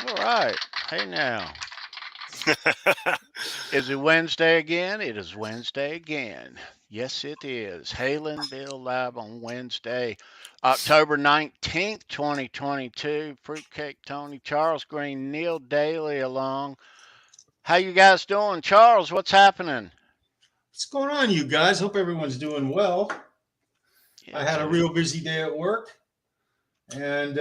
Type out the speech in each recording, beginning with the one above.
All right. Hey now. Is it Wednesday again? It is Wednesday again. Yes, it is. Halenville live on Wednesday, October 19th, 2022. Fruitcake Tony, Charles Green, Neil Daly along. How you guys doing? Charles, what's happening? What's going on, you guys? Hope everyone's doing well. I Yes, had a real busy day at work, and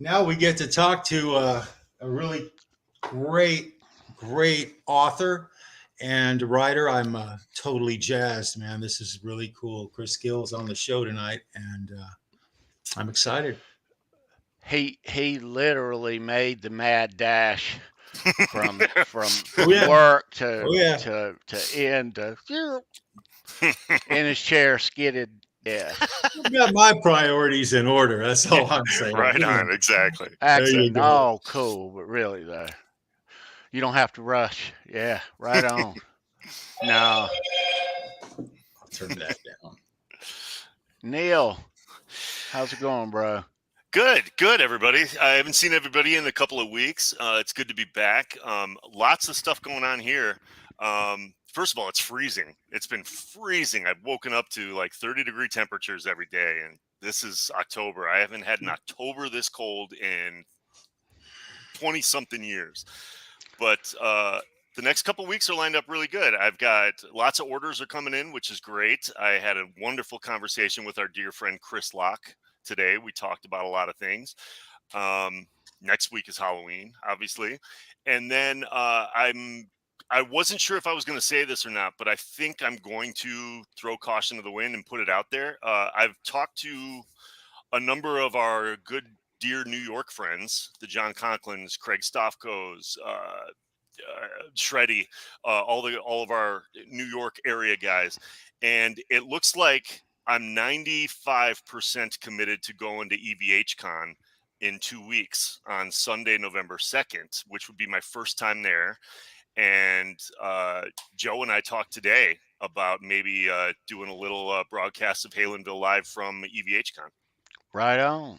now we get to talk to a really great author and writer. I'm totally jazzed, man. This is really cool. Chris Gill's on the show tonight, and I'm excited. he literally made the mad dash from Oh yeah, work oh yeah. to end in his chair skidded death. I've got my priorities in order. That's all I'm saying. Right on, exactly. There you Excellent. go. Oh, cool. But really, though, you don't have to rush. Yeah, right on. No, I'll turn that down. Neil, how's it going, bro? Good, everybody. I haven't seen everybody in a couple of weeks. It's good to be back. Lots of stuff going on here. First of all, it's freezing. It's been freezing. I've woken up to like 30-degree temperatures every day, and this is October. I haven't had an October this cold in 20-something years. But the next couple of weeks are lined up really good. I've got lots of orders are coming in, which is great. I had a wonderful conversation with our dear friend Chris Locke today. We talked about a lot of things. Next week is Halloween, obviously. And then I wasn't sure if I was going to say this or not, but I think I'm going to throw caution to the wind and put it out there. I've talked to a number of our good, dear New York friends, the John Conklins, Craig Stofkos, Shreddy, all of our New York area guys. And it looks like I'm 95% committed to going to EVHCon in 2 weeks on Sunday, November 2nd, which would be my first time there. And Joe and I talked today about maybe doing a little broadcast of Halenville live from EVHCon. Right on.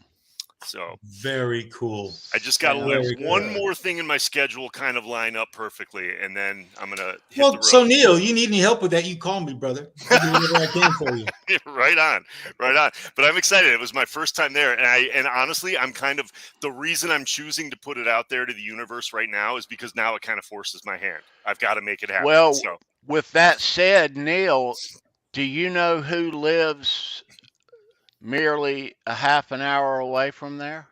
So Very cool. I just got to let Very one good. more thing in my schedule kind of line up perfectly, and then I'm going to hit the Well, road. so Neil, you need any help with that? You call me, brother. I'll do whatever I can for you. Right on. But I'm excited. It was my first time there, and honestly, I'm kind of the reason I'm choosing to put it out there to the universe right now is because now it kind of forces my hand. I've got to make it happen. Well, So with that said, Neil, do you know who lives merely a half an hour away from there?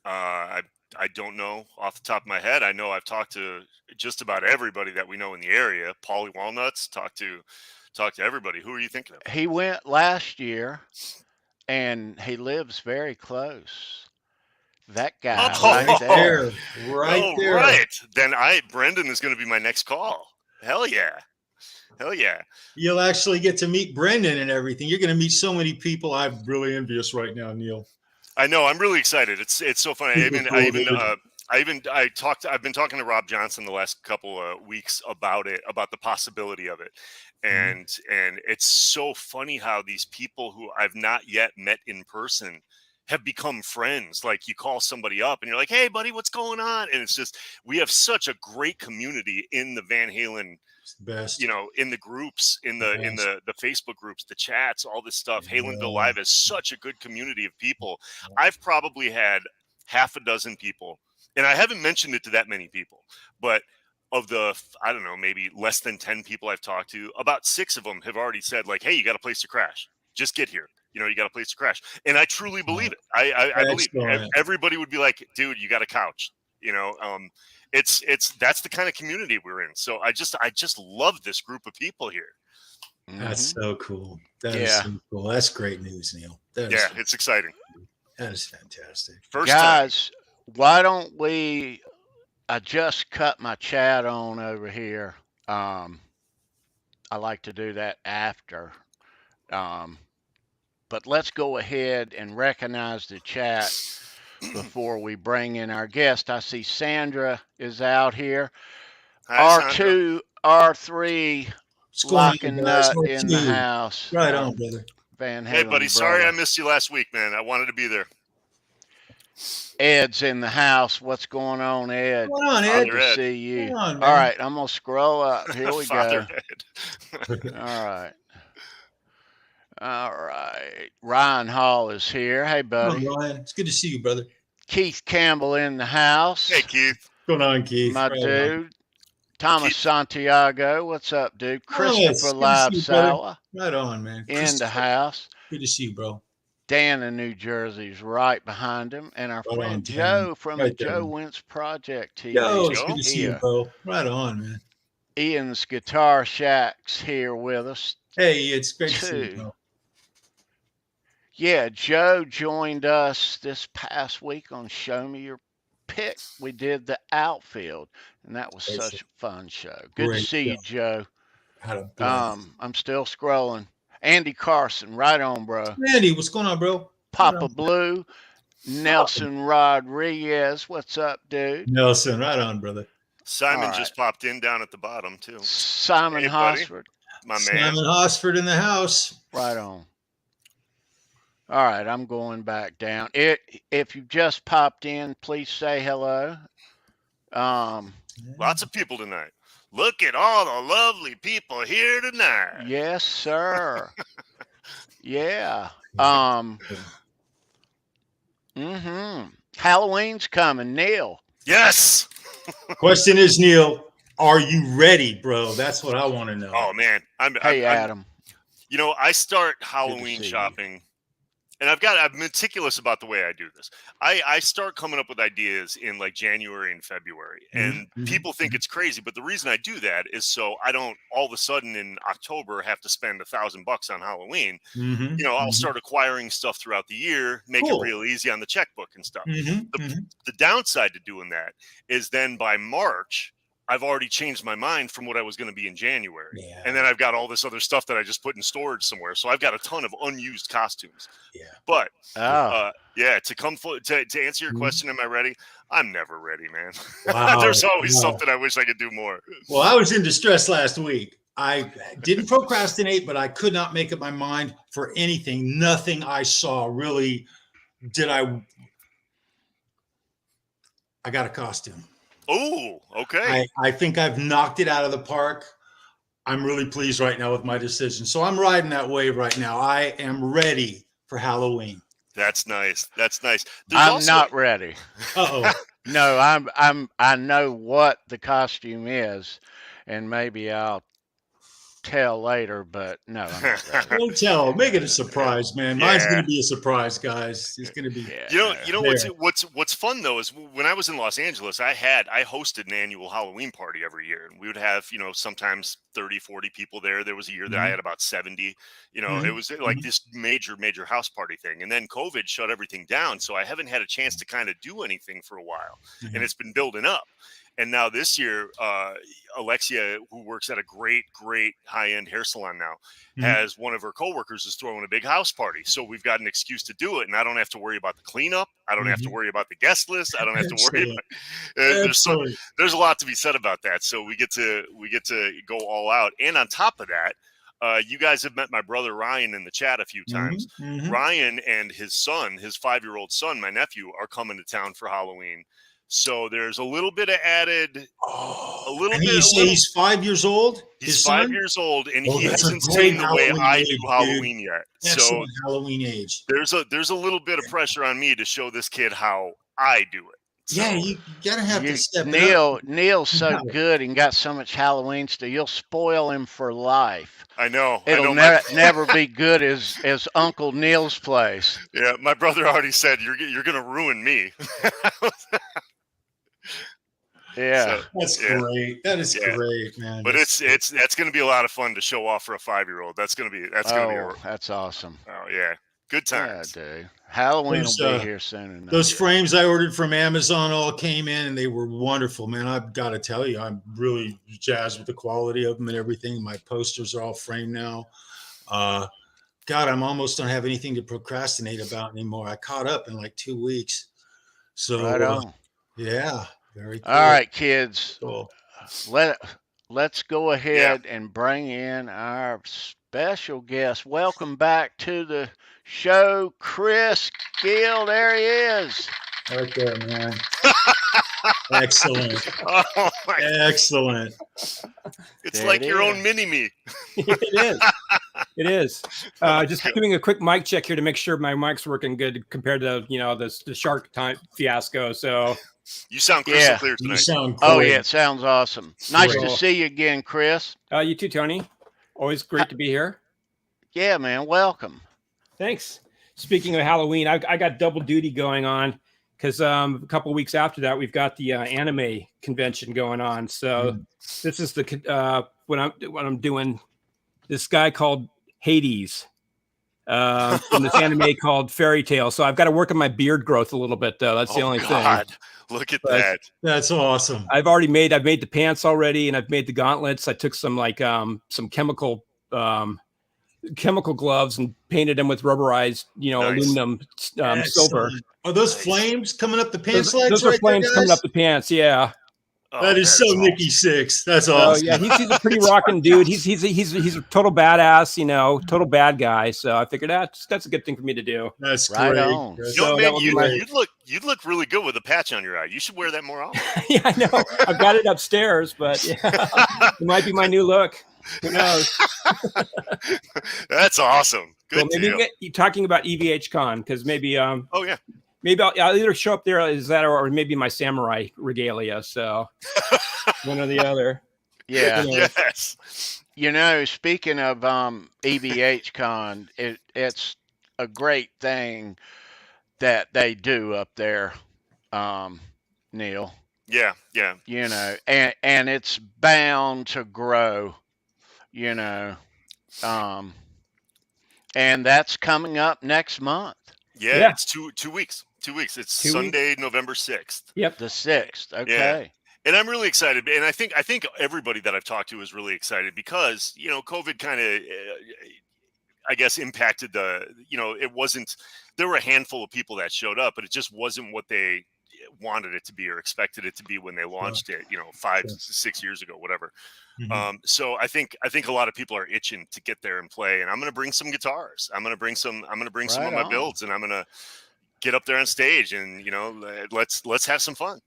I don't know off the top of my head. I know I've talked to just about everybody that we know in the area. Paulie Walnuts, talked to everybody. Who are you thinking of? He went last year, and he lives very close. That guy Oh, right there. Right Oh, there. right. Then Brendan is going to be my next call. Hell yeah. You'll actually get to meet Brendan and everything. You're going to meet so many people. I'm really envious right now, Neil. I know. I'm really excited. It's so funny. Super cool, I've been talking to Rob Johnson the last couple of weeks about the possibility of it. And it's so funny how these people who I've not yet met in person have become friends. Like you call somebody up and you're like, "Hey buddy, what's going on?" And it's just, we have such a great community in the Van Halen, It's the best. in the groups, in the Facebook groups, the chats, all this stuff. Yeah. Halenville Live is such a good community of people. I've probably had half a dozen people, and I haven't mentioned it to that many people, but of the, I don't know, maybe less than 10 people I've talked to, about 6 of them have already said like, "Hey, you got a place to crash. Just get here. You got a place to crash." And I truly believe it. I believe Excellent. everybody would be like, "Dude, you got a couch." It's that's the kind of community we're in. So I just love this group of people here. That's Mhm. so cool. That is Yeah. so cool. That's great news, Neil. It's exciting. That is fantastic. First time. Guys, why don't we? I just cut my chat on over here. I like to do that after. Um, but let's go ahead and recognize the chat before we bring in our guest. I see Sandra is out here. Hi, Sandra. R2, R3 What's going on, locking guys? nut in the house. Right on, brother. Van Halen. Hey, buddy. Sorry I brother. missed you last week, man. I wanted to be there. Ed's in the house. What's going on, Ed? What's going on, Ed? Good Father to Ed. see you. Come on, All man. right, I'm gonna scroll up. Here we Father go. Ed. All right. All right. Ryan Hall is here. Hey, Come on, buddy. Ryan. It's good to see you, brother. Keith Campbell in the house. Hey, Keith. What's going on, Keith? My Right on. dude. Thomas Keith. Santiago. What's up, dude? Oh, yes. Christopher Good to see you, brother. Livesour Right on, man. in the Christopher, house. good to see you, bro. Dan in New Jersey's right behind him. And our Right on, friend Dan. Joe from Right the there, Joe man. Wentz Project TV Yo, you it's go. good to see you, here. bro. Right on, man. Ian's Guitar Shack's here with us Hey, it's great to see you, too. bro. Yeah, Joe joined us this past week on Show Me Your Pick. We did the outfield, and that was Great such show. a fun show. Good Great to see you, show. Joe. Had a blast. I'm still scrolling. Andy Carson, right on, bro. Andy, what's going on, bro? Right Papa on. Blue, Nelson Rodriguez, what's up, dude? Nelson, right on, brother. Simon All just popped in down at the bottom, too. Simon Hey, buddy. Hosford, My man. Simon Hosford in the house. right on. All right, I'm going back down. If you just popped in, please say hello. Lots of people tonight. Look at all the lovely people here tonight. Yes, sir. Yeah. Halloween's coming, Neil. Yes. Question is, Neil, are you ready, bro? That's what I want to know. Oh man, Hey, Adam. You know, I start Halloween see you. shopping, and I'm meticulous about the way I do this. I start coming up with ideas in like January and February, and people think it's crazy, but the reason I do that is so I don't all of a sudden in October have to spend $1,000 on Halloween. You know, I'll start acquiring stuff throughout the year, make it real easy on the checkbook and stuff. The downside to doing that is then by March, I've already changed my mind from what I was going to be in January. Yeah. And then I've got all this other stuff that I just put in storage somewhere. So I've got a ton of unused costumes. Yeah. But Oh, to answer your question, am I ready? I'm never ready, man. Wow. There's always Wow. something I wish I could do more. Well, I was in distress last week. I didn't procrastinate, but I could not make up my mind for anything. Nothing I saw really did I got a costume. Oh, okay. I think I've knocked it out of the park. I'm really pleased right now with my decision. So I'm riding that wave right now. I am ready for Halloween. That's nice. That's nice. There's I'm also- not ready. Uh-oh. No, I know what the costume is, and maybe I'll tell later, but no, I'm not ready. Don't tell. Make it a surprise, man. Mine's Yeah. going to be a surprise, guys. It's going to be. Yeah. You know There. what's fun though is when I was in Los Angeles, I hosted an annual Halloween party every year, and we would have, you know, sometimes 30, 40 people there. There was a year that I had about 70. You know, it was like this major house party thing, and then COVID shut everything down, so I haven't had a chance to kind of do anything for a while, and it's been building up. And now this year, Alexia, who works at a great high-end hair salon now, has one of her coworkers is throwing a big house party. So we've got an excuse to do it, and I don't have to worry about the cleanup. I don't have to worry about the guest list. I don't have to worry about. There's a lot to be said about that. So we get to go all out. And on top of that, you guys have met my brother Ryan in the chat a few times. Ryan and his son, his 5-year-old son, my nephew, are coming to town for Halloween. So there's a little bit of added, He's 5 years old. He's 5 years old, and he that's a hasn't great seen the way Halloween I age, do dude. Halloween yet. So Excellent Halloween age. there's a little bit of pressure on me to show this kid how I do it. So, Yeah, you gotta have to step it up. Neil's so good and got so much Halloween stuff. You'll spoil him for life. I know. It'll never be good as Uncle Neil's place. Yeah, my brother already said you're gonna ruin me. Yeah. So, That's great. That is great, man. but that's going to be a lot of fun to show off for a 5-year-old. That's going to be that's awesome. Oh yeah, good times. Yeah, dude. Halloween will be here soon enough. Those frames I ordered from Amazon all came in, and they were wonderful, man. I've got to tell you, I'm really jazzed with the quality of them and everything. My posters are all framed now. God, I'm almost don't have anything to procrastinate about anymore. I caught up in like 2 weeks. So right on. Yeah. Very cool. All right, kids. Cool. Let's go ahead and bring in our special guest. Welcome back to the show, Chris Gill. There he is. Right there, man. Excellent. Oh my! Excellent. It's There like it your is. own mini me. It is. It is. Just doing a quick mic check here to make sure my mic's working good compared to the Shark Time fiasco. So You sound crystal Yeah. clear You tonight. sound Oh great. yeah, it sounds awesome. Nice Great. to see you again, Chris. you too, Tony. Always great to be here. Yeah, man. Welcome. Thanks. Speaking of Halloween, I got double duty going on because a couple of weeks after that we've got the anime convention going on. So this is the what I'm doing. This guy called Hades from this anime called Fairy Tale. So I've got to work on my beard growth a little bit though. That's the only God. thing. Look at But- that. That's awesome. I've made the pants already, and I've made the gauntlets. I took some some chemical gloves and painted them with rubberized, Nice. aluminum silver. Excellent. Are those Nice. flames coming up the pants Those legs are right flames there, coming guys? up the pants. Yeah. Oh, That is that's so awesome. Nikki Six. That's Oh awesome. yeah, he's a pretty rocking dude. He's a total badass, total bad guy. So I figured that's a good thing for me to do. That's Right great. on. That's You know, So that man, would be my- you'd look really good with a patch on your eye. You should wear that more often. Yeah, I know. I've got it upstairs, but yeah, it might be my new look. Who knows? That's awesome. Good Well, maybe deal. you're talking about EVH Con because maybe Oh yeah. maybe I'll either show up there as that or maybe my samurai regalia. So one or the other. Yeah. Yes. Speaking of EVH Con, it's a great thing that they do up there, Neil. Yeah. Yeah. And it's bound to grow, and that's coming up next month, Yeah. Yeah. It's 2 weeks. 2 weeks. It's 2 weeks. Sunday, November 6th. Yep. the 6th. Okay. And I'm really excited. And I think everybody that I've talked to is really excited because, COVID kind of, I guess, impacted it wasn't, there were a handful of people that showed up, but it just wasn't what they wanted it to be or expected it to be when they launched it, 5-6 years ago, whatever. Mhm. So I think a lot of people are itching to get there and play, and I'm going to bring some guitars. I'm going to bring some of Right my on. builds, and I'm going to get up there on stage and, let's have some fun.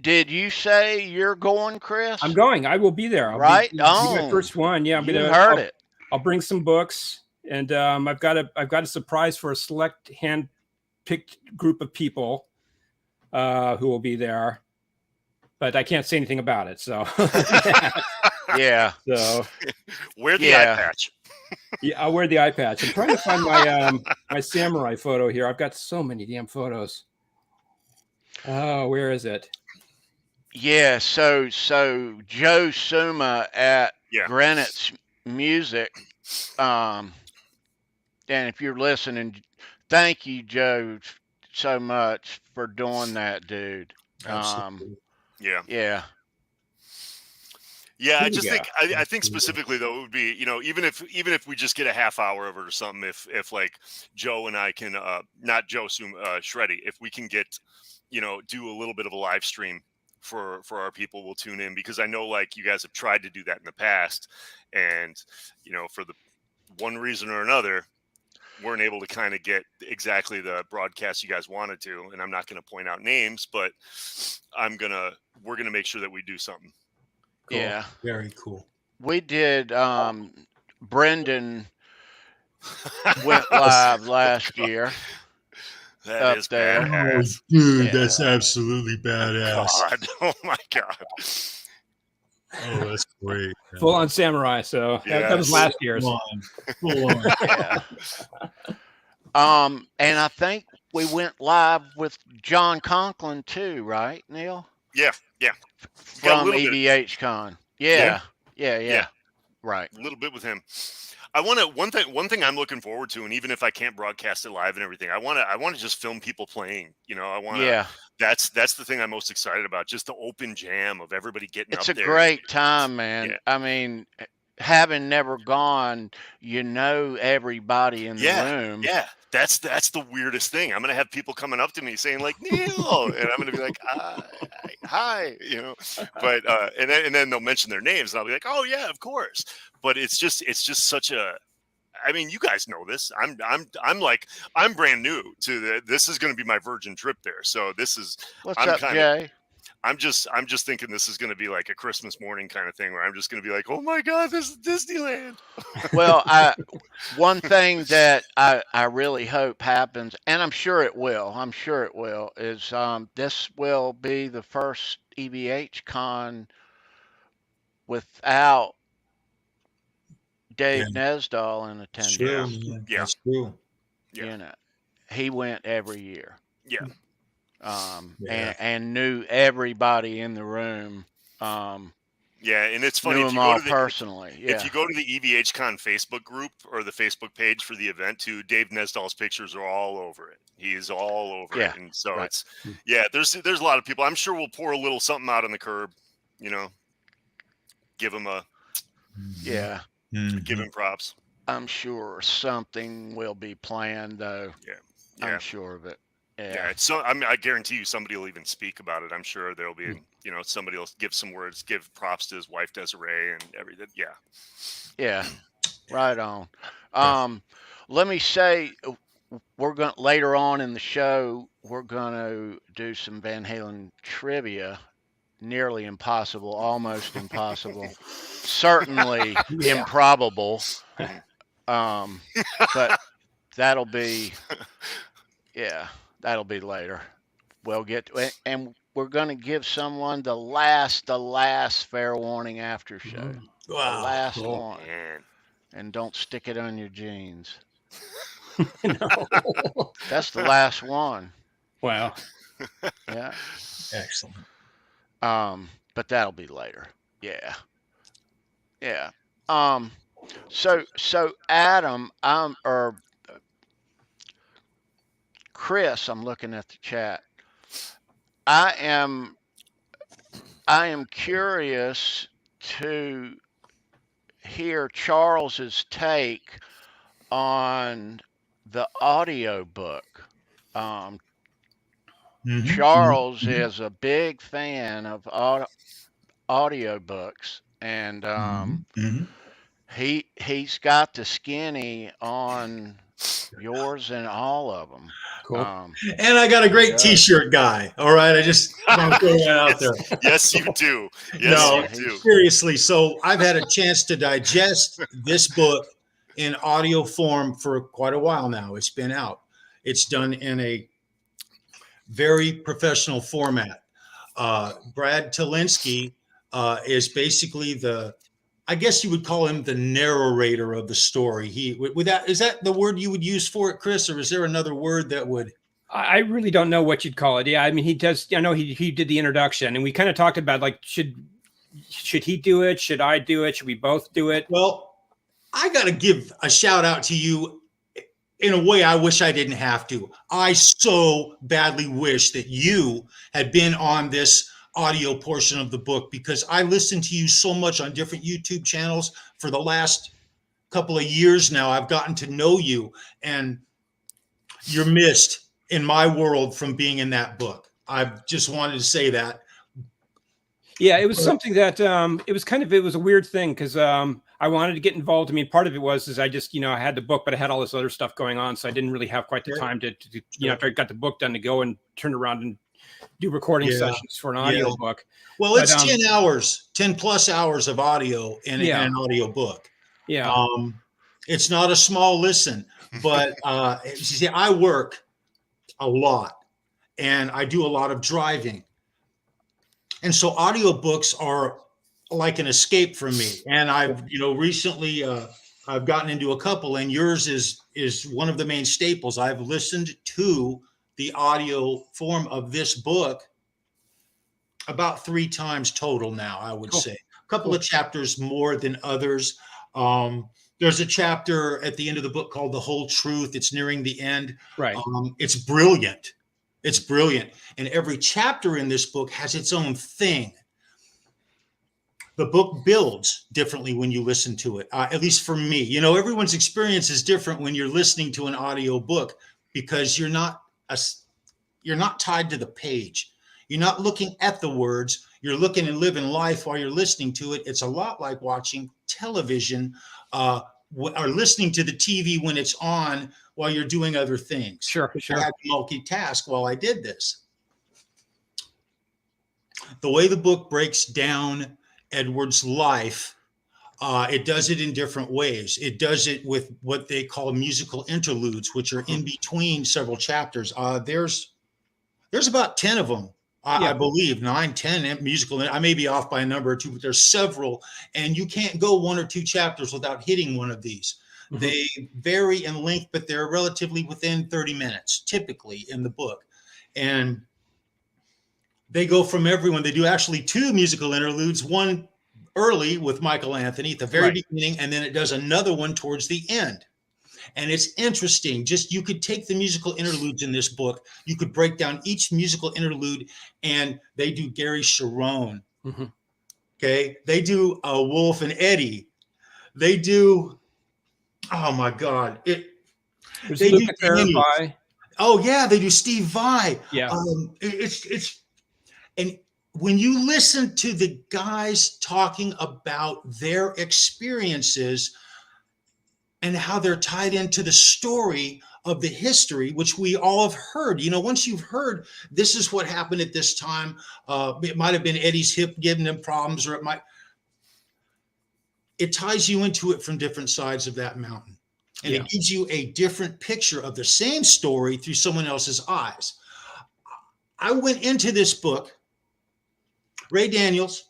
Did you say you're going, Chris? I'm going. I will be there. I'll Right be my on. first one. Yeah, You heard it. I'll bring some books, and I've got a surprise for a select hand-picked group of people who will be there, but I can't say anything about it. So, Yeah. so Wear the Yeah. eye patch. yeah, I'll wear the eye patch. I'm trying to find my my samurai photo here. I've got so many damn photos. Oh, where is it? Yeah. So Joe Suma at Yeah. Greenwich Music, and if you're listening, thank you, Joe, so much for doing that, dude. Absolutely. Yeah. Yeah. Yeah, I Here we just go. think I think specifically though it would be even if we just get a half hour of it or something, if like Joe and I can not Joe Shreddy, if we can get do a little bit of a live stream for our people, we'll tune in because I know like you guys have tried to do that in the past, and for the one reason or another weren't able to kind of get exactly the broadcast you guys wanted to, and I'm not going to point out names, but we're gonna make sure that we do something. Cool. Yeah. Very cool. We did. Brendan went live last year. That Up is there. Oh, badass. dude, Yeah. that's absolutely badass. God. Oh my God. Oh, that's great. Full on samurai. So that was Yes. last year's. Full on. Full on. Yeah. And I think we went live with John Conklin too, right, Neil? Yeah. Got a From little bit. EVH Con. Yeah. Yeah. Right. A little bit with him. I want to one thing I'm looking forward to, and even if I can't broadcast it live and everything, I want to just film people playing. I want to. Yeah. That's the thing I'm most excited about. Just the open jam of everybody getting It's up a there. great time, man. Yeah. I mean, having never gone, everybody in the room. Yeah, that's the weirdest thing. I'm gonna have people coming up to me saying like Neil, and I'm gonna be like, hi, But and then they'll mention their names, and I'll be like, oh yeah, of course. But it's just such a. I mean, you guys know this. I'm brand new to this is going to be my virgin trip there. So this is, What's up, Jay? I'm just thinking this is going to be like a Christmas morning kind of thing where I'm just going to be like, oh my God, this is Disneyland. Well, one thing that I really hope happens, and I'm sure it will, is this will be the first EVH con without Dave Nesdahl in attendance. Sure, yeah, that's true. Yeah. You know, he went every year. Yeah. And knew everybody in the room. Yeah, and it's funny knew if you them go all to the, personally. if you go to the EVH Con Facebook group or the Facebook page for the event too, Dave Nesdahl's pictures are all over it. He is all over it, and so it's there's a lot of people. I'm sure we'll pour a little something out on the curb, you know, give him a give him props. I'm sure something will be planned though. Yeah. I'm sure of it. Yeah, it's so. I mean, I guarantee you, somebody will even speak about it. I'm sure there'll be, you know, somebody will give some words, give props to his wife Desiree and everything. Yeah. Yeah, right on. Let me say, we're going later on in the show, we're going to do some Van Halen trivia. Nearly impossible, almost impossible, certainly improbable. But that'll be, that'll be later. We'll get to it, and we're going to give someone the last FairWarning After-Show. Wow. The last one. And don't stick it on your jeans. No. That's the last one. Wow. Yeah. Excellent. But that'll be later. Yeah. Yeah. So Adam, or Chris, I'm looking at the chat. I am curious to hear Charles's take on the audio book. Charles is a big fan of audio books, and he's got the skinny on yours and all of them. Cool. And I got a great T-shirt guy. All right, I just want to throw that out there. Yes, you do. Yes, you do. Seriously. So I've had a chance to digest this book in audio form for quite a while now. It's been out. It's done in a very professional format. Brad Tolinsky is basically I guess you would call him the narrator of the story. Is that the word you would use for it, Chris, or is there another word that would? I really don't know what you'd call it. Yeah, I mean, he does. I know he did the introduction, and we kind of talked about like should he do it? Should I do it? Should we both do it? Well, I got to give a shout out to you. In a way, I wish I didn't have to. I so badly wish that you had been on this audio portion of the book, because I listened to you so much on different YouTube channels for the last couple of years now. I've gotten to know you, and you're missed in my world from being in that book. I just wanted to say that. Yeah, it was something that it was a weird thing because I wanted to get involved. I mean, part of it was I just, I had the book, but I had all this other stuff going on, so I didn't really have quite the time to after I got the book done, to go and turn around and do recording sessions for an audio book. Well, it's 10 plus hours of audio in an audio book. Yeah. It's not a small listen, but you see, I work a lot and I do a lot of driving. And so audiobooks are like an escape for me. And I've, recently I've gotten into a couple, and yours is one of the main staples. I've listened to the audio form of this book about 3 times total now, I would say. A couple of chapters more than others. There's a chapter at the end of the book called The Whole Truth. It's nearing the end. Right. It's brilliant. It's brilliant. And every chapter in this book has its own thing. The book builds differently when you listen to it, at least for me. Everyone's experience is different when you're listening to an audio book, because you're not tied to the page. You're not looking at the words. You're looking and living life while you're listening to it. It's a lot like watching television are listening to the TV when it's on while you're doing other things. Sure. I had to multitask while I did this. The way the book breaks down Edward's life, it does it in different ways. It does it with what they call musical interludes, which are in between several chapters. There's about 10 of them. I believe 9, 10 musical. I may be off by a number or two, but there's several, and you can't go 1 or 2 chapters without hitting one of these. Mm-hmm. They vary in length, but they're relatively within 30 minutes, typically in the book. And they go from everyone. They do actually 2 musical interludes, one early with Michael Anthony at the very beginning, and then it does another one towards the end. And it's interesting. Just you could take the musical interludes in this book. You could break down each musical interlude, and they do Gary Sharon. Mm-hmm. Okay. They do Wolf and Eddie. They do, oh my God. They do Vai. Oh yeah. They do Steve Vai. Yeah. And when you listen to the guys talking about their experiences and how they're tied into the story of the history, which we all have heard. You know, once you've heard this is what happened at this time, it might have been Eddie's hip giving him problems, or it ties you into it from different sides of that mountain. And it gives you a different picture of the same story through someone else's eyes. I went into this book, Ray Daniels,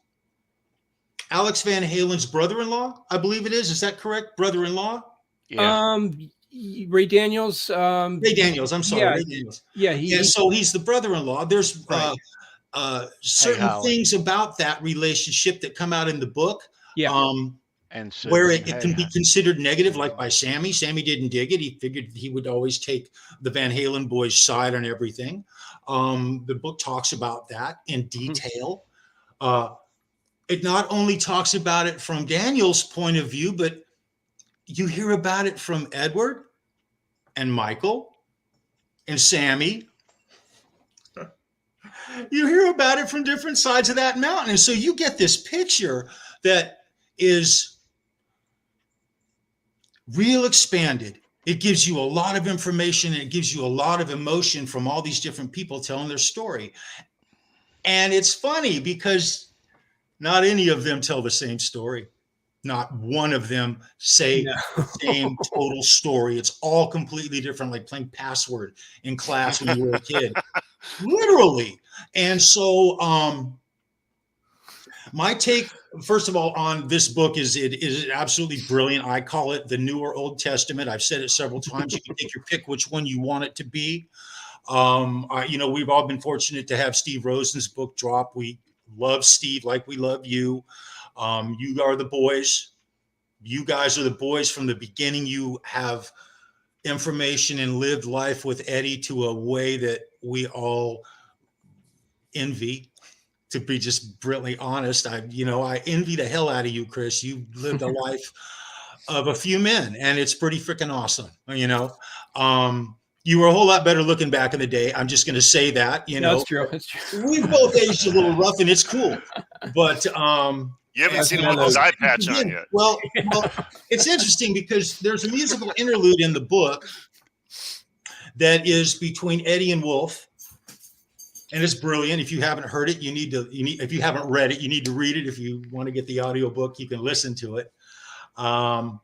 Alex Van Halen's brother-in-law, I believe it is. Is that correct? Brother-in-law? Yeah. Ray Daniels. Ray Daniels. I'm sorry. Yeah, Ray Daniels. Yeah. So he's the brother-in-law. There's certain things about that relationship that come out in the book. Yeah. And where it can be considered negative, like by Sammy. Sammy didn't dig it. He figured he would always take the Van Halen boys' side on everything. The book talks about that in detail. It not only talks about it from Daniel's point of view, but you hear about it from Edward and Michael and Sammy. You hear about it from different sides of that mountain. And so you get this picture that is real expanded. It gives you a lot of information, and it gives you a lot of emotion from all these different people telling their story. And it's funny because not any of them tell the same story. Not one of them say the same total story. It's all completely different, like playing Password in class when you were a kid. Literally. And so my take, first of all, on this book is it is absolutely brilliant. I call it the New or Old Testament. I've said it several times. You can take your pick which one you want it to be. We've all been fortunate to have Steve Rosen's book drop. We love Steve like we love you. You are the boys. You guys are the boys from the beginning. You have information and lived life with Eddie to a way that we all envy, to be just brilliantly honest. I envy the hell out of you, Chris. You lived a life of a few men, and it's pretty freaking awesome. You were a whole lot better looking back in the day. I'm just going to say that, That's true. That's true. We've both aged a little rough, and it's cool. But you haven't seen Michael's eye patch on yet. Well, it's interesting because there's a musical interlude in the book that is between Eddie and Wolf, and it's brilliant. If you haven't heard it, if you haven't read it, you need to read it. If you want to get the audiobook, you can listen to it. And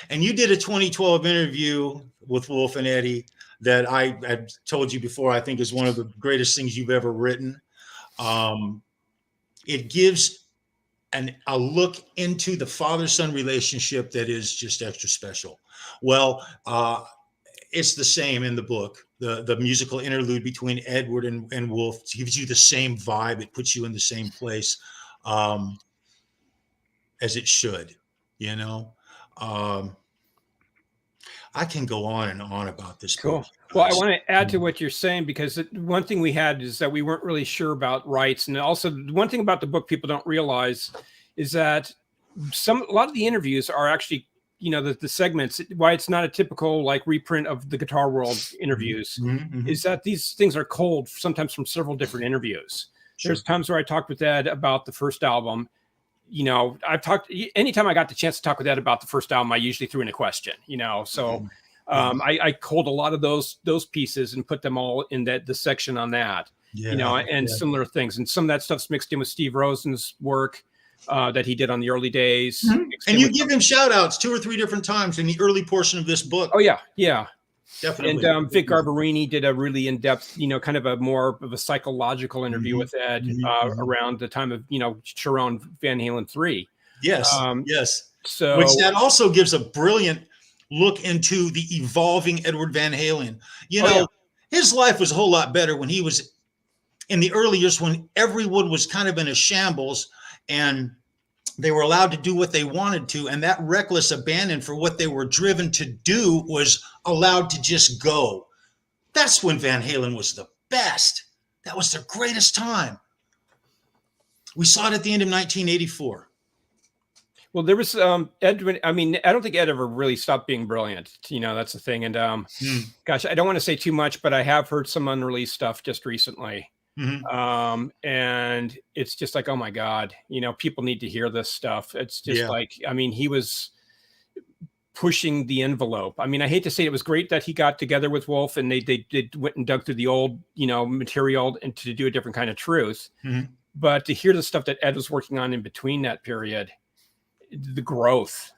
you did a 2012 interview with Wolf and Eddie that I told you before, I think is one of the greatest things you've ever written. It gives a look into the father-son relationship that is just extra special. Well, it's the same in the book. The musical interlude between Edward and Wolf gives you the same vibe. It puts you in the same place as it should, I can go on and on about this. Cool. Book. Well, I want to add to what you're saying, because one thing we had is that we weren't really sure about rights. And also one thing about the book people don't realize is that a lot of the interviews are actually, the segments, why it's not a typical like reprint of the Guitar World interviews, is that these things are culled sometimes from several different interviews. Sure. There's times where I talked with Ed about the first album, you know, anytime I got the chance to talk with Ed about the first album, I usually threw in a question, you know, so I culled a lot of those pieces and put them all in the section on that, you know, and similar things. And some of that stuff's mixed in with Steve Rosen's work that he did on the early days. And you give him shout outs 2 or 3 different times in the early portion of this book. Oh, yeah. Yeah. Definitely. And Vic Garbarini did a really in-depth, you know, kind of a more of a psychological interview with Ed around the time of, you know, Sharon Van Halen 3. Yes. Yes. So, which that also gives a brilliant look into the evolving Edward Van Halen. You know, his life was a whole lot better when he was in the early years, when everyone was kind of in a shambles and they were allowed to do what they wanted to. And that reckless abandon for what they were driven to do was allowed to just go. That's when Van Halen was the best. That was their greatest time. We saw it at the end of 1984. Well, there was Ed. I mean, I don't think Ed ever really stopped being brilliant. You know, that's the thing. And gosh, I don't want to say too much, but I have heard some unreleased stuff just recently. And it's just like, oh my God, you know, people need to hear this stuff. It's just like, I mean, he was pushing the envelope. I mean, I hate to say it was great that he got together with Wolf and they went and dug through the old, you know, material and to do a different kind of truth. But to hear the stuff that Ed was working on in between that period, the growth,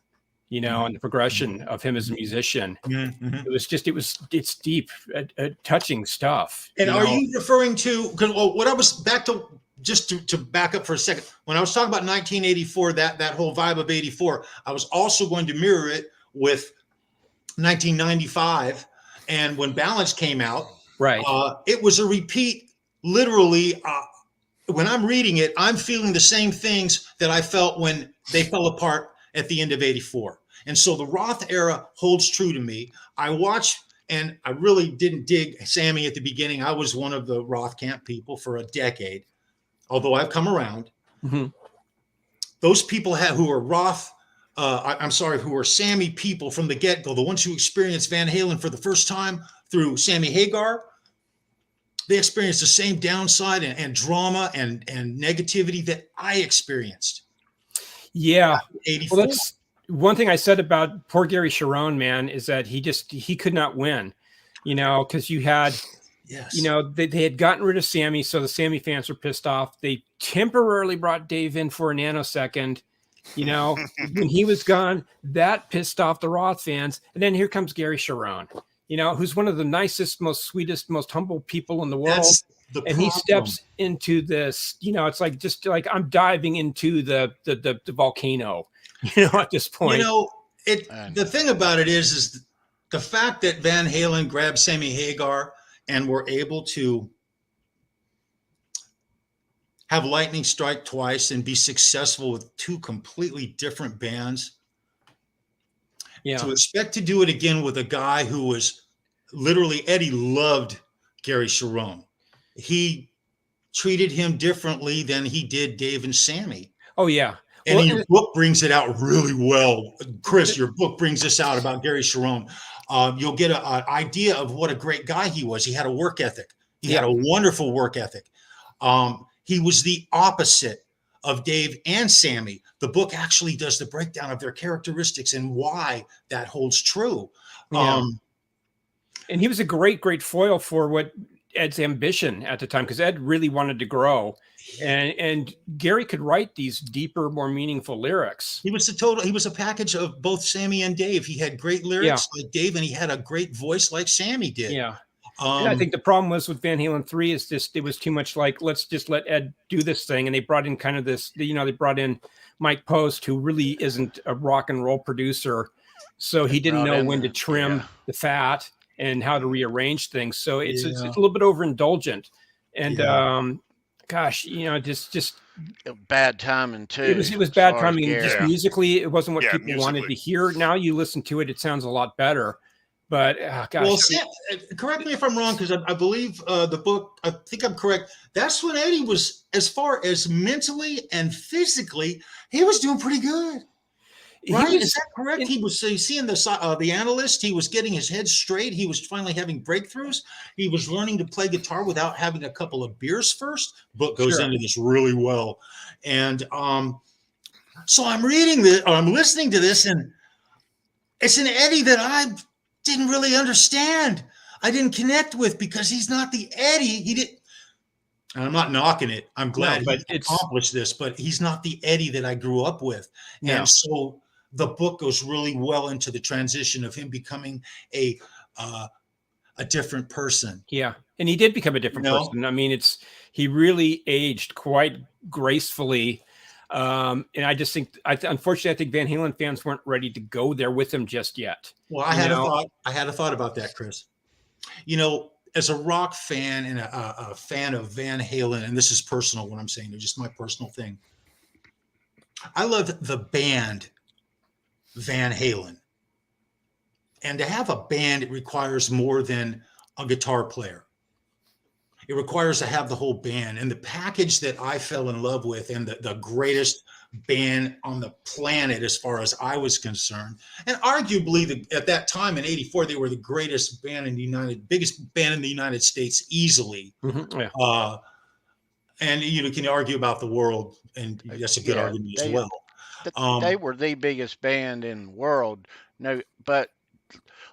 you know, and the progression of him as a musician, it's deep, touching stuff. And are you referring to, because what I was back to, just to back up for a second, when I was talking about 1984, that whole vibe of 84, I was also going to mirror it with 1995. And when Balance came out, it was a repeat, literally. When I'm reading it, I'm feeling the same things that I felt when they fell apart at the end of 84. And so the Roth era holds true to me. I watch, and I really didn't dig Sammy at the beginning. I was one of the Roth camp people for a decade, although I've come around. Those people who are Roth, who are Sammy people from the get-go, the ones who experienced Van Halen for the first time through Sammy Hagar, they experienced the same downside and drama and negativity that I experienced. Yeah. 84. Well, that's one thing I said about poor Gary Sharon, man, is that he could not win, you know, because you had, you know, they had gotten rid of Sammy. So the Sammy fans were pissed off. They temporarily brought Dave in for a nanosecond, you know, when he was gone, that pissed off the Roth fans. And then here comes Gary Sharon, you know, who's one of the nicest, most sweetest, most humble people in the world. And he steps into this, you know, it's like, just like I'm diving into the volcano, you know, at this point. You know, the thing about it is the fact that Van Halen grabbed Sammy Hagar and were able to have lightning strike twice and be successful with 2 completely different bands. To expect to do it again with a guy who was literally, Eddie loved Gary Sharon. He treated him differently than he did Dave and Sammy. Oh, yeah. And your book brings it out really well. Chris, your book brings this out about Gary Sharon. You'll get an idea of what a great guy he was. He had a work ethic. He had a wonderful work ethic. He was the opposite of Dave and Sammy. The book actually does the breakdown of their characteristics and why that holds true. And he was a great foil for what Ed's ambition at the time, because Ed really wanted to grow, and Gary could write these deeper, more meaningful lyrics. He was a package of both Sammy and Dave. He had great lyrics like Dave, and he had a great voice like Sammy did. And I think the problem was with Van Halen 3 is just, it was too much like, let's just let Ed do this thing. And they brought in kind of this, you know, they brought in Mike Post, who really isn't a rock and roll producer. So he didn't know when to trim the fat and how to rearrange things. So it's a little bit overindulgent. And gosh, you know, just bad timing too. It was bad timing. Just musically, it wasn't what people wanted to hear. Now you listen to it, it sounds a lot better. But gosh. Well, Sam, correct me if I'm wrong, because I believe the book, I think I'm correct. That's when Eddie was, as far as mentally and physically, he was doing pretty good. Right? Is that correct? He was seeing the analyst. He was getting his head straight. He was finally having breakthroughs. He was learning to play guitar without having a couple of beers first. Book goes into this really well. And So I'm reading this, or I'm listening to this, and it's an Eddie that I didn't really understand. I didn't connect with because he's not the Eddie. He didn't. And I'm not knocking it. I'm glad he accomplished this, but he's not the Eddie that I grew up with. No. And so the book goes really well into the transition of him becoming a different person. Yeah. And he did become a different person. I mean, he really aged quite gracefully. And I just think, unfortunately, I think Van Halen fans weren't ready to go there with him just yet. Well, I had a thought about that, Chris. You know, as a rock fan and a fan of Van Halen, and this is personal, what I'm saying, it's just my personal thing. I love the band Van Halen. And to have a band, it requires more than a guitar player. It requires to have the whole band. And the package that I fell in love with, and the greatest band on the planet as far as I was concerned, and arguably at that time in '84, they were the greatest band in the biggest band in the United States easily. Mm-hmm. Yeah. And you can argue about the world, and that's a good argument as well. They were the biggest band in the world. No, but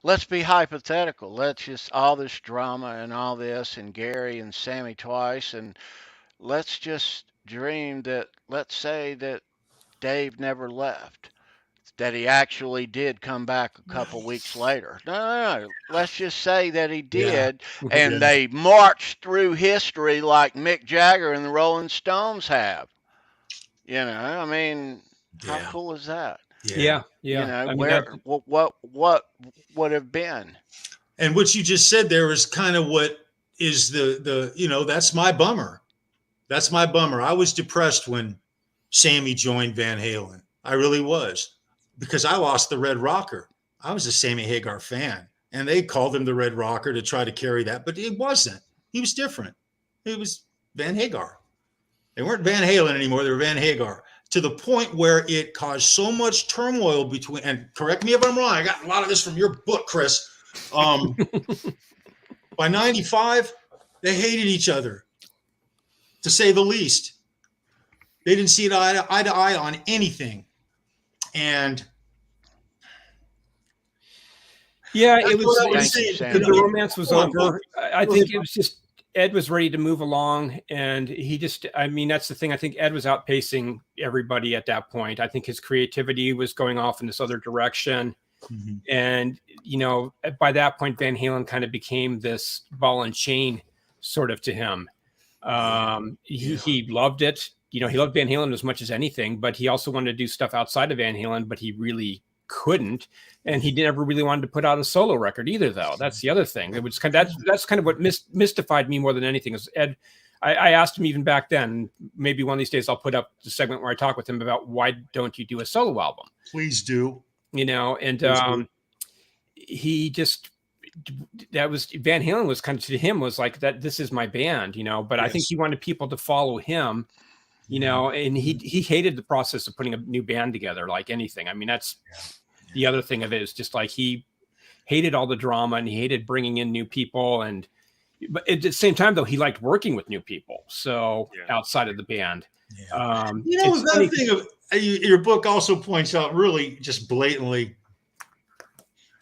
let's be hypothetical. Let's just all this drama and all this, and Gary and Sammy twice, and let's just dream that, let's say that Dave never left, that he actually did come back a couple weeks later. No. Let's just say that he did, and they marched through history like Mick Jagger and the Rolling Stones have. You know, I mean, how cool is that? Yeah. You know, what would have been? And what you just said there is kind of what is the that's my bummer. That's my bummer. I was depressed when Sammy joined Van Halen. I really was, because I lost the Red Rocker. I was a Sammy Hagar fan, and they called him the Red Rocker to try to carry that, but it wasn't. He was different. It was Van Hagar. They weren't Van Halen anymore. They were Van Hagar, to the point where it caused so much turmoil between, and correct me if I'm wrong, I got a lot of this from your book, Chris. By 95, they hated each other, to say the least. They didn't see eye to eye on anything. And it was the romance was over. I think it was just Ed was ready to move along, and he just, I mean, that's the thing. I think Ed was outpacing everybody at that point. I think his creativity was going off in this other direction. Mm-hmm. And, you know, by that point, Van Halen kind of became this ball and chain sort of to him. He loved it. You know, he loved Van Halen as much as anything, but he also wanted to do stuff outside of Van Halen, but he really couldn't. And he never really wanted to put out a solo record either, though. That's the other thing. It was that's kind of what mystified me more than anything. Is Ed, I asked him even back then, maybe one of these days I'll put up the segment where I talk with him about why don't you do a solo album? Please do. You know, and he just, that was, Van Halen was kind of, to him, was like, that this is my band, you know, but I think he wanted people to follow him, you know, and he hated the process of putting a new band together like anything. I mean, that's the other thing of it, is just like he hated all the drama, and he hated bringing in new people. And but at the same time, though, he liked working with new people. So outside of the band, you know, another thing of your book also points out really just blatantly,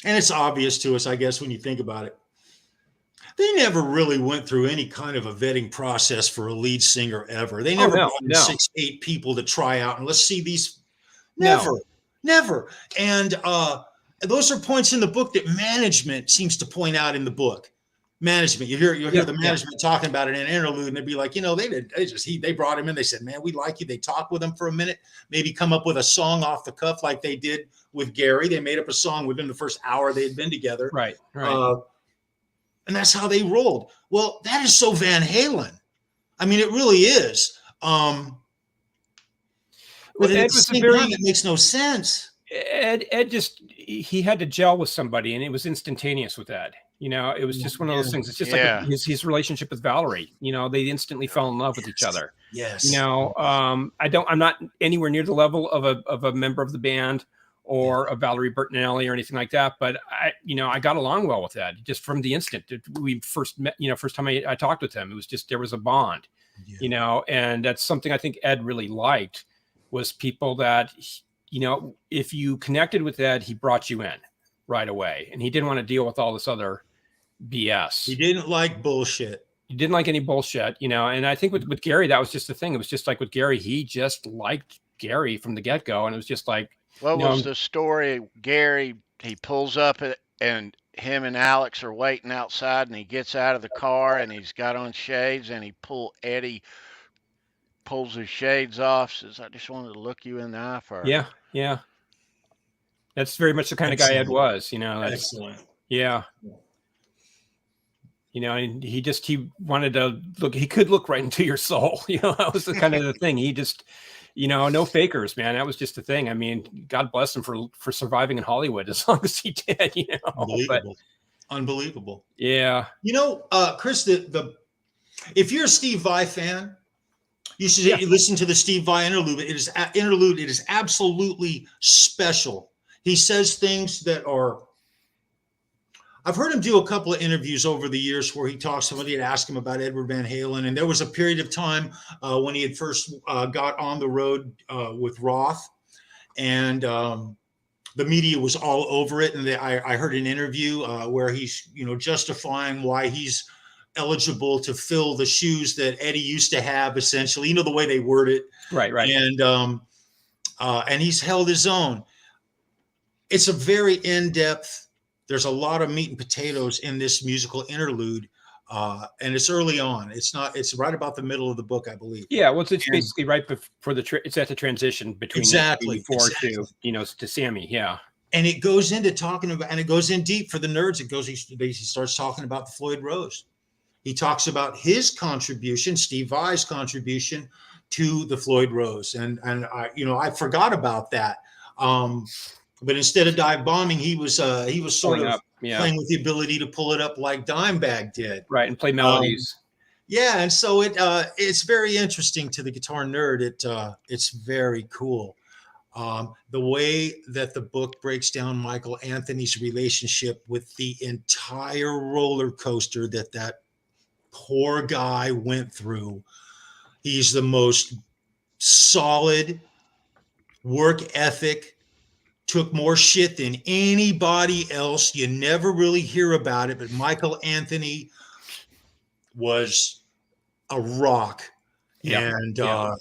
and it's obvious to us, I guess, when you think about it, they never really went through any kind of a vetting process for a lead singer ever. They never brought in 6-8 people to try out and let's see these. Never. And those are points in the book that management seems to point out in the book. Management, you'll hear the management talking about it in an interlude, and they'd be like, you know, they brought him in. They said, man, we like you. They talked with him for a minute, maybe come up with a song off the cuff like they did with Gary. They made up a song within the first hour they had been together. Right. And that's how they rolled. Well, that is so Van Halen. I mean, it really is. But at the same time, it makes no sense. Ed just, he had to gel with somebody, and it was instantaneous with Ed. You know, it was just one of those things. It's just like his relationship with Valerie. You know, they instantly fell in love with each other. Yes. You know, I'm not anywhere near the level of a member of the band or a Valerie Bertinelli or anything like that. But I got along well with Ed just from the instant we first met. You know, first time I talked with him, it was just, there was a bond. You know, and that's something I think Ed really liked. was people that, if you connected with Ed, he brought you in right away, and he didn't want to deal with all this other BS. He didn't like bullshit. He didn't like any bullshit, and I think with Gary, that was just the thing. It was just like with Gary, he just liked Gary from the get-go, and it was just like, what was the story? Gary, he pulls up and him and Alex are waiting outside, and he gets out of the car and he's got on shades, and Eddie pulls his shades off, says, "I just wanted to look you in the eye first." Yeah. That's very much the kind of guy Ed was, That's, excellent. Yeah. And he wanted to look, he could look right into your soul. That was the kind of the thing. He just, no fakers, man. That was just the thing. I mean, God bless him for surviving in Hollywood as long as he did, Unbelievable. Yeah. Chris, if you're a Steve Vai fan, you should listen to the Steve Vai interlude. It is absolutely special. He says things that are, I've heard him do a couple of interviews over the years where he talks, somebody had asked him about Edward Van Halen. And there was a period of time when he had first got on the road with Roth, and the media was all over it. And I heard an interview where he's, justifying why he's eligible to fill the shoes that Eddie used to have, essentially, the way they word it. Right. And he's held his own. It's a very in-depth, there's a lot of meat and potatoes in this musical interlude, and it's early on. It's right about the middle of the book, I believe. Yeah, well, it's basically right before it's at the transition between to Sammy. Yeah, and it goes into talking about, and it goes in deep for the nerds. He starts talking about the Floyd Rose. He talks about his contribution, Steve Vai's contribution to the Floyd Rose, and I forgot about that. But instead of dive bombing, he was sort of playing with the ability to pull it up like Dimebag did. Right, and play melodies. And so it's very interesting to the guitar nerd. It's very cool. The way that the book breaks down Michael Anthony's relationship with the entire roller coaster that poor guy went through. He's the most solid work ethic, took more shit than anybody else. You never really hear about it, but Michael Anthony was a rock. And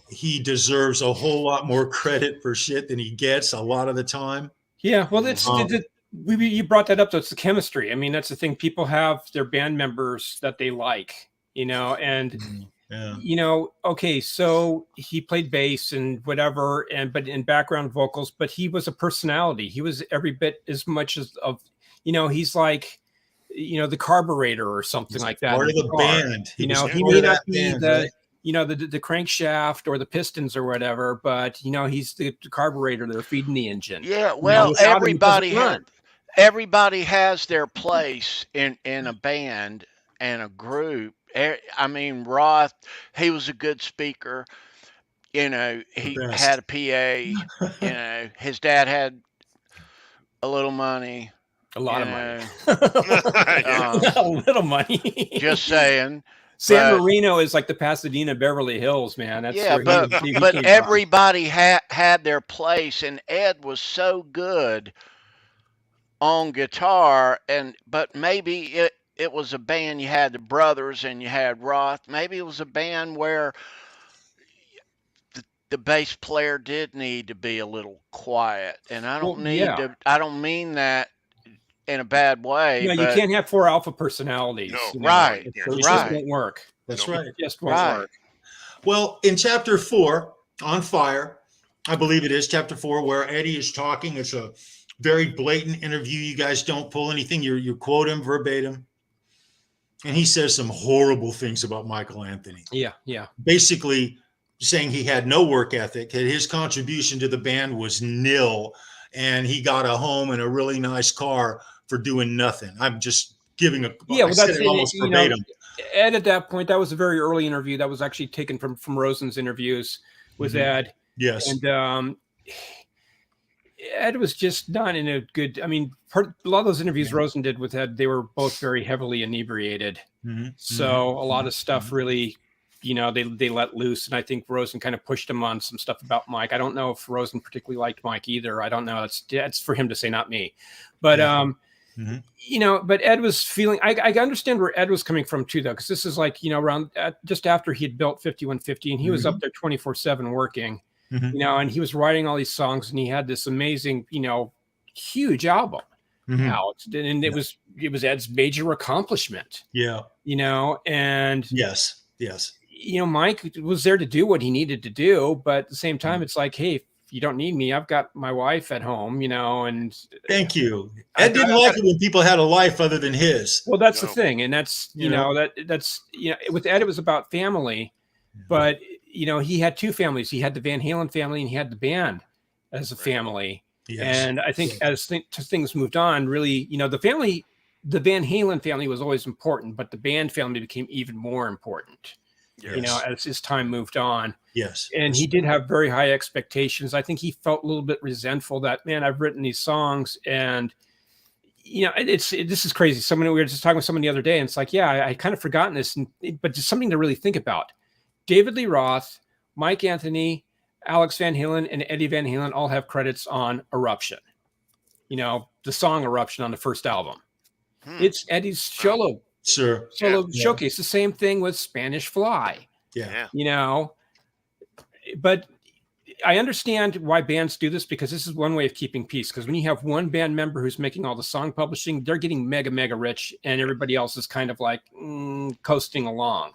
he deserves a whole lot more credit for shit than he gets a lot of the time. Yeah, well, you brought that up. So it's the chemistry. I mean, that's the thing. People have their band members that they like, and okay, so he played bass and whatever, but in background vocals, but he was a personality. He was every bit as much as he's like, the carburetor or something like that. Part of the band. He may not be the crankshaft or the pistons or whatever, but he's the carburetor. They're feeding the engine. Yeah, well, everybody has their place in a band and a group. I mean, Roth, he was a good speaker. He had a PA. His dad had a little money. A lot of money. A little money. Just saying. San Marino is like the Pasadena Beverly Hills, man. That's but everybody had their place, and Ed was so good on guitar, but maybe it was a band, you had the brothers and you had Roth. Maybe it was a band where the bass player did need to be a little quiet, and I don't mean that in a bad way. You can't have 4 alpha personalities. No, right. It just won't work. That's right. It just won't work. Well, in chapter 4, On Fire, I believe it is chapter 4, where Eddie is talking. It's a very blatant interview. You guys don't pull anything. You quote him verbatim. And he says some horrible things about Michael Anthony. Yeah. Basically saying he had no work ethic, that his contribution to the band was nil, and he got a home and a really nice car for doing nothing. I'm just giving that's almost verbatim. Ed, at that point, that was a very early interview. That was actually taken from Rosen's interviews with Ed. Yes. And Ed was just not in a good, a lot of those interviews Rosen did with Ed, they were both very heavily inebriated. So a lot of stuff really they let loose. And I think Rosen kind of pushed him on some stuff about Mike. I don't know if Rosen particularly liked Mike either. I don't know. That's for him to say, not me. But, but Ed was feeling, I understand where Ed was coming from too, though, because this is like, around just after he had built 5150 and he was up there 24/7 working, and he was writing all these songs and he had this amazing, huge album out. And it was Ed's major accomplishment. Yeah. And yes. Mike was there to do what he needed to do, but at the same time, it's like, hey, if you don't need me, I've got my wife at home, and thank you. Ed didn't like it when people had a life other than his. Well, that's the thing. And that's, that's with Ed, it was about family, but he had two families. He had the Van Halen family and he had the band as a family. Yes. And I think as things moved on, really, the Van Halen family was always important, but the band family became even more important. Yes. As his time moved on. Yes. And he did have very high expectations. I think he felt a little bit resentful that, man, I've written these songs and, this is crazy. We were just talking with someone the other day and it's like, yeah, I kind of forgotten this, but just something to really think about. David Lee Roth, Mike Anthony, Alex Van Halen, and Eddie Van Halen all have credits on Eruption. The song Eruption on the first album. It's Eddie's solo showcase. The same thing with Spanish Fly. But I understand why bands do this because this is one way of keeping peace. Because when you have one band member who's making all the song publishing, they're getting mega rich, and everybody else is kind of like coasting along.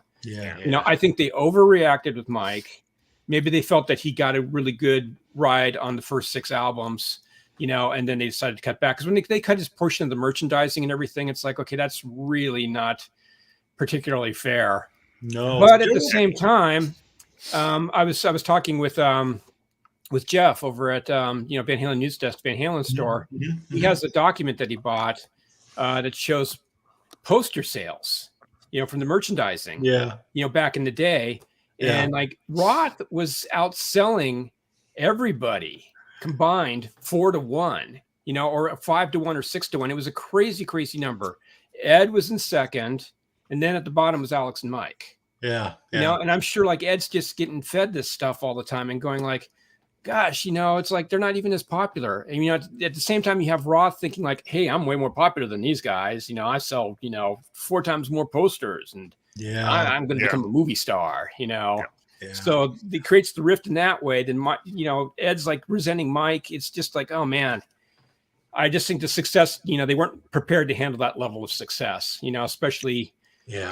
I think they overreacted with Mike. Maybe they felt that he got a really good ride on the first 6 albums. And then they decided to cut back because when they cut his portion of the merchandising and everything, it's like, okay, that's really not particularly fair. No, but at the same time, I was talking with Jeff over at Van Halen News Desk, Van Halen store. He has a document that he bought that shows poster sales, from the merchandising. Back in the day, and like Roth was outselling everybody combined 4-1, or 5-1 or 6-1. It was a crazy number. Ed was in second, and then at the bottom was Alex and Mike. And I'm sure like Ed's just getting fed this stuff all the time and going like, gosh, it's like they're not even as popular. And at the same time, you have Roth thinking like, hey, I'm way more popular than these guys. I sell 4 times more posters, and I'm going to become a movie star. So it creates the rift in that way. Then, Ed's like resenting Mike. It's just like, oh man, I just think the success, they weren't prepared to handle that level of success, especially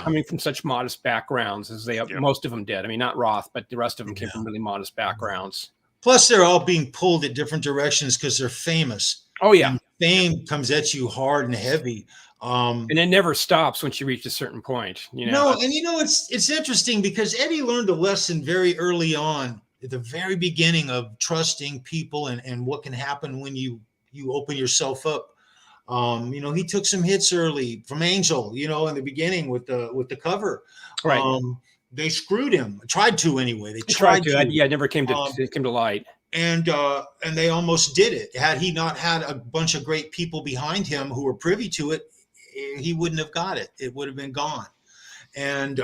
coming from such modest backgrounds as most of them did. I mean, not Roth, but the rest of them came from really modest backgrounds. Plus they're all being pulled at different directions because they're famous. Oh yeah. And fame comes at you hard and heavy. And it never stops once you reach a certain point. No, and it's interesting because Eddie learned a lesson very early on at the very beginning of trusting people and what can happen when you open yourself up. He took some hits early from Angel, in the beginning with the cover. Right. They screwed him. Tried to anyway. They tried to. It never came to light. And they almost did it. Had he not had a bunch of great people behind him who were privy to it, he wouldn't have got it. It would have been gone. And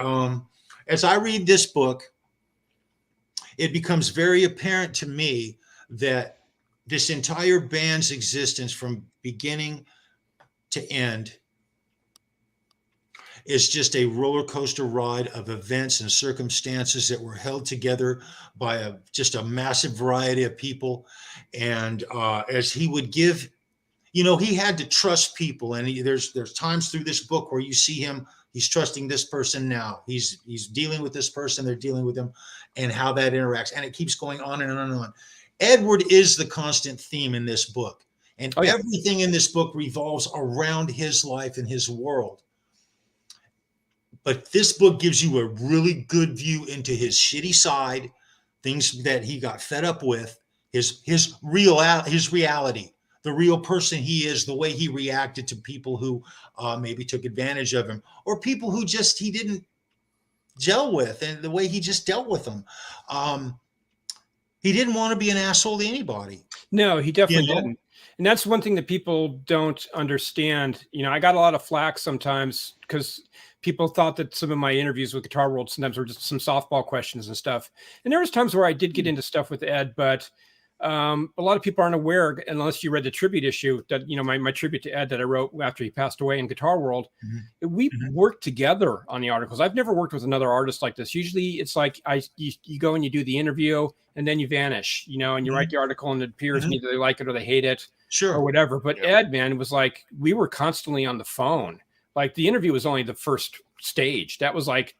as I read this book, it becomes very apparent to me that this entire band's existence from beginning to end is just a roller coaster ride of events and circumstances that were held together by just a massive variety of people. And as he would give, he had to trust people. And there's times through this book where you see him, he's trusting this person now. He's dealing with this person, they're dealing with him, and how that interacts. And it keeps going on and on and on. Edward is the constant theme in this book. And everything in this book revolves around his life and his world. But this book gives you a really good view into his shitty side, things that he got fed up with, his reality, the real person he is, the way he reacted to people who maybe took advantage of him, or people who just he didn't gel with, and the way he just dealt with them. He didn't want to be an asshole to anybody. No, he definitely didn't. And that's one thing that people don't understand. I got a lot of flack sometimes because people thought that some of my interviews with Guitar World sometimes were just some softball questions and stuff. And there was times where I did get into stuff with Ed, but a lot of people aren't aware, unless you read the tribute issue, that my tribute to Ed that I wrote after he passed away in Guitar World. We worked together on the articles. I've never worked with another artist like this. Usually it's like you go and you do the interview and then you vanish, and you write the article and it appears and either they like it or they hate it, or whatever. But Ed, man, was like, we were constantly on the phone. Like the interview was only the first stage. That was like,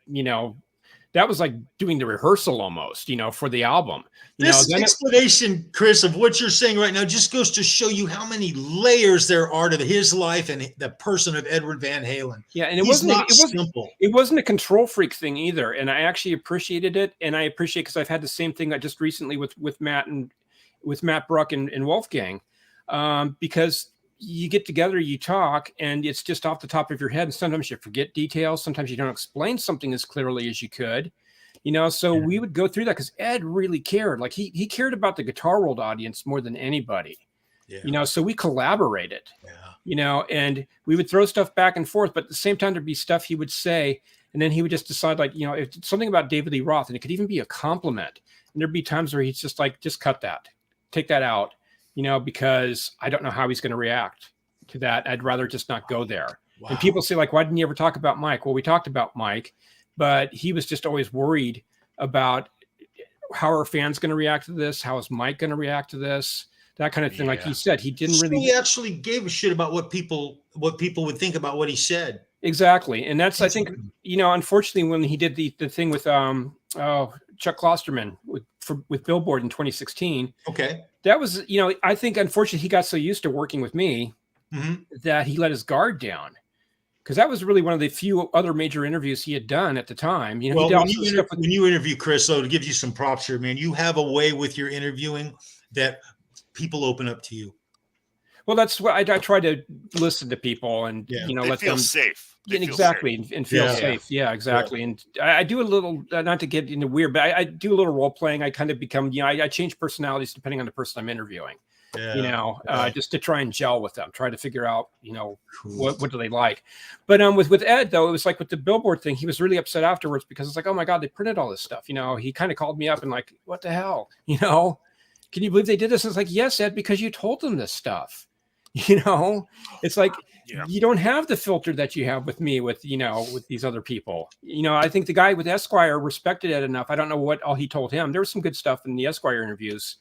that was like doing the rehearsal almost, for the album. This explanation, Chris, of what you're saying right now just goes to show you how many layers there are to his life and the person of Edward Van Halen. Yeah, and it wasn't simple. It wasn't a control freak thing either, and I actually appreciated it. And I appreciate, because I've had the same thing just recently with Matt and with Matt Bruck and Wolfgang, because you get together, you talk, and it's just off the top of your head. And sometimes you forget details. Sometimes you don't explain something as clearly as you could, so we would go through that because Ed really cared. Like he cared about the Guitar World audience more than anybody, so we collaborated, and we would throw stuff back and forth, but at the same time, there'd be stuff he would say. And then he would just decide, like, if it's something about David Lee Roth, and it could even be a compliment. And there'd be times where he's just like, just cut that, take that out. Because I don't know how he's going to react to that. I'd rather just not go there. Wow. And people say, like, why didn't you ever talk about Mike? Well, we talked about Mike, but he was just always worried about how are fans going to react to this? How is Mike going to react to this? That kind of thing. Like he said, he didn't really. He actually gave a shit about what people would think about what he said. Exactly. And that's I think, unfortunately, when he did the thing with Chuck Klosterman with Billboard in 2016. Okay. That was, I think, unfortunately, he got so used to working with me that he let his guard down, because that was really one of the few other major interviews he had done at the time. Well, when you interview Chris, so to give you some props here, man, you have a way with your interviewing that people open up to you. Well, that's what I try to listen to people and, let feel them safe. Exactly. And feel safe. Yeah, exactly. Yeah. And I do a little, not to get into weird, but I do a little role playing. I kind of become, I change personalities depending on the person I'm interviewing, just to try and gel with them, try to figure out, what do they like. But with Ed, though, it was like with the Billboard thing, he was really upset afterwards because it's like, oh my God, they printed all this stuff. He kind of called me up and like, what the hell? Can you believe they did this? And it's like, yes, Ed, because you told them this stuff. It's like, you don't have the filter that you have with me, with these other people. I think the guy with Esquire respected it enough. I don't know what all he told him. There was some good stuff in the Esquire interviews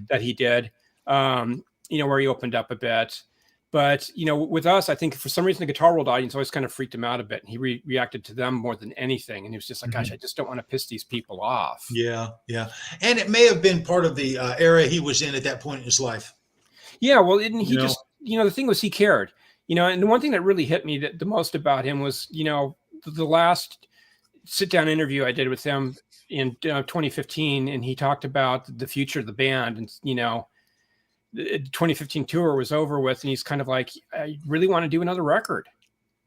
that he did, where he opened up a bit. But, with us, I think for some reason, the Guitar World audience always kind of freaked him out a bit. And he reacted to them more than anything. And he was just like, gosh, I just don't want to piss these people off. Yeah. Yeah. And it may have been part of the era he was in at that point in his life. Yeah. Well, he just, the thing was, he cared, and the one thing that really hit me the most about him was, the last sit down interview I did with him in 2015. And he talked about the future of the band, and, the 2015 tour was over with. And he's kind of like, I really want to do another record,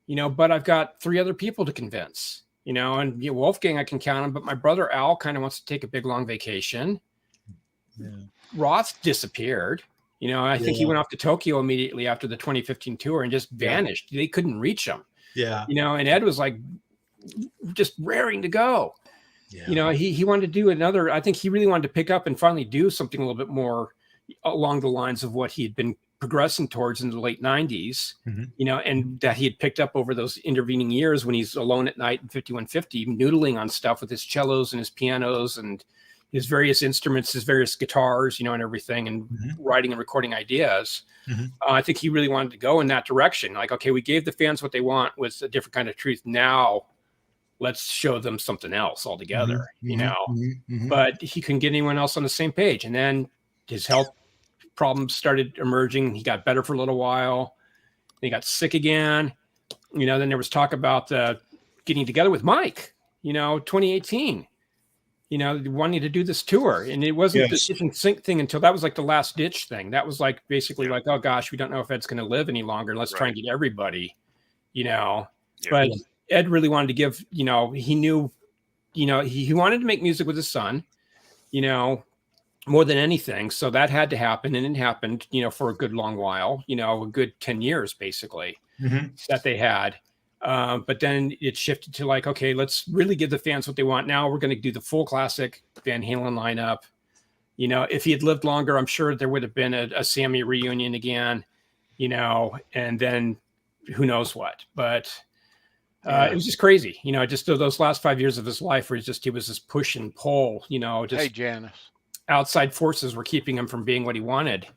but I've got 3 other people to convince, and Wolfgang, I can count him, but my brother Al kind of wants to take a big, long vacation. Yeah. Roth disappeared. I think he went off to Tokyo immediately after the 2015 tour and just vanished. They couldn't reach him. Yeah. And Ed was like just raring to go. Yeah. He wanted to do another. I think he really wanted to pick up and finally do something a little bit more along the lines of what he had been progressing towards in the late 90s, and that he had picked up over those intervening years when he's alone at night in 5150, noodling on stuff with his cellos and his pianos and his various instruments, his various guitars, and everything, and writing and recording ideas. I think he really wanted to go in that direction. Like, okay, we gave the fans what they want with a different kind of truth. Now let's show them something else altogether, but he couldn't get anyone else on the same page. And then his health problems started emerging. He got better for a little while. Then he got sick again. Then there was talk about getting together with Mike, 2018. Wanting to do this tour, and it wasn't the kitchen sink thing until that was like the last ditch thing. That was like basically like, oh gosh, we don't know if Ed's going to live any longer. Let's try and get everybody, But Ed really wanted to give, he knew, he wanted to make music with his son, more than anything. So that had to happen, and it happened, for a good long while, a good 10 years basically that they had. But then it shifted to like, okay, let's really give the fans what they want. Now we're going to do the full classic Van Halen lineup. You know, if he had lived longer, I'm sure there would have been a Sammy reunion again, you know, and then who knows what. But it was just crazy, you know, just those last 5 years of his life where he was this push and pull, you know, just Hey, Janice. outside forces were keeping him from being what he wanted.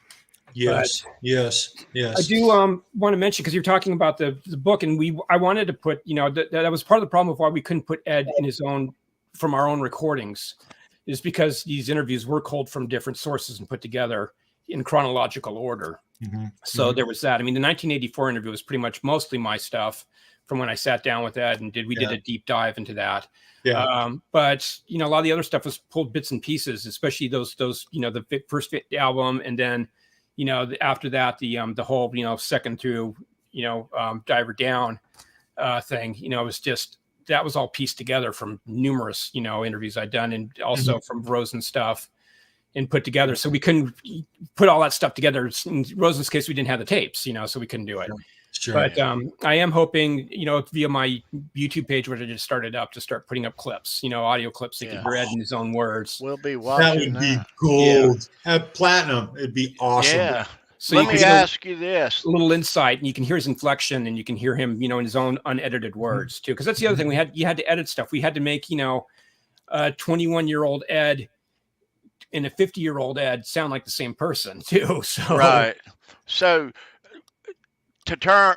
Yes, yes. I do want to mention, because you're talking about the book, and I wanted to put, you know, that was part of the problem of why we couldn't put Ed in his own, from our own recordings, is because these interviews were culled from different sources and put together in chronological order. So there was that. I mean, the 1984 interview was pretty much mostly my stuff from when I sat down with Ed and did a deep dive into that. But you know, a lot of the other stuff was pulled bits and pieces, especially those you know, the first album, and then, you know, after that, the whole, you know, second through, you know, Diver Down thing, you know, it was just, that was all pieced together from numerous, you know, interviews I'd done, and also from Rosen stuff, and put together. So we couldn't put all that stuff together. In Rosen's case, we didn't have the tapes, you know, so we couldn't do it. Sure. But I am hoping, you know, via my YouTube page, which I just started up, to start putting up clips, you know, audio clips that can be read in his own words. We'll be watching that. Would be gold. Have platinum. It'd be awesome. Yeah. So Let me ask you this. A little insight, and you can hear his inflection, and you can hear him, you know, in his own unedited words too. Because that's the other thing, you had to edit stuff. We had to make, you know, a 21-year-old Ed and a 50-year-old Ed sound like the same person too. So right. So to turn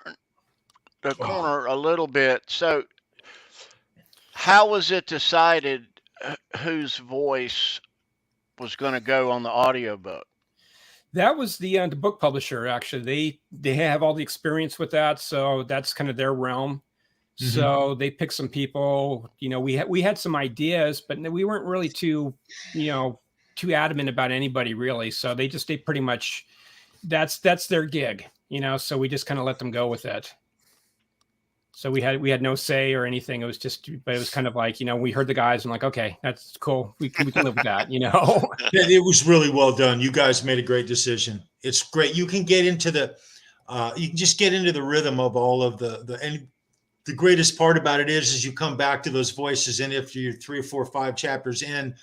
the corner a little bit, so how was it decided whose voice was going to go on the audiobook? That was the book publisher. Actually, they have all the experience with that, so that's kind of their realm. So they picked some people. You know, we had some ideas, but we weren't really too adamant about anybody really. So they pretty much, that's their gig. You know, so we just kind of let them go with it. So we had no say or anything. It was just, but it was kind of like, you know, we heard the guys and like, okay, that's cool. We can live with that, you know. It was really well done. You guys made a great decision. It's great. You can get into you can just get into the rhythm of all of and the greatest part about it is you come back to those voices, and if you're 3 or 4 or 5 chapters in,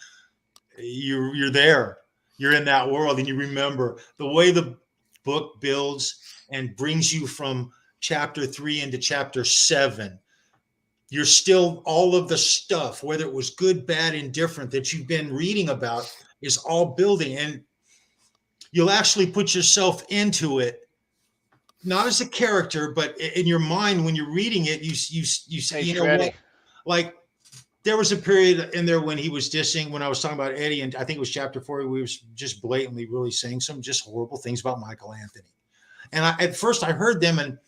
you're there. You're in that world, and you remember the way the book builds and brings you from chapter 3 into chapter 7. You're still, all of the stuff, whether it was good, bad, indifferent, that you've been reading about, is all building, and you'll actually put yourself into it, not as a character, but in your mind when you're reading it. You say, you know what? Like, there was a period in there when he was dissing, when I was talking about Eddie, and I think it was chapter 4, we was just blatantly really saying some just horrible things about Michael Anthony. And at first I heard them, and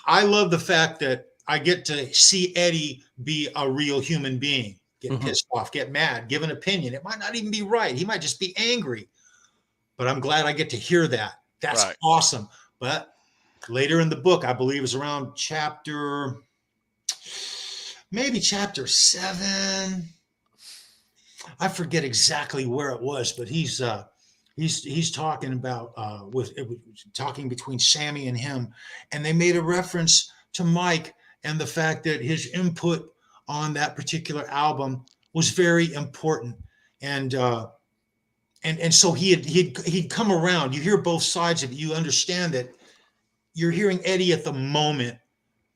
I love the fact that I get to see Eddie be a real human being, get pissed off, get mad, give an opinion. It might not even be right. He might just be angry. But I'm glad I get to hear that. That's awesome. But later in the book, I believe it was around maybe chapter 7. I forget exactly where it was, but he's talking about talking between Sammy and him, and they made a reference to Mike and the fact that his input on that particular album was very important, and so he'd come around. You hear both sides of it. You understand that you're hearing Eddie at the moment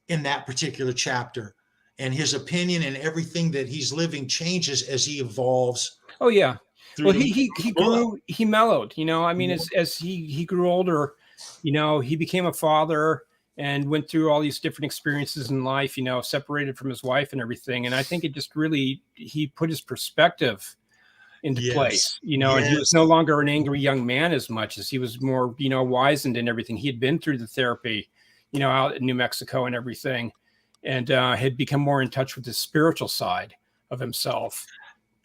in that particular chapter, and his opinion and everything that he's living changes as he evolves. Oh yeah. Well, he grew, he mellowed, you know, I mean, as he grew older, you know, he became a father and went through all these different experiences in life, you know, separated from his wife and everything. And I think it just really, he put his perspective into place, you know, and he was no longer an angry young man as much as he was more, you know, wizened and everything. He had been through the therapy, you know, out in New Mexico and everything, and had become more in touch with the spiritual side of himself.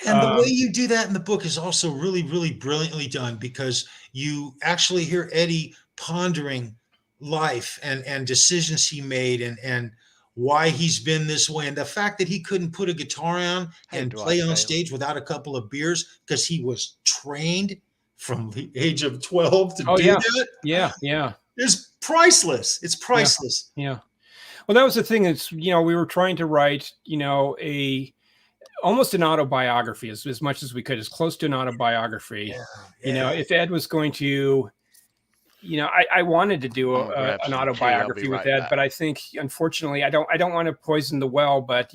And the way you do that in the book is also really, really brilliantly done, because you actually hear Eddie pondering life and decisions he made and why he's been this way. And the fact that he couldn't put a guitar on and play on stage without a couple of beers because he was trained from the age of 12 to do that. Yeah. Is priceless. It's priceless. Yeah. Well, that was the thing is, we were trying to write, almost an autobiography as much as we could, as close to an autobiography. If Ed was going to, I wanted to do an autobiography with Ed, but I think, unfortunately, I don't want to poison the well, but,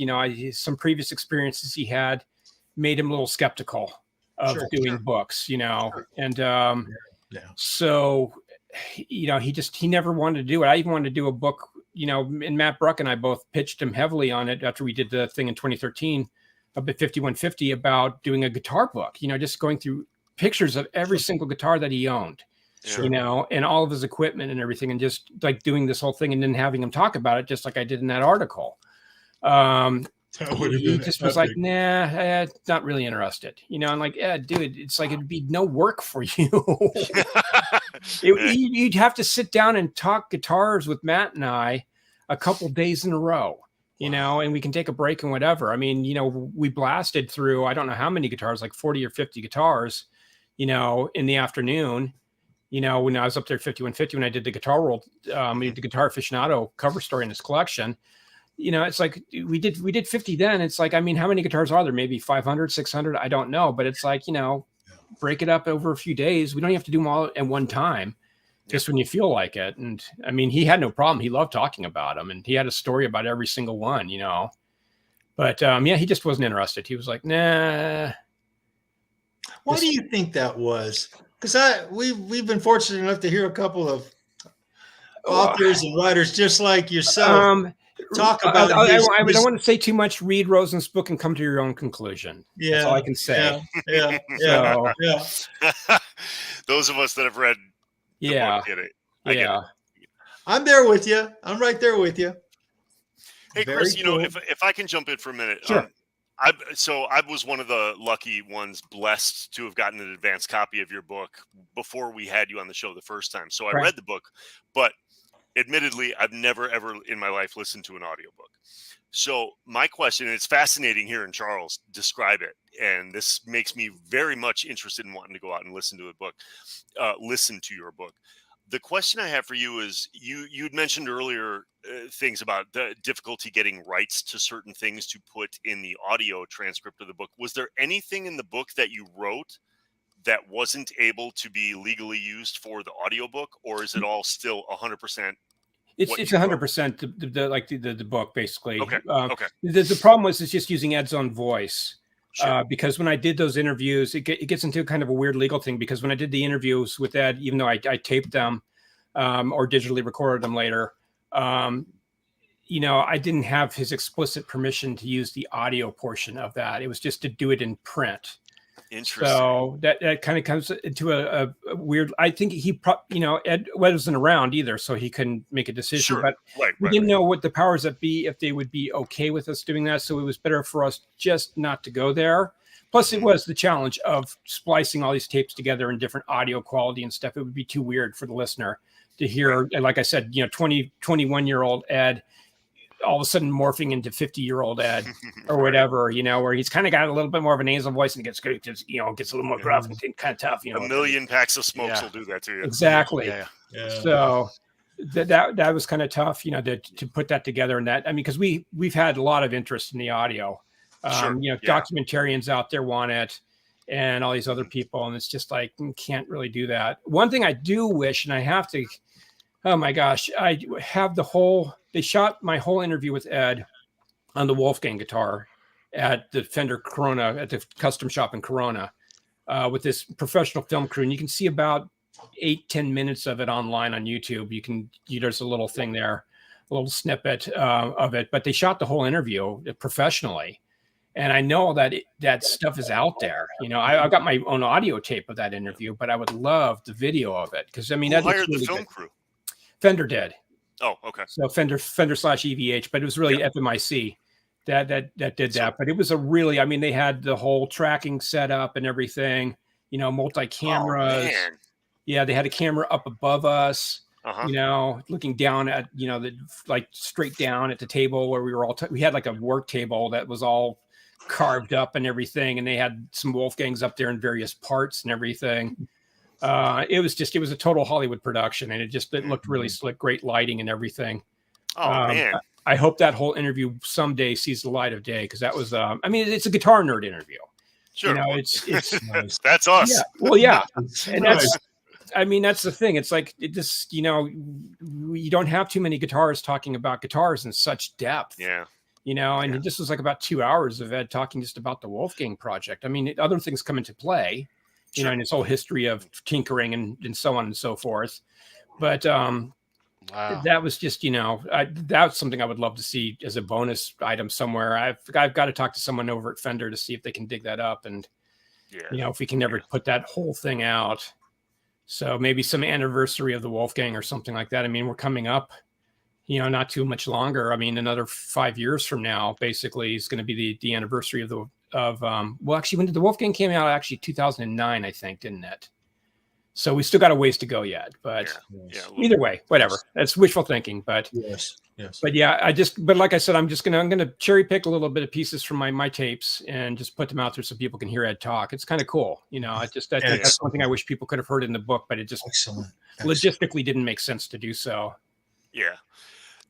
some previous experiences he had made him a little skeptical of doing books, and so, he never wanted to do it. I even wanted to do a book, and Matt Bruck and I both pitched him heavily on it after we did the thing in 2013, up at 5150, about doing a guitar book, just going through pictures of every single guitar that he owned, and all of his equipment and everything, and just like doing this whole thing and then having him talk about it, just like I did in that article. He just was like, nah, not really interested, I'm like, yeah, dude, it's like, it'd be no work for you. You'd have to sit down and talk guitars with Matt and I a couple days in a row, and we can take a break and whatever. I mean, we blasted through, I don't know how many guitars, like 40 or 50 guitars, in the afternoon, when I was up there at 5150, when I did the Guitar World, the Guitar Aficionado cover story in this collection. It's like we did 50 then. It's like, I mean, how many guitars are there? Maybe 500, 600. I don't know. But it's like, break it up over a few days. We don't have to do them all at one time, just when you feel like it. And I mean, he had no problem. He loved talking about them, and he had a story about every single one, But he just wasn't interested. He was like, nah. Why do you think that was? Because we've been fortunate enough to hear a couple of authors and writers just like yourself. Talk about I don't want to say too much. Read Rosen's book and come to your own conclusion. That's all I can say. Yeah. Those of us that have read the book get it. I get it. I'm there with you. I'm right there with you. Hey, Very Chris, cool. if I can jump in for a minute. Sure. I was one of the lucky ones, blessed to have gotten an advanced copy of your book before we had you on the show the first time. So I read the book, but admittedly, I've never, ever in my life listened to an audiobook. So my question, and it's fascinating hearing Charles describe it, and this makes me very much interested in wanting to go out and listen to a book, listen to your book. The question I have for you is, you'd mentioned earlier things about the difficulty getting rights to certain things to put in the audio transcript of the book. Was there anything in the book that you wrote that wasn't able to be legally used for the audiobook, or is it all still 100%? It's 100% the book, basically. Okay. The problem was it's just using Ed's own voice. Because when I did those interviews, it gets into kind of a weird legal thing, because when I did the interviews with Ed, even though I taped them or digitally recorded them later, I didn't have his explicit permission to use the audio portion of that. It was just to do it in print. Interesting. So that kind of comes into a weird. I think Ed wasn't around either, so he couldn't make a decision. Sure. But we didn't know what the powers that be, if they would be okay with us doing that. So it was better for us just not to go there. Plus, it was the challenge of splicing all these tapes together in different audio quality and stuff. It would be too weird for the listener to hear, like I said, 21-year-old Ed all of a sudden morphing into 50-year-old Ed or whatever, where he's kind of got a little bit more of a nasal voice and gets a little more gruff and kind of tough. A million packs of smokes will do that to you. Exactly. Yeah. So that was kind of tough, to put that together. And that, I mean, because we've had a lot of interest in the audio. Documentarians out there want it, and all these other people, and it's just like, can't really do that. One thing I do wish, and I have to, oh my gosh, I have they shot my whole interview with Ed on the Wolfgang guitar at the Fender Corona, at the custom shop in Corona, with this professional film crew. And you can see about 8-10 minutes of it online on YouTube. There's a little thing there, a little snippet of it, but they shot the whole interview professionally. And I know that stuff is out there. I've got my own audio tape of that interview, but I would love the video of it. Because, I mean, who hired the film crew? Fender did. Oh, okay. So Fender/EVH, but it was really FMIC that did that. But it was they had the whole tracking set up and everything, multi-cameras. Oh, yeah, they had a camera up above us, looking down at, straight down at the table where we were we had like a work table that was all carved up and everything. And they had some Wolfgangs up there in various parts and everything. It was a total Hollywood production, and it looked really slick, great lighting and everything. Oh man. I hope that whole interview someday sees the light of day, because that was, I mean, it's a guitar nerd interview. Sure. You know, it's Nice. That's us. yeah, well, yeah, and Nice. that's, I mean, that's the thing. It's like it just, you know, you don't have too many guitarists talking about guitars in such depth. Yeah. You know, and this was like about 2 hours of Ed talking just about the Wolfgang project. I mean, other things come into play, you know, in his whole history of tinkering and so on and so forth. But Wow. that was just, you know, that's something I would love to see as a bonus item somewhere. I've got to talk to someone over at Fender to see if they can dig that up, and you know, if we can ever put that whole thing out. So maybe some anniversary of the Wolfgang or something like that. I mean, we're coming up, you know, not too much longer. I mean, another 5 years from now, basically, is going to be the anniversary of well, actually, when did the Wolfgang came out? Actually, 2009, I think, didn't it? So we still got a ways to go yet, but either way, whatever. That's wishful thinking, but yes. But yeah, but like I said, I'm going to cherry pick a little bit of pieces from my tapes and just put them out there so people can hear Ed talk. It's kind of cool. You know, that's one thing I wish people could have heard in the book, but it just logistically didn't make sense to do so. Yeah.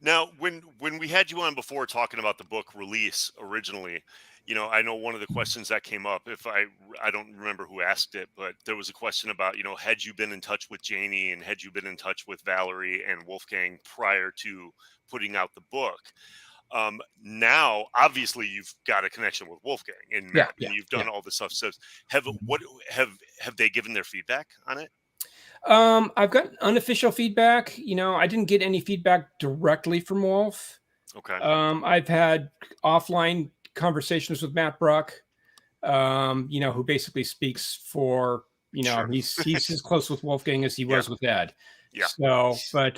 Now, when we had you on before talking about the book release originally, you know, I know one of the questions that came up, if I don't remember who asked it, but there was a question about, you know, had you been in touch with Janie and had you been in touch with Valerie and Wolfgang prior to putting out the book? Now, obviously, you've got a connection with Wolfgang and you've done all this stuff. So, have they given their feedback on it? I've got unofficial feedback. You know, I didn't get any feedback directly from Wolf. Okay. I've had offline conversations with Matt Bruck, you know, who basically speaks for, you know, he's as close with Wolfgang as he was with Ed. Yeah. So, but,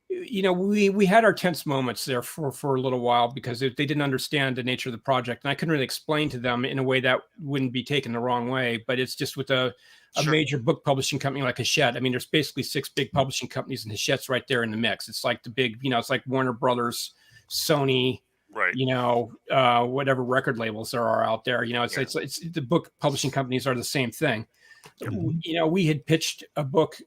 you know, we had our tense moments there for a little while because they didn't understand the nature of the project. And I couldn't really explain to them in a way that wouldn't be taken the wrong way, but it's just with a major book publishing company like Hachette. I mean, there's basically 6 big publishing companies, and Hachette's right there in the mix. It's like the big, you know, it's like Warner Brothers, Sony, right? You know, whatever record labels there are out there. You know, it's the book publishing companies are the same thing. You know, we had pitched a book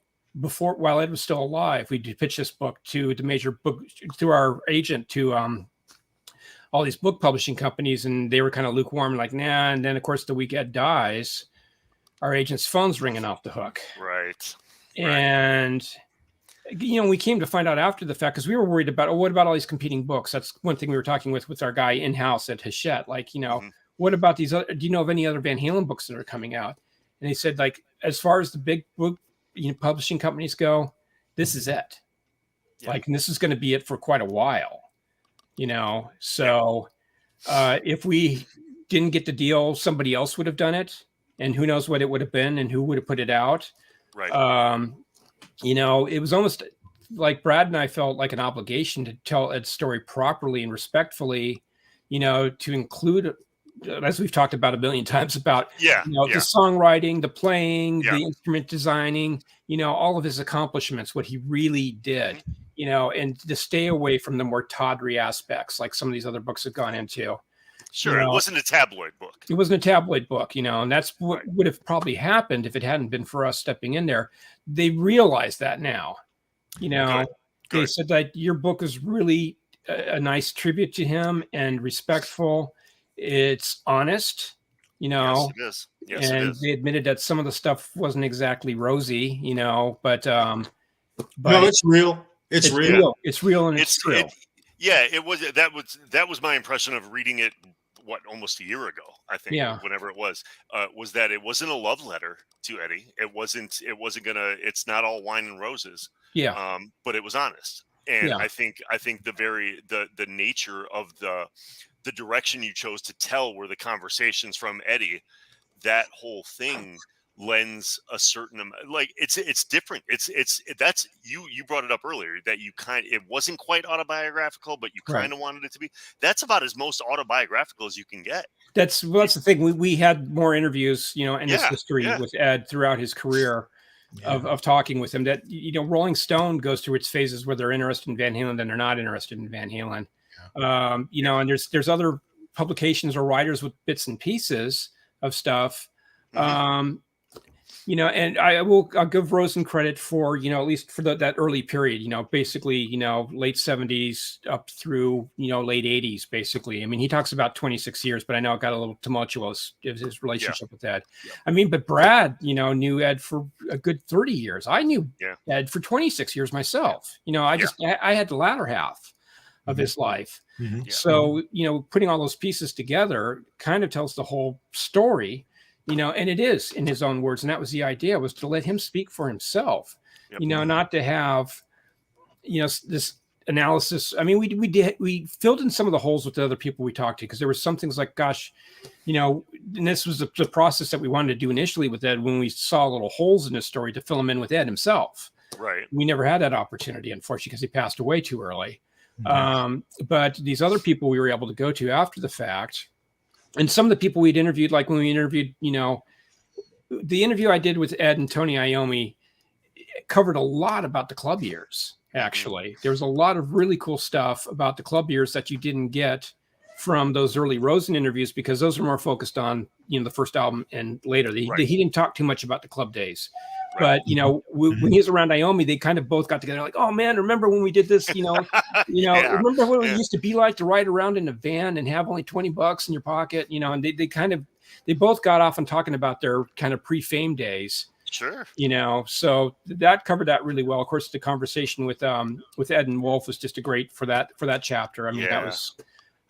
before while Ed was still alive. We did pitch this book to the major book through our agent to all these book publishing companies, and they were kind of lukewarm, like nah. And then of course the week Ed dies, our agent's phone's ringing off the hook. Right. And, you know, we came to find out after the fact, because we were worried about, what about all these competing books? That's one thing we were talking with our guy in-house at Hachette. Like, you know, what about these other, do you know of any other Van Halen books that are coming out? And they said, like, as far as the big book, you know, publishing companies go, this is it. Yeah. Like, and this is going to be it for quite a while, you know? So if we didn't get the deal, somebody else would have done it. And who knows what it would have been and who would have put it out. Right. You know, it was almost like Brad and I felt like an obligation to tell Ed's story properly and respectfully, you know, to include, as we've talked about a million times, about, you know, the songwriting, the playing, the instrument designing, you know, all of his accomplishments, what he really did, you know, and to stay away from the more tawdry aspects like some of these other books have gone into. Sure, you know, it wasn't a tabloid book. It wasn't a tabloid book, you know, and that's what would have probably happened if it hadn't been for us stepping in there. They realize that now, you know. Good. They said that your book is really a nice tribute to him and respectful. It's honest, you know. Yes, it is. Yes, and it is. They admitted that some of the stuff wasn't exactly rosy, you know, but no, it's real. It's real. It's real, and it's true. It was. That was my impression of reading it. What, almost a year ago, I think, whenever it was that it wasn't a love letter to Eddie. It wasn't it's not all wine and roses. Yeah. But it was honest. And I think the nature of the direction you chose to tell were the conversations from Eddie, that whole thing lends a certain amount, like it's different. That's you brought it up earlier that it wasn't quite autobiographical, but you kind of wanted it to be. That's about as most autobiographical as you can get. That's the thing. We had more interviews, you know, in his history with Ed throughout his career of talking with him, that, you know, Rolling Stone goes through its phases where they're interested in Van Halen, then they're not interested in Van Halen. You know, and there's other publications or writers with bits and pieces of stuff. And I'll give Rosen credit for, at least for that early period, basically, late 70s up through, late 80s, basically. I mean, he talks about 26 years, but I know it got a little tumultuous, his relationship with Ed. Yeah. I mean, but Brad, knew Ed for a good 30 years. I knew Ed for 26 years myself. I had the latter half of his life. Mm-hmm. So, putting all those pieces together kind of tells the whole story. And it is in his own words. And that was the idea, was to let him speak for himself, not to have, this analysis. I mean, we filled in some of the holes with the other people we talked to, because there were some things like, gosh, and this was the process that we wanted to do initially with Ed, when we saw little holes in his story, to fill them in with Ed himself. Right. We never had that opportunity, unfortunately, because he passed away too early. Mm-hmm. But these other people we were able to go to after the fact. And some of the people we'd interviewed, like when we interviewed, the interview I did with Ed and Tony Iommi covered a lot about the club years, actually. There was a lot of really cool stuff about the club years that you didn't get from those early Rosen interviews, because those were more focused on, the first album and later. He didn't talk too much about the club days. Right. But, when he was around Iommi, they kind of both got together like, oh, man, remember when we did this, remember what it used to be like to ride around in a van and have only $20 in your pocket, and they both got off on talking about their kind of pre-fame days. Sure. So that covered that really well. Of course, the conversation with Ed and Wolf was just a great for that chapter. I mean, that was,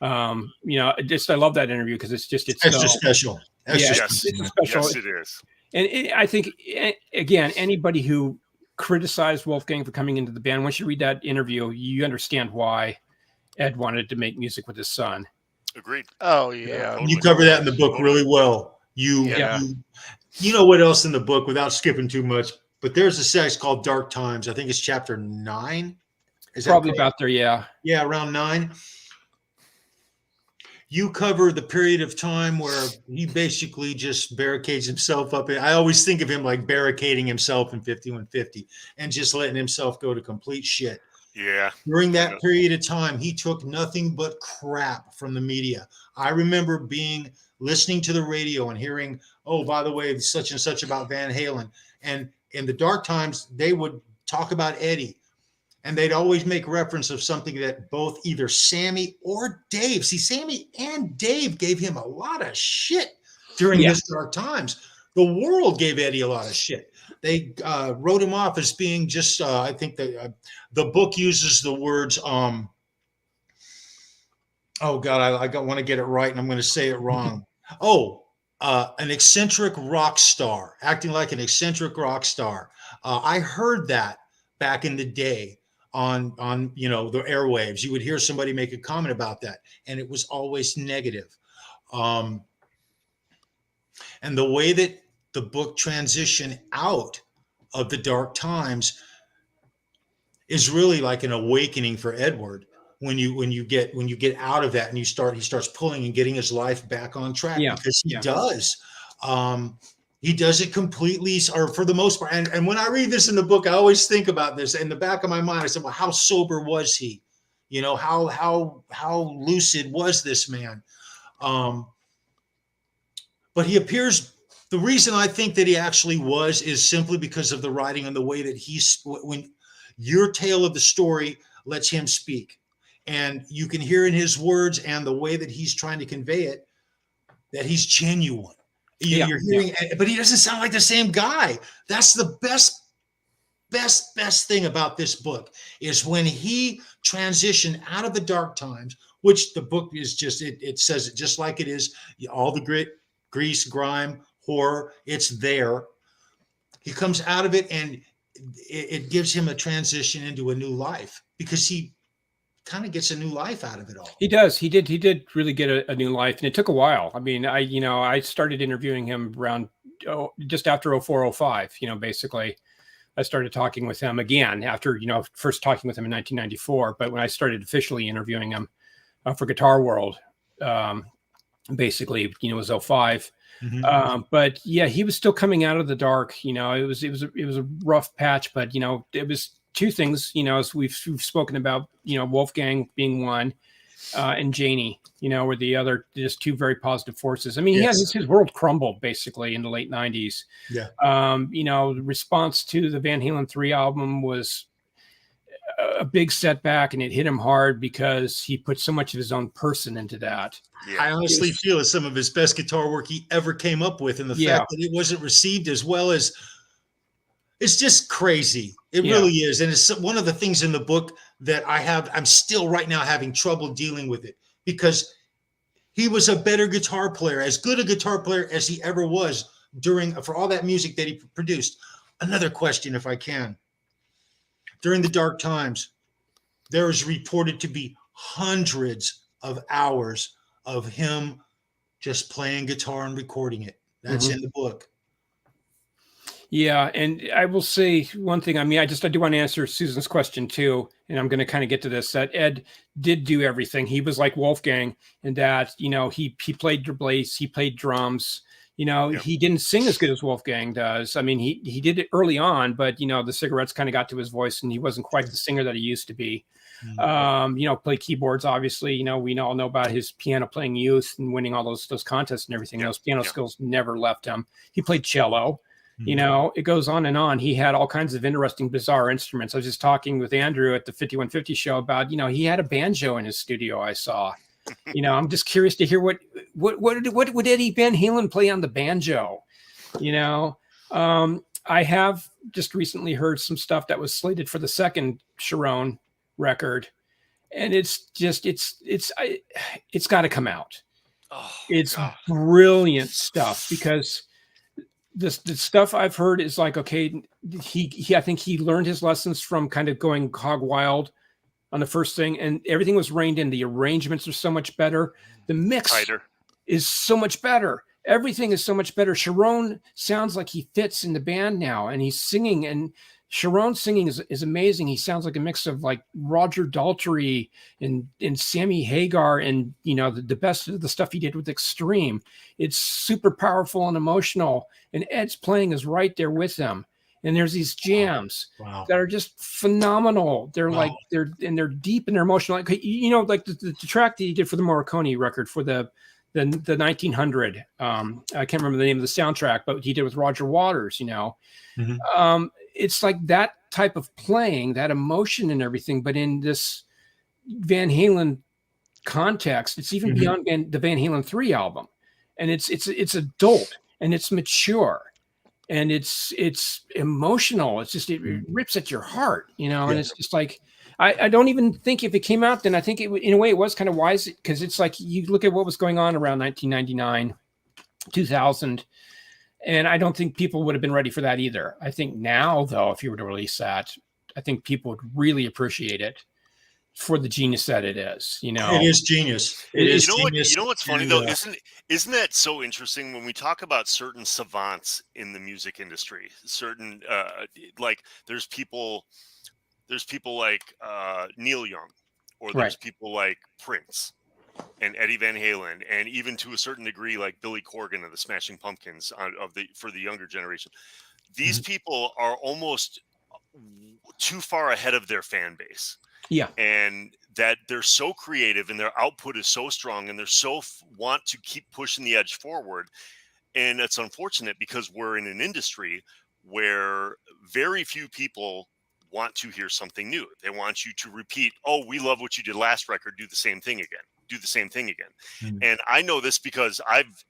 I love that interview, because it's extra special. It's special. Yes, it is. And I think, again, anybody who criticized Wolfgang for coming into the band, once you read that interview, you understand why Ed wanted to make music with his son. Agreed. Oh, yeah. Totally. You cover that in the book really well. You know what else in the book, without skipping too much, but there's a section called Dark Times. I think it's chapter 9. Is probably that about there, yeah. Yeah, around 9. You cover the period of time where he basically just barricades himself up. I always think of him like barricading himself in 5150 and just letting himself go to complete shit. Yeah. During that period of time, he took nothing but crap from the media. I remember listening to the radio and hearing, oh, by the way, such and such about Van Halen. And in the Dark Times, they would talk about Eddie. And they'd always make reference of something that both either Sammy or Dave, Sammy and Dave gave him a lot of shit during this Dark Times. The world gave Eddie a lot of shit. They wrote him off as being just, I think the book uses the words, oh God, I want to get it right and I'm going to say it wrong. An eccentric rock star, acting like an eccentric rock star. I heard that back in the day. On the airwaves, you would hear somebody make a comment about that, and it was always negative. And the way that the book transitioned out of the Dark Times is really like an awakening for Edward when you get out of that and he starts pulling and getting his life back on track, because he does. He does it completely, or for the most part. And when I read this in the book, I always think about this in the back of my mind. I said, well, how sober was he? How lucid was this man? But he appears, the reason I think that he actually was is simply because of the writing and the way that when your tale of the story lets him speak. And you can hear in his words and the way that he's trying to convey it, that he's genuine. You're hearing, but he doesn't sound like the same guy. That's the best thing about this book, is when he transitioned out of the Dark Times, which the book is just, it says it just like it is. All the grit, grease, grime, horror, it's there. He comes out of it, and it gives him a transition into a new life, because he kind of gets a new life out of it all. He does. He did really get a new life, and it took a while. I mean, I started interviewing him around just after 0405, basically. I started talking with him again after, first talking with him in 1994. But when I started officially interviewing him for Guitar World, basically, it was 05. Mm-hmm. But yeah, he was still coming out of the dark. It was a rough patch, but it was two things, as we've spoken about, Wolfgang being one, and Janie, were the other just two very positive forces. I mean, Yes. his world crumbled basically in the late 90s. Yeah. The response to the Van Halen 3 album was a big setback, and it hit him hard because he put so much of his own person into that. Yeah. I honestly feel it's some of his best guitar work he ever came up with, and the fact that it wasn't received as well as, it's just crazy. It really is. And it's one of the things in the book that I'm still right now having trouble dealing with it, because he was a better guitar player, as good a guitar player as he ever was for all that music that he produced. Another question, if I can. During the dark times, there is reported to be hundreds of hours of him just playing guitar and recording it. That's in the book. Yeah, and I will say one thing. I mean, I do want to answer Susan's question too, and I'm going to kind of get to this. That Ed did do everything. He was like Wolfgang in that, he played bass, he played drums. He didn't sing as good as Wolfgang does. I mean, he did it early on, but the cigarettes kind of got to his voice, and he wasn't quite the singer that he used to be. Played keyboards, obviously. We all know about his piano playing youth and winning all those contests and everything. Those piano skills never left him. He played cello. It goes on and on. He had all kinds of interesting, bizarre instruments. I was just talking with Andrew at the 5150 show about, he had a banjo in his studio, I saw. I'm just curious to hear what would Eddie Van Halen play on the banjo? I have just recently heard some stuff that was slated for the second Sharon record, and it's got to come out. It's brilliant stuff, because the stuff I've heard is like, okay, I think he learned his lessons from kind of going hog wild on the first thing, and everything was reined in. The arrangements are so much better. The mix is so much better. Everything is so much better. Sharon sounds like he fits in the band now, and he's singing, and Sharon's singing is amazing. He sounds like a mix of like Roger Daltrey and Sammy Hagar, and the best of the stuff he did with Extreme. It's super powerful and emotional, and Ed's playing is right there with them. And there's these jams that are just phenomenal. They're like they're deep and they're emotional. Like the track that he did for the Morricone record for the 1900. I can't remember the name of the soundtrack, but he did with Roger Waters. It's like that type of playing, that emotion and everything. But in this Van Halen context, it's even beyond the Van Halen 3 album, and it's adult and it's mature. And it's emotional. It's just, it rips at your heart, and it's just like, I don't even think if it came out then, I think in a way it was kind of wise, because it's like you look at what was going on around 1999, 2000, and I don't think people would have been ready for that either. I think now, though, if you were to release that, I think people would really appreciate it for the genius that it is. It is genius. It is genius. You know what's funny though? Isn't that so interesting when we talk about certain savants in the music industry? Certain like there's people like Neil Young, or there's people like Prince and Eddie Van Halen, and even to a certain degree like Billy Corgan of the Smashing Pumpkins for the younger generation. These people are almost too far ahead of their fan base. Yeah. And that they're so creative and their output is so strong, and they're so want to keep pushing the edge forward. And it's unfortunate because we're in an industry where very few people want to hear something new. They want you to repeat, oh, we love what you did last record. Do the same thing again. Do the same thing again. And I know this because I've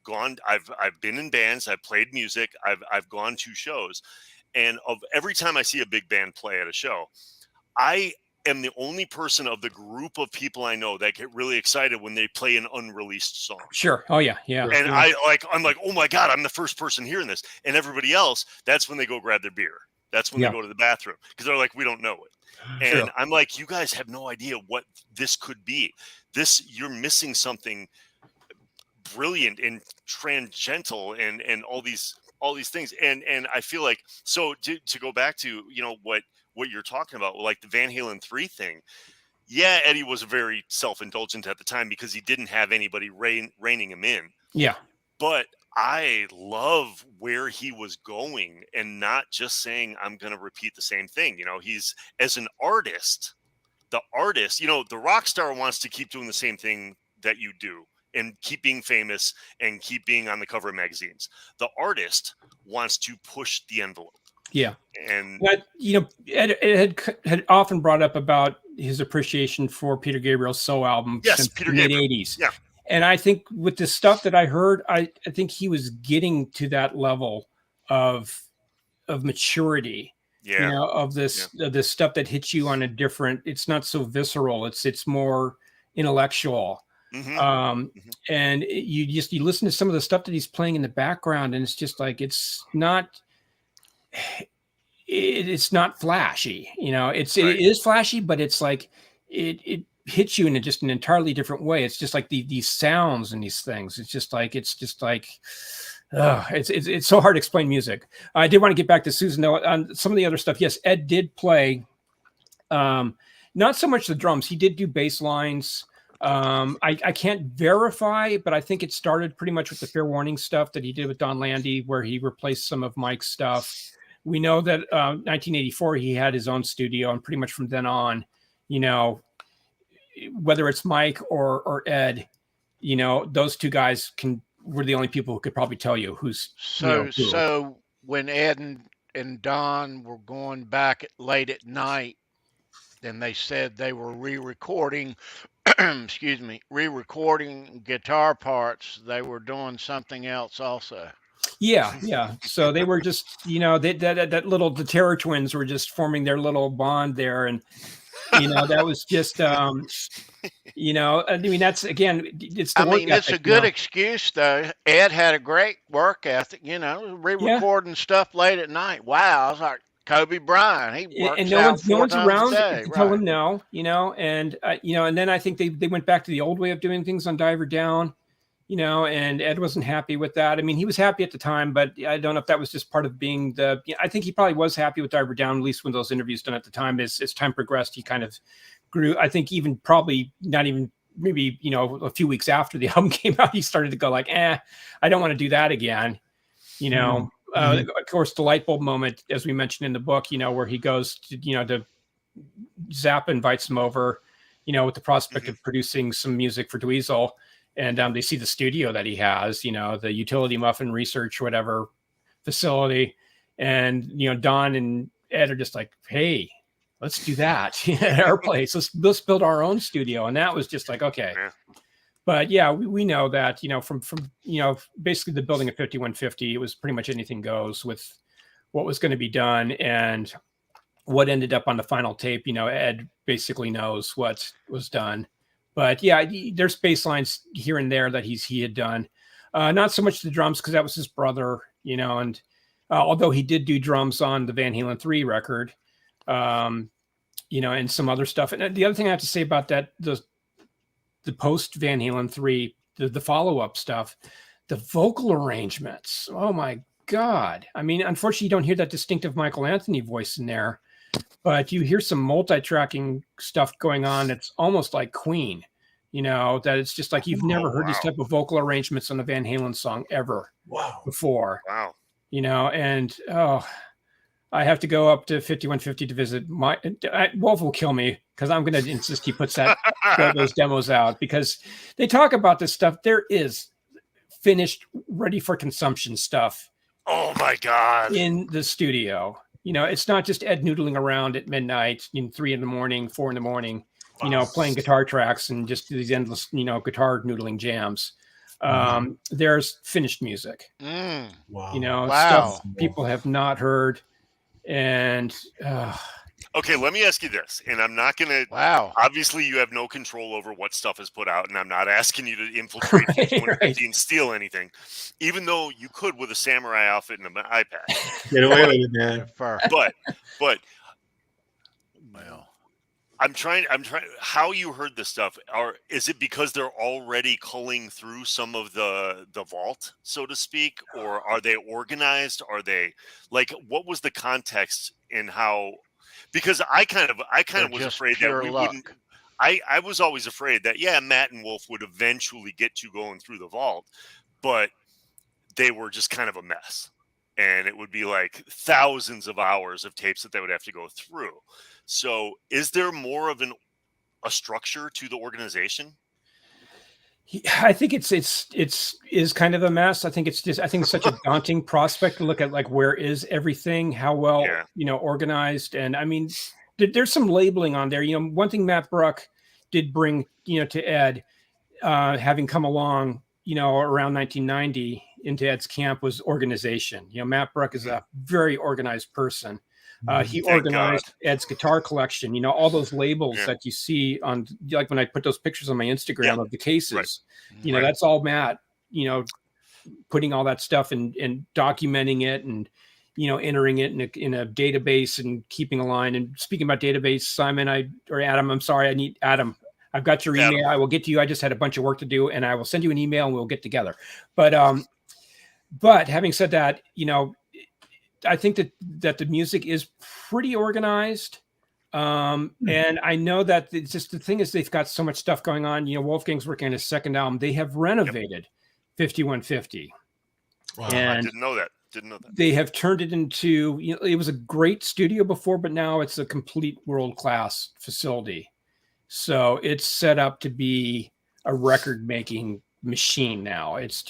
been in bands, I've played music, I've gone to shows, and of every time I see a big band play at a show, I am the only person of the group of people I know that get really excited when they play an unreleased song. Sure. Oh yeah. Yeah. And I'm like, oh my God, I'm the first person hearing this. And everybody else, that's when they go grab their beer. That's when they go to the bathroom, because they're like, we don't know it. And I'm like, you guys have no idea what this could be. You're missing something brilliant and transcendental and all these things. And I feel like, so to go back to, what you're talking about, like the Van Halen 3 thing. Yeah, Eddie was very self-indulgent at the time because he didn't have anybody reining him in. Yeah. But I love where he was going and not just saying, I'm going to repeat the same thing. He's, as an artist, the artist, the rock star wants to keep doing the same thing that you do and keep being famous and keep being on the cover of magazines. The artist wants to push the envelope. Yeah. And but, Ed had often brought up about his appreciation for Peter Gabriel's solo album since the mid-'80s. Yeah. And I think with the stuff that I heard, I think he was getting to that level of maturity, of this stuff that hits you on a different, it's not so visceral. It's more intellectual. And you listen to some of the stuff that he's playing in the background, and it's just like, it's not flashy, it is flashy, but it's like, it hits you in just an entirely different way. It's just like these sounds and these things. It's just like it's so hard to explain music. I did want to get back to Susan though on some of the other stuff. Yes, Ed did play, not so much the drums. He did do bass lines. I can't verify, but I think it started pretty much with the FairWarning stuff that he did with Don Landy, where he replaced some of Mike's stuff. We know that 1984 he had his own studio, and pretty much from then on, whether it's Mike or Ed, those two guys were the only people who could probably tell you who's who. So when Ed and Don were going back late at night, then they said they were re-recording guitar parts. They were doing something else also. Yeah. So they were just, that little, the Terror Twins were just forming their little bond there. And, that was just, I mean, that's, again, it's the work ethic, it's a good excuse though. Ed had a great work ethic, re-recording stuff late at night. Wow. I was like, Kobe Bryant, he works and out no one's around to tell him no, and and then I think they went back to the old way of doing things on Diver Down, and Ed wasn't happy with that. I mean, he was happy at the time, but I don't know if that was just part of being I think he probably was happy with Diver Down, at least when those interviews done at the time. As time progressed, he kind of grew. I think even probably not even maybe a few weeks after the album came out, he started to go like, I don't want to do that again, Of course, the light bulb moment, as we mentioned in the book, where he goes to, to Zappa invites him over, with the prospect of producing some music for Dweezil. And they see the studio that he has, the Utility Muffin Research, whatever facility. And, Don and Ed are just like, hey, let's do that at our place. Let's build our own studio. And that was just like, okay. Yeah. But yeah, we know that, from basically the building of 5150, it was pretty much anything goes with what was going to be done, and what ended up on the final tape. Ed basically knows what was done. But yeah, there's bass lines here and there that he had done. Not so much the drums, because that was his brother, and although he did do drums on the Van Halen 3 record, and some other stuff. And the other thing I have to say about that, the post Van Halen 3, the follow-up stuff, the vocal arrangements. Oh my God. I mean, unfortunately you don't hear that distinctive Michael Anthony voice in there, but you hear some multi-tracking stuff going on. It's almost like Queen, that it's just like, you've never heard this type of vocal arrangements on a Van Halen song ever before. Wow. And I have to go up to 5150 to visit Wolf will kill me, because I'm going to insist he puts those demos out, because they talk about this stuff. There is finished, ready for consumption stuff. Oh my God. In the studio. It's not just Ed noodling around at midnight, 3 a.m, 4 a.m, playing guitar tracks and just these endless, guitar noodling jams. There's finished music. Stuff people have not heard. And okay, let me ask you this, and I'm not gonna. Wow. Obviously, you have no control over what stuff is put out, and I'm not asking you to infiltrate and steal anything, even though you could with a samurai outfit and an iPad. Get away with it, man. But well, I'm trying. How you heard this stuff? Is it because they're already culling through some of the vault, so to speak, or are they organized? Are they like, what was the context in how? Because I kind of was afraid that we wouldn't. I was always afraid that Matt and Wolf would eventually get to going through the vault, but they were just kind of a mess, and it would be like thousands of hours of tapes that they would have to go through. So is there more of an a structure to the organization? I think it's is kind of a mess. I think it's such a daunting prospect to look at, like, where is everything, how well, organized. And I mean, there's some labeling on there. One thing Matt Bruck did bring, to Ed, having come along, around 1990 into Ed's camp, was organization. Matt Bruck is a very organized person. He organized Ed's guitar collection, all those labels that you see on, like when I put those pictures on my Instagram of the cases, that's all Matt, putting all that stuff and documenting it and, entering it in a database and keeping a line. And speaking about database, Simon, Adam, I'm sorry, I need Adam. I've got your email. I will get to you. I just had a bunch of work to do, and I will send you an email and we'll get together. But having said that, I think that the music is pretty organized. And I know that it's just, the thing is, they've got so much stuff going on. Wolfgang's working on his second album. They have renovated 5150. Wow. And I didn't know that. They have turned it into, it was a great studio before, but now it's a complete world-class facility. So it's set up to be a record-making machine now. It's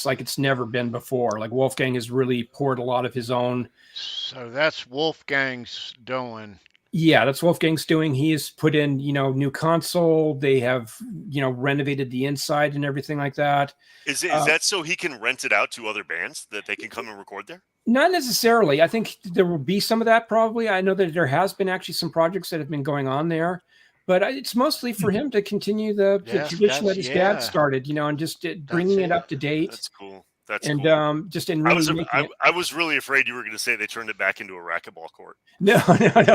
like it's never been before. Like, Wolfgang has really poured a lot of his own. So that's Wolfgang's doing. Yeah, that's Wolfgang's doing. He has put in, new console. They have, renovated the inside and everything like that. Is that so he can rent it out to other bands that they can come and record there? Not necessarily. I think there will be some of that probably. I know that there has been actually some projects that have been going on there. But it's mostly for him to continue the tradition that his dad started, and just bringing it up to date. That's cool. That's cool. Really I was really afraid you were going to say they turned it back into a racquetball court. No,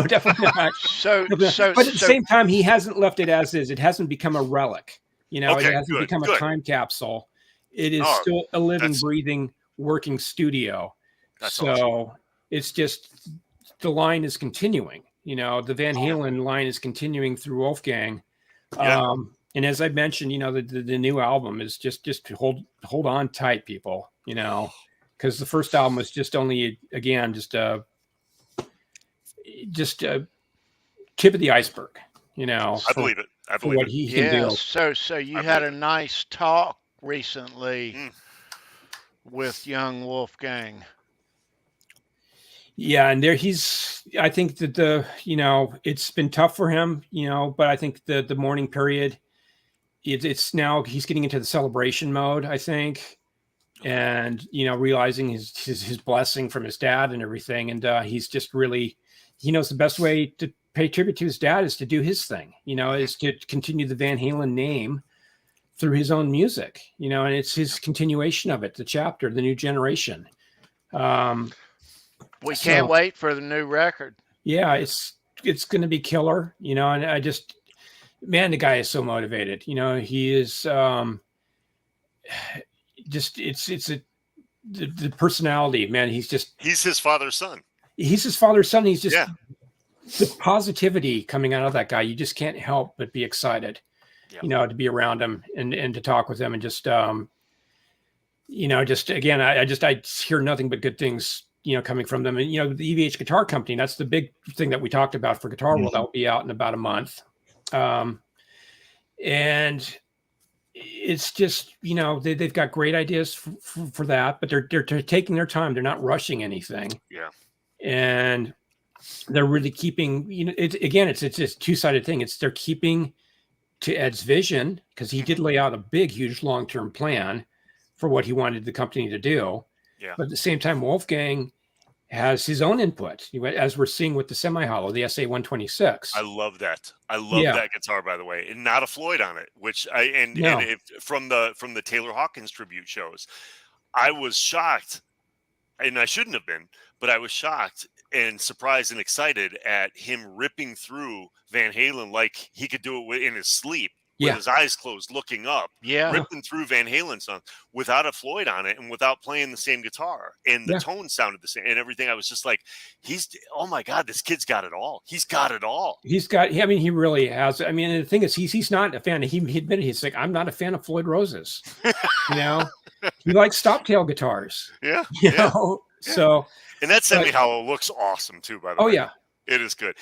definitely not. But at the same time, he hasn't left it as is. It hasn't become a relic. It hasn't become a time capsule. It is still a living, breathing, working studio. That's awesome. It's just, the line is continuing. The Van Halen line is continuing through Wolfgang. And as I mentioned, the new album is just hold on tight, people, because the first album was just only, again, just a tip of the iceberg, I believe it. I believe what he can do. So you had a nice talk recently with young Wolfgang. Yeah, and I think that it's been tough for him, but I think the mourning period, it's now he's getting into the celebration mode, I think, and realizing his blessing from his dad and everything, and he's just really, he knows the best way to pay tribute to his dad is to do his thing, is to continue the Van Halen name through his own music, and it's his continuation of it, the chapter, the new generation. We can't wait for the new record. Yeah, it's going to be killer, and I just, man, the guy is so motivated. He is just, the personality, man. He's his father's son. He's his father's son. He's just the positivity coming out of that guy. You just can't help but be excited, to be around him and to talk with him and just, just again, I hear nothing but good things, coming from them. And, the EVH Guitar Company, that's the big thing that we talked about for Guitar World. That will be out in about a month. And it's just, they've got great ideas for that, but they're taking their time. They're not rushing anything. Yeah. And they're really keeping, it's a two-sided thing. They're keeping to Ed's vision, because he did lay out a big, huge long-term plan for what he wanted the company to do. Yeah. But at the same time, Wolfgang has his own input, as we're seeing with the semi-hollow, the SA-126. I love that. I love that guitar, by the way, and not a Floyd on it, which from the Taylor Hawkins tribute shows, I was shocked, and I shouldn't have been, but I was shocked and surprised and excited at him ripping through Van Halen like he could do it in his sleep. With his eyes closed, looking up, ripping through Van Halen songs without a Floyd on it and without playing the same guitar, and the tone sounded the same and everything. I was just like, oh my God, this kid's got it all. He's got it all. He really has. I mean, the thing is, he's not a fan. He admitted, he's like, I'm not a fan of Floyd Roses. He likes stop tail guitars. So, and that semi-hollow looks awesome too, by the way. Oh yeah. It is good.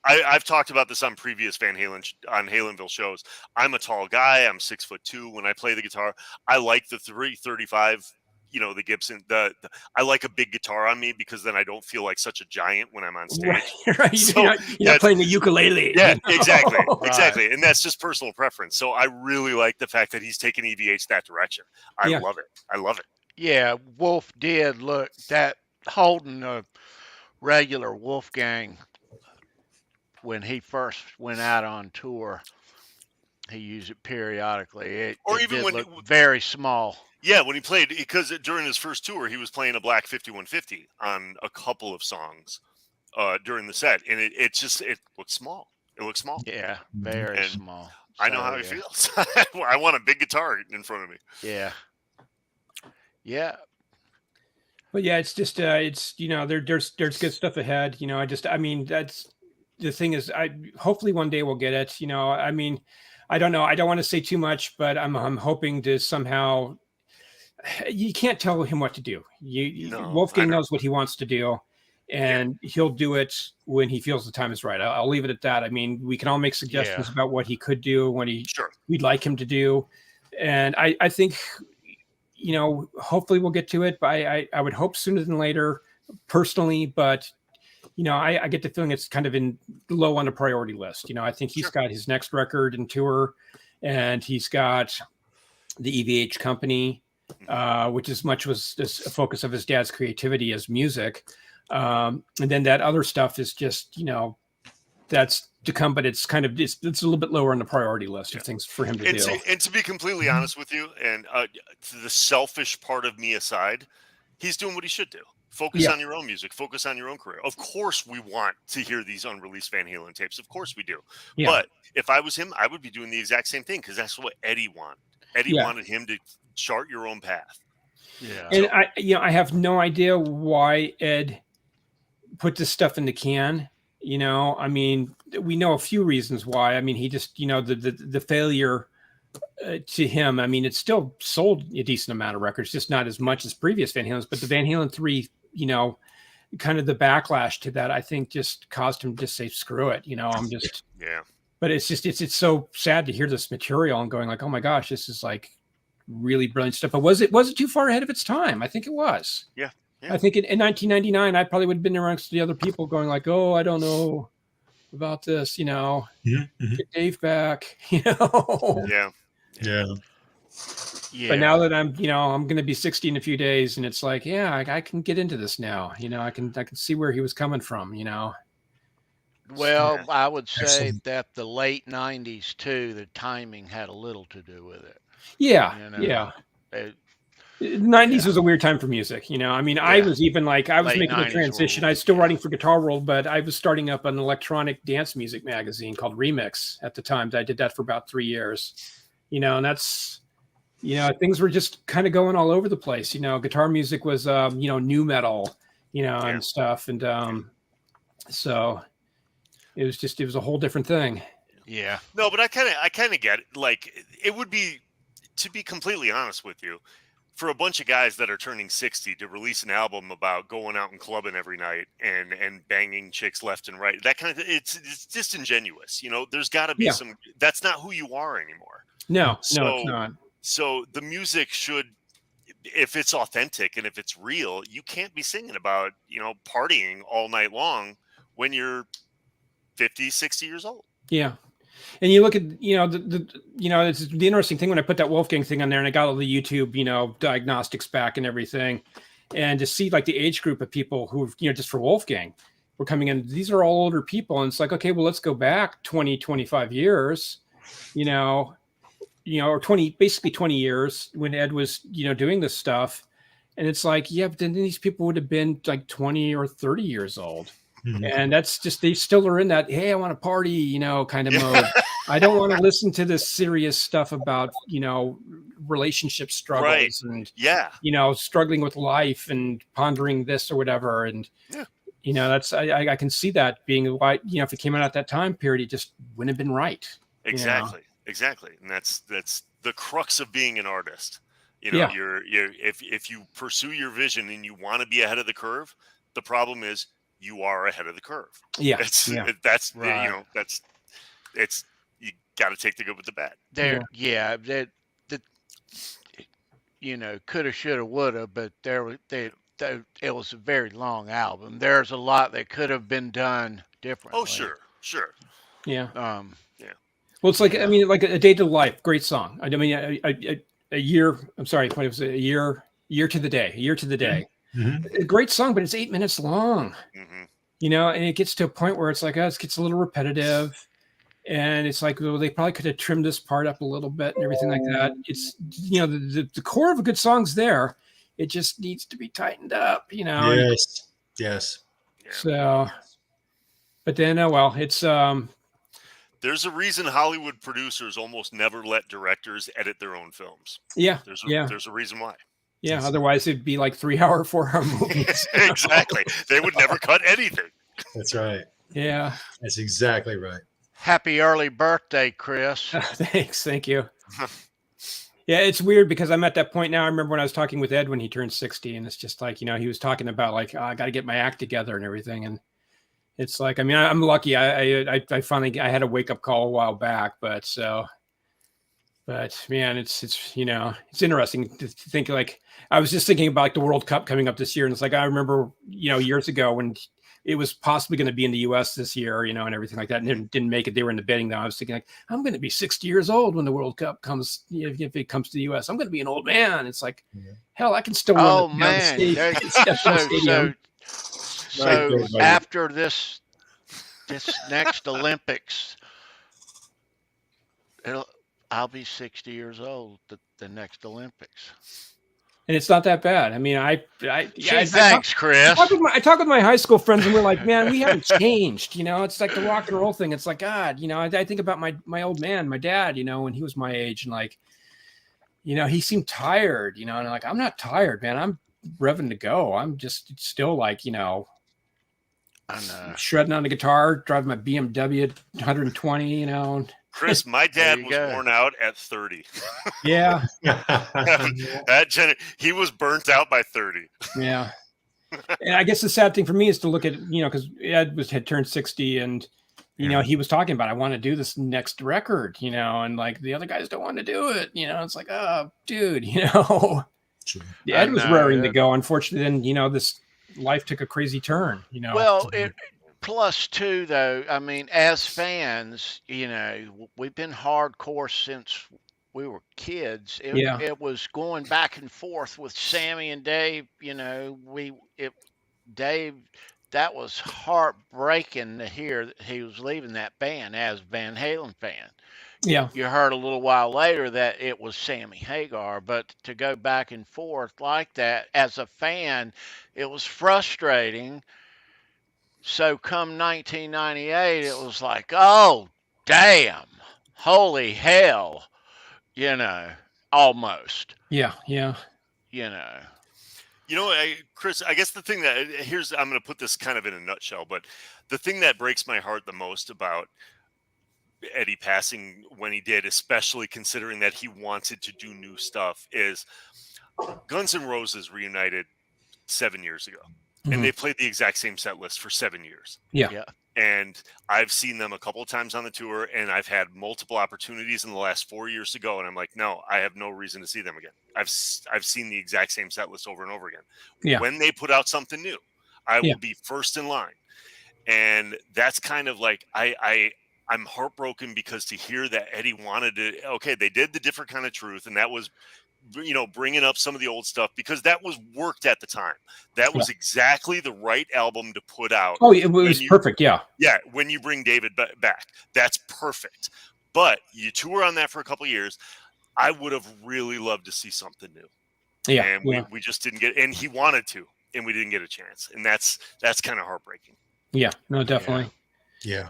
I've talked about this on previous Van Halen on Halenville shows. I'm a tall guy. I'm 6'2". When I play the guitar, I like the 335. The Gibson. I like a big guitar on me because then I don't feel like such a giant when I'm on stage. Right. So you're not playing the ukulele. Yeah, exactly, Right. exactly, and that's just personal preference. So I really like the fact that he's taking EVH that direction. I Yeah. love it. I love it. Yeah, Wolf did look that holding a regular Wolfgang when he first went out on tour. He used it periodically. It Even did when look very small. Yeah, when he played, because during his first tour, he was playing a black 5150 on a couple of songs during the set, and it looks small. It looks small. Yeah, very And small. I know how he feels. I want a big guitar in front of me. Yeah. Yeah. But yeah, it's just there's good stuff ahead. That's the thing is, hopefully one day we'll get it. I don't know. I don't want to say too much, but I'm hoping to somehow. You can't tell him what to do. Wolfgang knows what he wants to do, and he'll do it when he feels the time is right. I'll leave it at that. I mean, we can all make suggestions about what he could do, we'd like him to do, and I think, hopefully we'll get to it. But I would hope sooner than later, personally. But I get the feeling it's kind of low on the priority list. I think he's got his next record and tour, and he's got the EVH company. Which as much was just a focus of his dad's creativity as music. And then that other stuff is just, that's to come, but it's kind of, it's a little bit lower on the priority list of things for him to do. And to be completely honest with you, and the selfish part of me aside, he's doing what he should do. Focus on your own music. Focus on your own career. Of course, we want to hear these unreleased Van Halen tapes. Of course we do. Yeah. But if I was him, I would be doing the exact same thing, because that's what Eddie wanted. Eddie wanted him to chart your own path. Yeah. And I have no idea why Ed put this stuff in the can. We know a few reasons why. I mean, he just, the failure to him. I mean, it still sold a decent amount of records, just not as much as previous Van Halen's. But the Van Halen 3, kind of the backlash to that, I think, just caused him to just say, screw it. I'm just But it's just it's so sad to hear this material and going like, oh my gosh, this is like really brilliant stuff. But was it too far ahead of its time? I think it was. Yeah. I think in 1999, I probably would have been amongst the other people going like, oh, I don't know about this, get Dave back, Yeah. But now that I'm going to be 60 in a few days, and it's like, I can get into this now. I can see where he was coming from, Well, I would say that the late 90s too, the timing had a little to do with it. Yeah. The 90s was a weird time for music. I was even like, I was making a transition. I was still writing for Guitar World, but I was starting up an electronic dance music magazine called Remix at the time. I did that for about 3 years, and that's, things were just kind of going all over the place. Guitar music was, new metal, and stuff. And so it was a whole different thing. Yeah. No, but I kind of get it. Like, it would be, to be completely honest with you, for a bunch of guys that are turning 60 to release an album about going out and clubbing every night and banging chicks left and right, that kind of, it's disingenuous. There's got to be some, that's not who you are anymore. No, it's not. So the music should, if it's authentic and if it's real, you can't be singing about, partying all night long when you're 50, 60 years old. Yeah. And you look at, it's the interesting thing when I put that Wolfgang thing on there and I got all the YouTube, diagnostics back and everything, and to see like the age group of people who, just for Wolfgang were coming in, these are all older people. And it's like, okay, well, let's go back 20, 25 years, or 20 years when Ed was, doing this stuff. And it's like, yeah, but then these people would have been like 20 or 30 years old. Mm-hmm. And that's just, they still are in that, hey, I want to party, kind of mode. I don't want to listen to this serious stuff about, relationship struggles and, struggling with life and pondering this or whatever. And, that's, I can see that being why, if it came out at that time period, it just wouldn't have been right. Exactly. Exactly. And that's the crux of being an artist. You're if you pursue your vision and you want to be ahead of the curve, the problem is you are ahead of the curve. Yeah. That's Yeah. that's Right. you know, it's you got to take the good with the bad. There, yeah, that coulda, shoulda, woulda, but it was a very long album. There's a lot that could have been done differently. Oh, sure. Yeah. Well, it's like, Yeah. I mean, like A Day to Life, great song. I mean, a year, I'm sorry, what was it? A year to the day. Mhm. A great song, but it's 8 minutes long, hmm and it gets to a point where it's like, it gets a little repetitive. And it's like, well, they probably could have trimmed this part up a little bit and everything like that. It's, the core of a good song's there. It just needs to be tightened up, Yes. Yes. Yeah. So, but then, it's, There's a reason Hollywood producers almost never let directors edit their own films. yeah. There's a reason why. Yeah. Otherwise it'd be like 3-hour, 4-hour movies. Exactly. They would never cut anything. That's right. Yeah. That's exactly right. Happy early birthday, Chris. Thanks. Thank you. Yeah, it's weird because I'm at that point now. I remember when I was talking with Ed when he turned 60, and it's just like, he was talking about like, I got to get my act together and everything. And it's like, I mean, I'm lucky. I finally, I had a wake up call a while back, but man, it's it's interesting to think. Like, I was just thinking about like the World Cup coming up this year, and it's like, I remember, years ago when it was possibly going to be in the U.S. this year, and everything like that, and it didn't make it. They were in the bidding. Though I was thinking, like, I'm going to be 60 years old when the World Cup comes. If it comes to the U.S., I'm going to be an old man. It's like, hell, I can still run Oh down the man, stage. there- I can step in the stadium. so Right, buddy. after this next Olympics, I'll be 60 years old the next Olympics. And it's not that bad. I mean, Thanks, Chris. I talk with my high school friends, and we're like, man, we haven't changed. It's like the rock and roll thing. It's like, God, I think about my old man, my dad, when he was my age, and like, he seemed tired, and like, I'm not tired, man. I'm revving to go. I'm just still like, I know. shredding on the guitar, driving my BMW 120, and Chris, my dad There you was go. worn out at 30. yeah, He was burnt out by 30. yeah. And I guess the sad thing for me is to look at, because Ed had turned 60, and he was talking about, I want to do this next record, and like the other guys don't want to do it. It's like, oh, dude, True. Ed was know, raring to yeah. go. Unfortunately, then this life took a crazy turn. Well, plus two though. I mean, as fans, we've been hardcore since we were kids. Yeah. It was going back and forth with Sammy and Dave. Dave, that was heartbreaking to hear that he was leaving that band as Van Halen fan. Yeah, You heard a little while later that it was Sammy Hagar, but to go back and forth like that as a fan, it was frustrating. So come 1998, it was like, oh, damn, holy hell, almost, yeah. Chris, I guess the thing I'm going to put this kind of in a nutshell, but the thing that breaks my heart the most about Eddie passing when he did, especially considering that he wanted to do new stuff, is Guns N' Roses reunited 7 years ago. And they played the exact same set list for 7 years. Yeah. And I've seen them a couple of times on the tour, and I've had multiple opportunities in the last 4 years to go. And I'm like, no, I have no reason to see them again. I've seen the exact same set list over and over again. Yeah. When they put out something new, I will be first in line. And that's kind of like, I'm heartbroken because to hear that Eddie wanted to, okay, they did the Different Kind of Truth, and that was, bringing up some of the old stuff because that was worked at the time. That was exactly the right album to put out. Oh, it was perfect. Yeah. Yeah. When you bring David back, that's perfect. But you tour on that for a couple of years. I would have really loved to see something new. Yeah. And we just didn't get, and he wanted to, and we didn't get a chance. And that's kind of heartbreaking. Yeah. No, definitely. Yeah.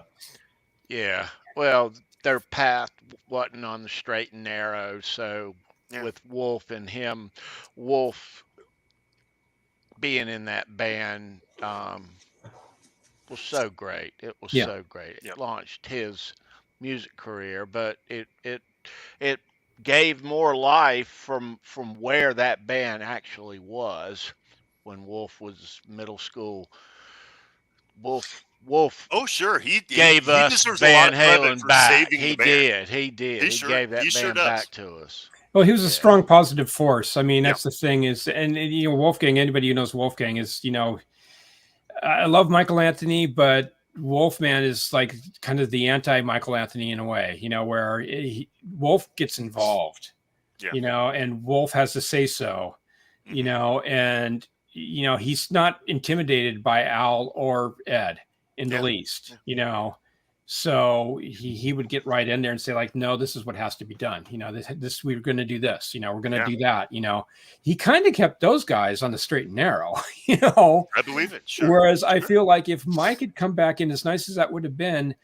Yeah. Well, their path wasn't on the straight and narrow. So with Wolf and him, Wolf being in that band was so great. It was so great. It launched his music career, but it gave more life from where that band actually was when Wolf was middle school Wolf Oh, sure. He gave us deserves a lot Van of credit Halen for back. saving He the band. did. He gave that He band does. back to us. Well, he was a Yeah. strong positive force. I mean, Yep. that's the thing is, and Wolfgang, anybody who knows Wolfgang is, I love Michael Anthony, but Wolfman is like kind of the anti-Michael Anthony in a way, where Wolf gets involved, Yeah. and Wolf has to say so, and, he's not intimidated by Al or Ed in the least, So he would get right in there and say like, no, this is what has to be done. This we're going to do this. We're going to do that. He kind of kept those guys on the straight and narrow. I believe it. Sure. Whereas I feel like if Mike had come back in, as nice as that would have been,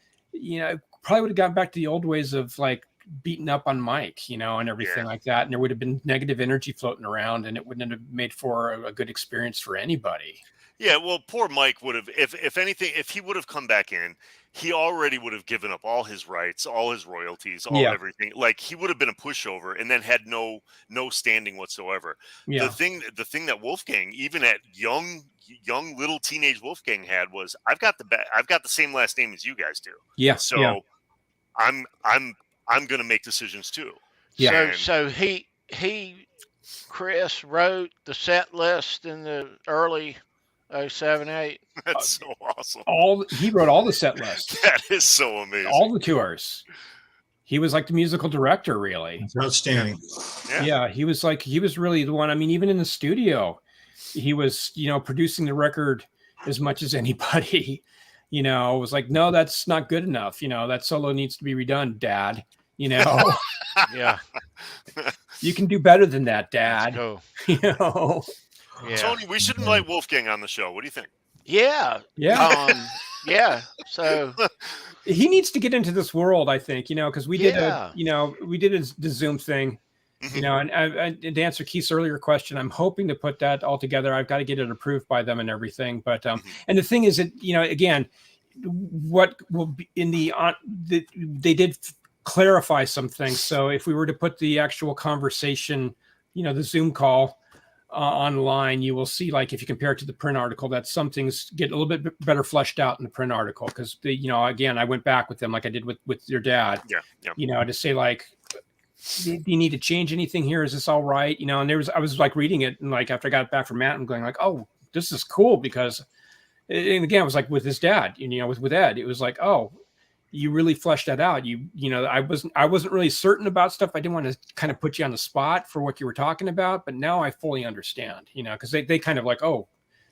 probably would have gotten back to the old ways of like beating up on Mike, and everything like that. And there would have been negative energy floating around, and it wouldn't have made for a good experience for anybody. Yeah, well, poor Mike would have, if anything, if he would have come back in, he already would have given up all his rights, all his royalties, everything. Like he would have been a pushover and then had no standing whatsoever. Yeah. The thing that Wolfgang, even at young little teenage Wolfgang had was, I've got the same last name as you guys do. Yeah. So I'm gonna make decisions too. Yeah. So Chris wrote the set list in the early 07, 08. That's so awesome. He wrote all the set lists. That is so amazing. All the tours. He was like the musical director, really. It's outstanding. Yeah, he was really the one. I mean, even in the studio, he was, producing the record as much as anybody. It was like, no, that's not good enough. That solo needs to be redone, Dad. Yeah. You can do better than that, Dad. Let's go. Yeah. Tony, we should invite Wolfgang on the show. What do you think? Yeah. Yeah. So he needs to get into this world, I think, because we did the Zoom thing, and to answer Keith's earlier question, I'm hoping to put that all together. I've got to get it approved by them and everything. But, and the thing is that, again, what will be in they did clarify some things. So if we were to put the actual conversation, the Zoom call, online, you will see, like, if you compare it to the print article, that some things get a little bit better fleshed out in the print article. Because again, I went back with them like I did with your dad. Yeah. To say like, do you need to change anything here? Is this all right? And I was like reading it, and like after I got back from Matt, I'm going like, oh, this is cool, because, and again, it was like with his dad, with Ed, it was like, oh, you really fleshed that out. I wasn't really certain about stuff. I didn't want to kind of put you on the spot for what you were talking about, but now I fully understand, because they kind of like, oh,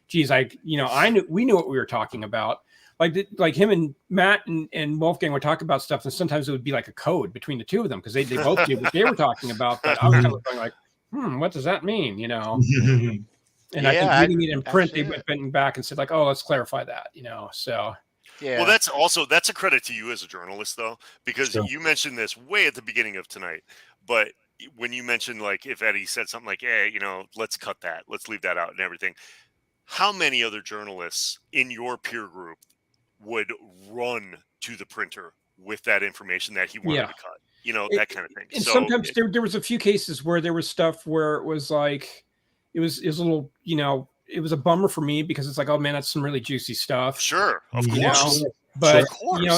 geez, we knew what we were talking about. Like him and Matt and Wolfgang would talk about stuff, and sometimes it would be like a code between the two of them, because they both knew what they were talking about. But I was kind of going like, what does that mean? And I think reading it in print, they went back and said like, oh, let's clarify that, so. Yeah. Well, that's a credit to you as a journalist, though, because you mentioned this way at the beginning of tonight. But when you mentioned, like, if Eddie said something like, hey, let's cut that, let's leave that out and everything. How many other journalists in your peer group would run to the printer with that information that he wanted to cut? That kind of thing. And sometimes there was a few cases where there was stuff where it was like, it was a little, it was a bummer for me, because it's like, oh man, that's some really juicy stuff. Sure, of course. But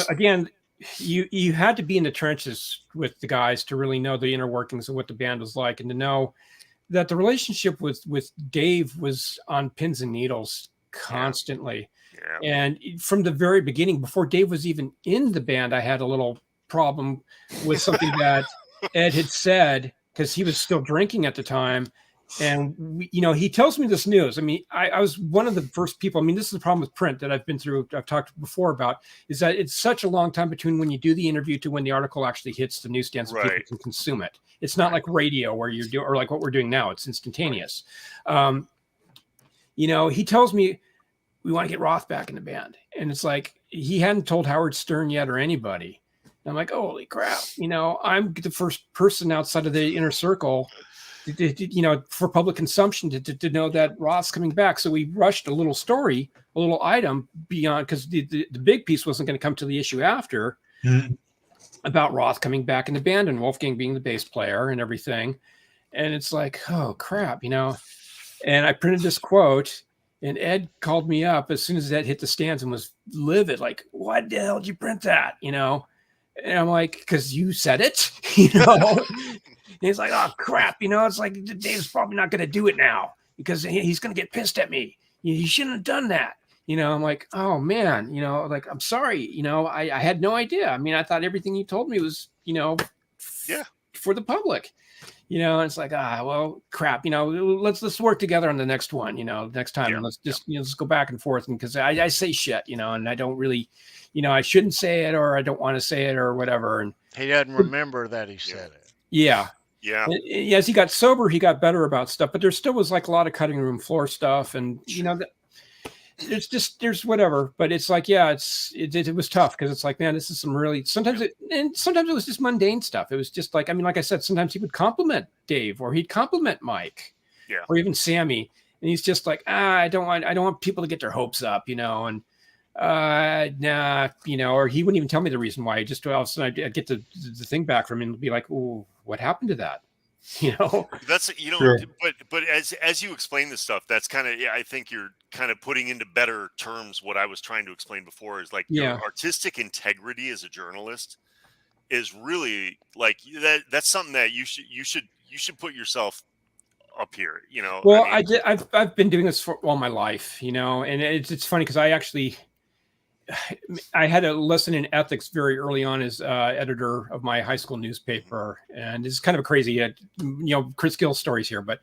again, you had to be in the trenches with the guys to really know the inner workings of what the band was like, and to know that the relationship with Dave was on pins and needles constantly. Yeah. And from the very beginning, before Dave was even in the band, I had a little problem with something that Ed had said, because he was still drinking at the time. And he tells me this news. I mean, I was one of the first people. I mean, this is the problem with print that I've been through. I've talked before about, is that it's such a long time between when you do the interview to when the article actually hits the newsstands and people can consume it. It's not like radio where you do, or like what we're doing now. It's instantaneous. He tells me we want to get Roth back in the band, and it's like he hadn't told Howard Stern yet or anybody. And I'm like, holy crap! I'm the first person outside of the inner circle, for public consumption to know that Roth's coming back. So we rushed a little story, a little item beyond, because the big piece wasn't going to come to the issue after, about Roth coming back in the band and Wolfgang being the bass player and everything. And it's like, oh crap, And I printed this quote, And Ed called me up as soon as that hit the stands and was livid, like, "Why the hell did you print that?" And I'm like, "Because you said it," And he's like, "Oh crap," it's like Dave's probably not going to do it now because he's going to get pissed at me. You shouldn't have done that. I'm like, "Oh man," like, "I'm sorry." I had no idea. I mean, I thought everything you told me was, for the public. And it's like, well, crap, let's work together on the next one, next time. And let's just, let's go back and forth. And because I say shit, and I don't really, I shouldn't say it, or I don't want to say it, or whatever. And he doesn't remember that he said it. Yeah. Yeah. And as he got sober, he got better about stuff, but there still was like a lot of cutting room floor stuff. And, there's whatever, but it's like, it was tough because it's like, man, this is some really, sometimes it was just mundane stuff. It was just like, I mean, like I said, sometimes he would compliment Dave or he'd compliment Mike or even Sammy. And he's just like, I don't want people to get their hopes up, and, nah, or he wouldn't even tell me the reason why. Just all of a sudden I'd get the thing back from him and be like, "Oh, what happened to that?" That's Sure. but as you explain this stuff, that's kind of, I think you're kind of putting into better terms what I was trying to explain before is like your artistic integrity as a journalist is really like that's something that you should put yourself up here, Well, I've been doing this for all my life, and it's funny because I had a lesson in ethics very early on as editor of my high school newspaper. And this is kind of a crazy, Chris Gill stories here, but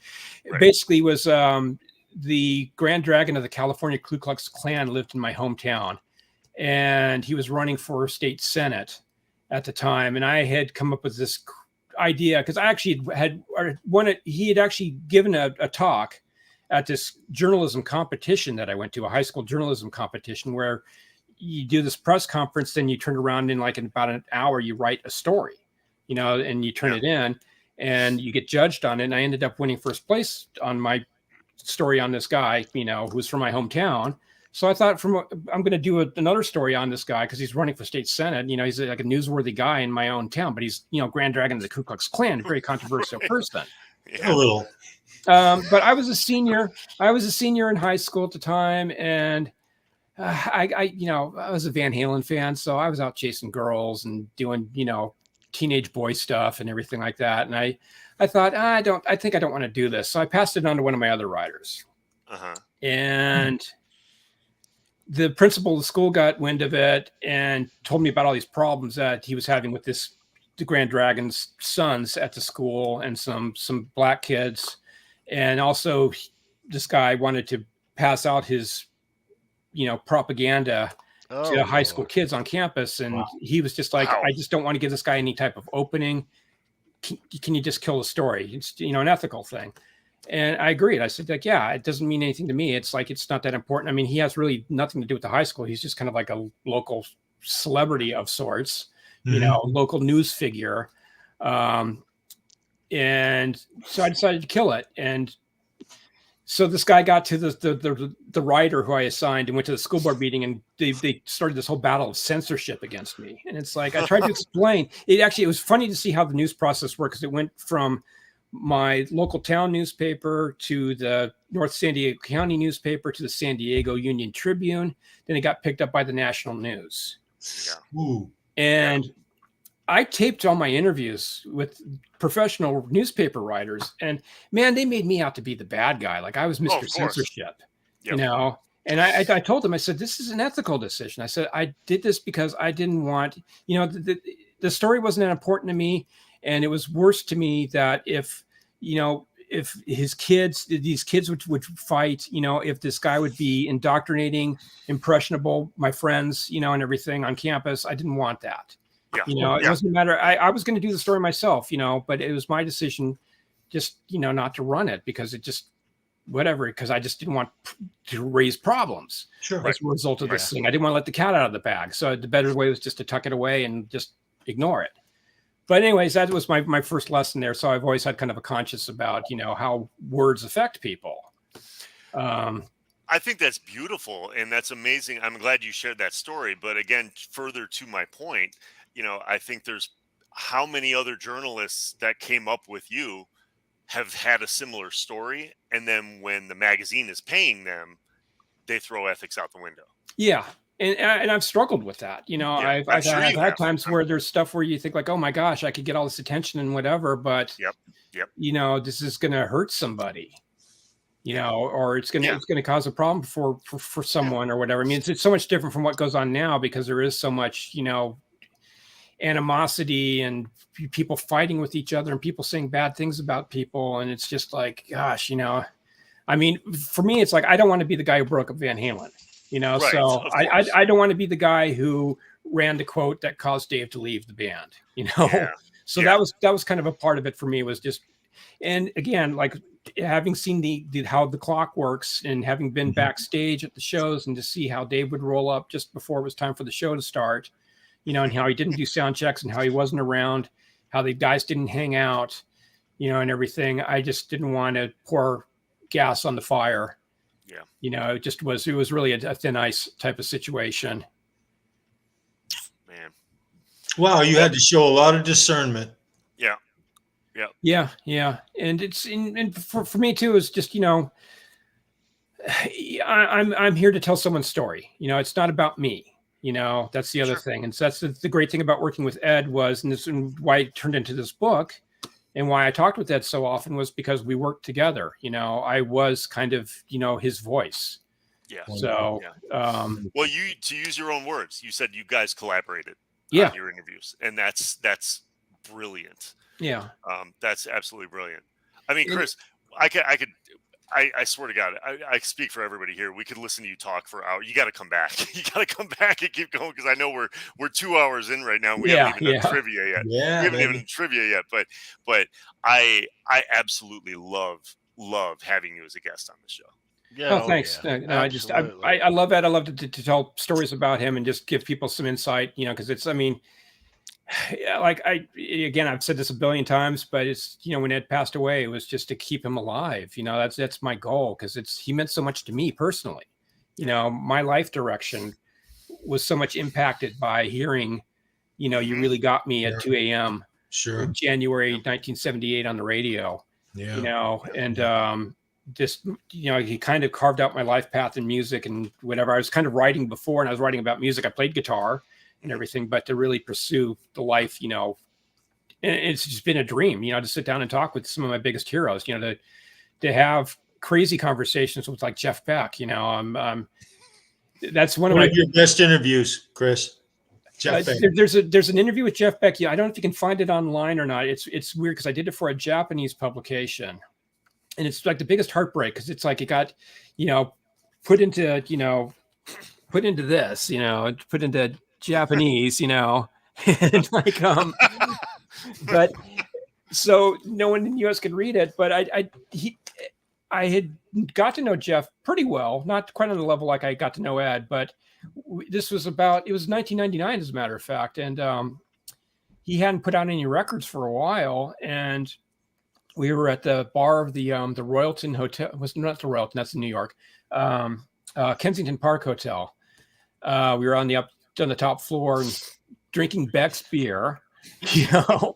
basically was the Grand Dragon of the California Ku Klux Klan lived in my hometown. And he was running for state senate at the time. And I had come up with this idea because I actually he had actually given a talk at this journalism competition that I went to, a high school journalism competition where you do this press conference, then you turn around in about an hour, you write a story, and you turn it in and you get judged on it. And I ended up winning first place on my story on this guy, who's from my hometown. So I thought I'm going to do another story on this guy because he's running for state senate. He's like a newsworthy guy in my own town, but he's, Grand Dragon of the Ku Klux Klan, a very controversial person. A little. But I was a senior. I was a senior in high school at the time, and I was a Van Halen fan, so I was out chasing girls and doing, teenage boy stuff and everything like that. And I thought, I think I don't want to do this. So I passed it on to one of my other writers. And the principal of the school got wind of it and told me about all these problems that he was having with the Grand Dragon's sons at the school and some black kids. And also this guy wanted to pass out his propaganda to high school kids on campus. And he was just like, I just don't want to give this guy any type of opening. Can you just kill the story? It's, an ethical thing. And I agreed. I said, like, yeah, it doesn't mean anything to me. It's like, it's not that important. I mean, he has really nothing to do with the high school. He's just kind of like a local celebrity of sorts, local news figure. And so I decided to kill it. And so this guy got to the writer who I assigned and went to the school board meeting, and they started this whole battle of censorship against me. And it's like, I tried to explain it was funny to see how the news process works. Because it went from my local town newspaper to the North San Diego County newspaper to the San Diego Union Tribune. Then it got picked up by the national news. And I taped all my interviews with professional newspaper writers, and man, they made me out to be the bad guy. Like I was Mr. Censorship, And I told them, I said, this is an ethical decision. I said, I did this because I didn't want, the story wasn't that important to me. And it was worse to me that if these kids would fight, if this guy would be indoctrinating, impressionable, my friends, and everything on campus, I didn't want that. It doesn't matter. I was going to do the story myself, but it was my decision just, not to run it because it just, whatever, because I just didn't want to raise problems as a result of this thing. I didn't want to let the cat out of the bag. So the better way was just to tuck it away and just ignore it. But anyways, that was my first lesson there. So I've always had kind of a conscience about, how words affect people. I think that's beautiful and that's amazing. I'm glad you shared that story. But again, further to my point, I think there's how many other journalists that came up with you have had a similar story. And then when the magazine is paying them, they throw ethics out the window. Yeah. And I've struggled with that. You know, Yeah, I've sure had times where there's stuff where you think like, oh my gosh, I could get all this attention and whatever, but Yep. you know, this is going to hurt somebody, you know, or it's going to cause a problem for someone or whatever. I mean, it's so much different from what goes on now because there is so much, you know, animosity and people fighting with each other and people saying bad things about people. And it's just like, gosh, you know, I mean, for me, it's like, I don't want to be the guy who broke up Van Halen, you know, Right, so I don't want to be the guy who ran the quote that caused Dave to leave the band, you know? Yeah. So that was kind of a part of it for me, was just, and again, like having seen the how the clock works and having been backstage at the shows and to see how Dave would roll up just before it was time for the show to start, you know, and how he didn't do sound checks and how he wasn't around, how the guys didn't hang out, you know, and everything. I just didn't want to pour gas on the fire. Yeah. You know, it was really a thin ice type of situation. Man. Wow. You had to show a lot of discernment. Yeah. And it's for me too, is just, you know, I'm here to tell someone's story. You know, it's not about me. You know, that's the other thing. And so that's the great thing about working with Ed was, and why it turned into this book and why I talked with Ed so often was because we worked together. You know, I was kind of, you know, his voice. Yeah. So, well, to use your own words, you said you guys collaborated on your interviews, and that's brilliant. Yeah. That's absolutely brilliant. I mean, Chris, I swear to God, I speak for everybody here. We could listen to you talk for hours. You got to come back. You got to come back and keep going, because I know we're 2 hours in right now. We haven't even done trivia yet. Yeah, we haven't even done trivia yet. But I absolutely love having you as a guest on the show. Yeah, oh, thanks. Yeah. No, I love Ed. I love to tell stories about him and just give people some insight. You know, because it's, I mean, like I've said this a billion times, but it's, you know, when Ed passed away, it was just to keep him alive. You know, that's my goal, because he meant so much to me personally. You know, my life direction was so much impacted by hearing, you know, You Really Got Me at 2 a.m. Sure. in January 1978 on the radio. Yeah. You know, and just, you know, he kind of carved out my life path in music and whatever. I was kind of writing before, and I was writing about music. I played guitar and everything, but to really pursue the life, you know, and it's just been a dream, you know, to sit down and talk with some of my biggest heroes, you know, to have crazy conversations with like Jeff Beck, you know, that's one of your best interviews, Chris. Jeff Beck. There's an interview with Jeff Beck. Yeah. I don't know if you can find it online or not. It's weird, because I did it for a Japanese publication, and it's like the biggest heartbreak, because it's like it got, you know, put into this, you know, put into Japanese, you know, and like, but so no one in the US could read it, but I had got to know Jeff pretty well, not quite on the level like I got to know Ed, but it was 1999 as a matter of fact. And he hadn't put out any records for a while. And we were at the bar of the Royalton Hotel. It was not the Royalton, that's in New York. Kensington Park Hotel. We were on the top floor and drinking Beck's beer, you know,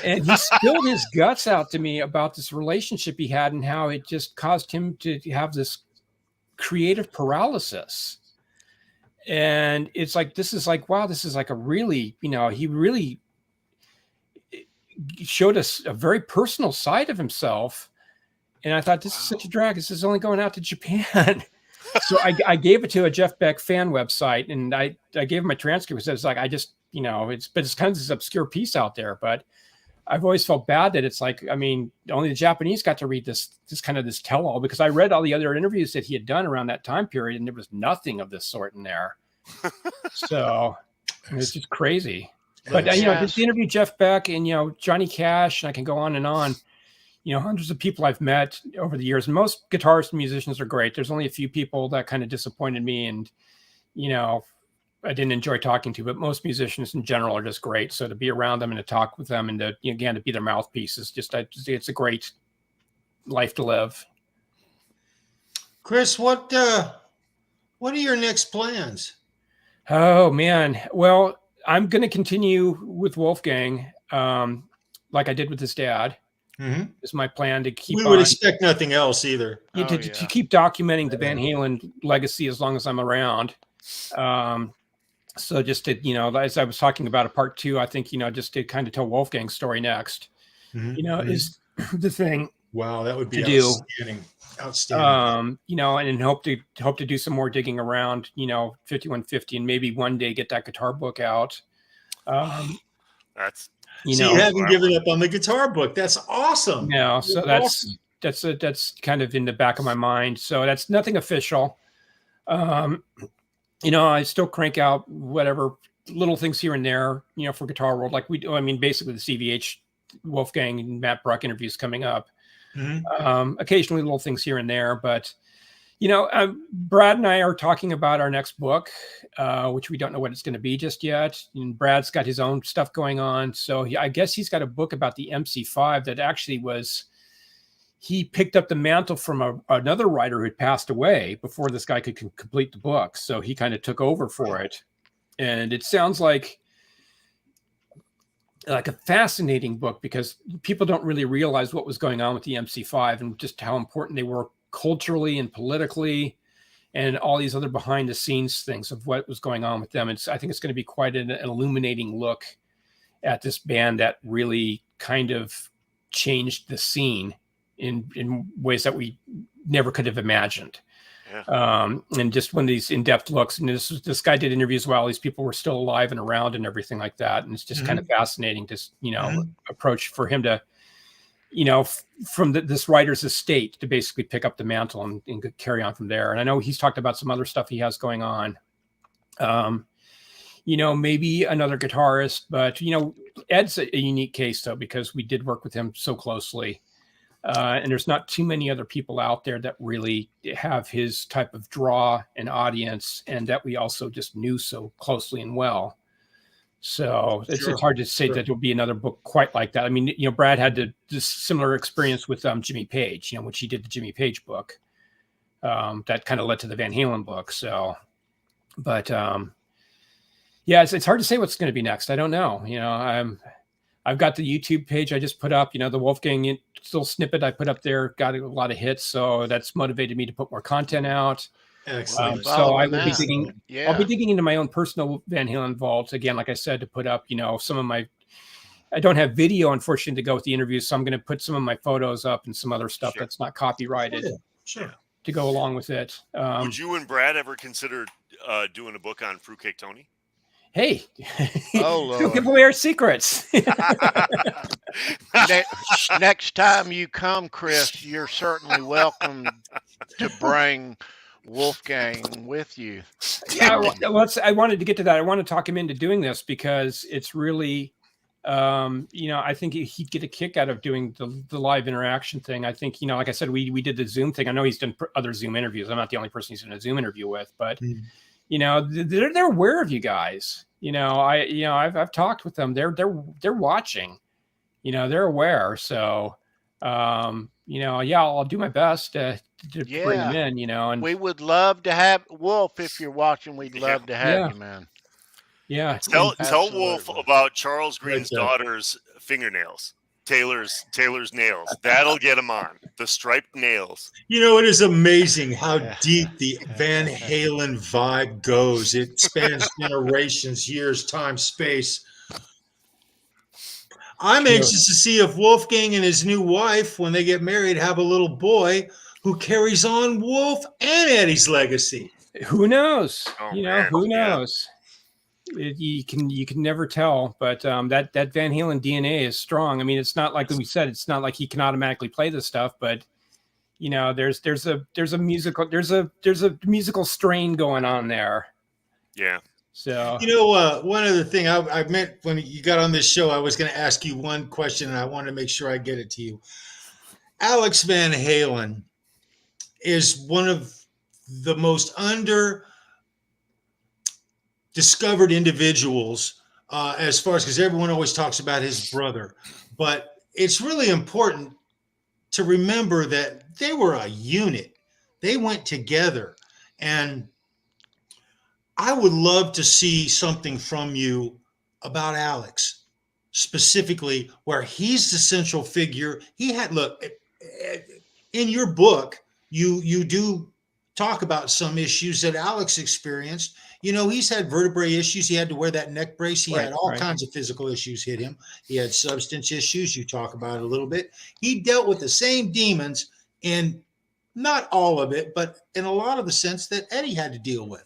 and he spilled his guts out to me about this relationship he had and how it just caused him to have this creative paralysis. And it's like, this is like, wow, this is like a really, you know, he really showed us a very personal side of himself. And I thought, this is such a drag. This is only going out to Japan. So I gave it to a Jeff Beck fan website, and I gave him a transcript. It's like, I just, you know, it's kind of this obscure piece out there, but I've always felt bad that it's like, I mean, only the Japanese got to read this kind of this tell-all, because I read all the other interviews that he had done around that time period, and there was nothing of this sort in there. So it's just crazy. But, you know, just interview Jeff Beck and, you know, Johnny Cash, and I can go on and on. You know, hundreds of people I've met over the years. Most guitarists and musicians are great. There's only a few people that kind of disappointed me and, you know, I didn't enjoy talking to, but most musicians in general are just great. So to be around them and to talk with them and to, again, to be their mouthpiece is just, it's a great life to live. Chris, what are your next plans? Oh man. Well, I'm going to continue with Wolfgang, like I did with his dad. Mm-hmm. is my plan to keep We would on. expect nothing else either. To keep documenting the Van Halen legacy as long as I'm around. So just to, as I was talking about a part 2, I think, just to kind of tell Wolfgang's story next, is the thing. Wow, that would be to outstanding. Outstanding. And hope to do some more digging around, 5150, and maybe one day get that guitar book out. That's you haven't given up on the guitar book. That's awesome. No, so that's kind of in the back of my mind. So that's nothing official. I still crank out whatever little things here and there, for Guitar World, like we do. I mean, basically the CVH Wolfgang and Matt Bruck interviews coming up. Occasionally little things here and there, but Brad and I are talking about our next book, which we don't know what it's going to be just yet. And Brad's got his own stuff going on. So I guess he's got a book about the MC5 that actually he picked up the mantle from another writer who had passed away before this guy could complete the book. So he kind of took over for it. And it sounds like a fascinating book, because people don't really realize what was going on with the MC5 and just how important they were culturally and politically, and all these other behind the scenes things of what was going on with them. I think it's going to be quite an illuminating look at this band that really kind of changed the scene in ways that we never could have imagined. Yeah. And just one of these in-depth looks, and this guy did interviews while these people were still alive and around and everything like that. And it's just kind of fascinating to, approach for him to, from this writer's estate to basically pick up the mantle and carry on from there. And I know he's talked about some other stuff he has going on. Maybe another guitarist, but, Ed's a unique case though, because we did work with him so closely. And there's not too many other people out there that really have his type of draw and audience, and that we also just knew so closely and well. So it's hard to say that there'll be another book quite like that. I mean, Brad had this similar experience with Jimmy Page, which he did the Jimmy Page book. That kind of led to the Van Halen book. So, but it's hard to say what's going to be next. I don't know. I've got the YouTube page I just put up, the Wolfgang little snippet I put up there, got a lot of hits. So that's motivated me to put more content out. Excellent. So I will be digging. I'll be digging into my own personal Van Halen vault again, like I said, to put up, some of my. I don't have video, unfortunately, to go with the interviews, so I'm going to put some of my photos up and some other stuff that's not copyrighted. Sure. To go along with it. Would you and Brad ever consider doing a book on Fruitcake Tony? Hey, Lord. don't give away our secrets. Next time you come, Chris, you're certainly welcome to bring Wolfgang with you. Yeah, I wanted to get to that. I want to talk him into doing this because it's really, I think he'd get a kick out of doing the live interaction thing. I think, like I said, we did the Zoom thing. I know he's done other Zoom interviews. I'm not the only person he's done a Zoom interview with, but they're aware of you guys. I've talked with them. They're watching. They're aware. So, I'll do my best to bring them in. And we would love to have Wolf. If you're watching, we'd love to have you, man. Yeah. Tell Wolf about Charles Green's daughter's fingernails. Taylor's nails. That'll get him on. The striped nails. It is amazing how deep the Van Halen vibe goes. It spans generations, years, time, space. I'm anxious to see if Wolfgang and his new wife, when they get married, have a little boy who carries on Wolf and Eddie's legacy. Who knows? Man. Who knows? You can never tell, but that Van Halen DNA is strong. I mean, it's not like we said, it's not like he can automatically play this stuff, but there's a musical strain going on there. Yeah. So one other thing I meant when you got on this show, I was going to ask you one question, and I want to make sure I get it to you. Alex Van Halen is one of the most discovered individuals as far as, because everyone always talks about his brother, but it's really important to remember that they were a unit. They went together, and I would love to see something from you about Alex. specifically where he's the central figure. He had, look, in your book, you do talk about some issues that Alex experienced. You know, he's had vertebrae issues. He had to wear that neck brace. He had all kinds of physical issues hit him. He had substance issues. You talk about it a little bit. He dealt with the same demons in not all of it, but in a lot of the sense that Eddie had to deal with.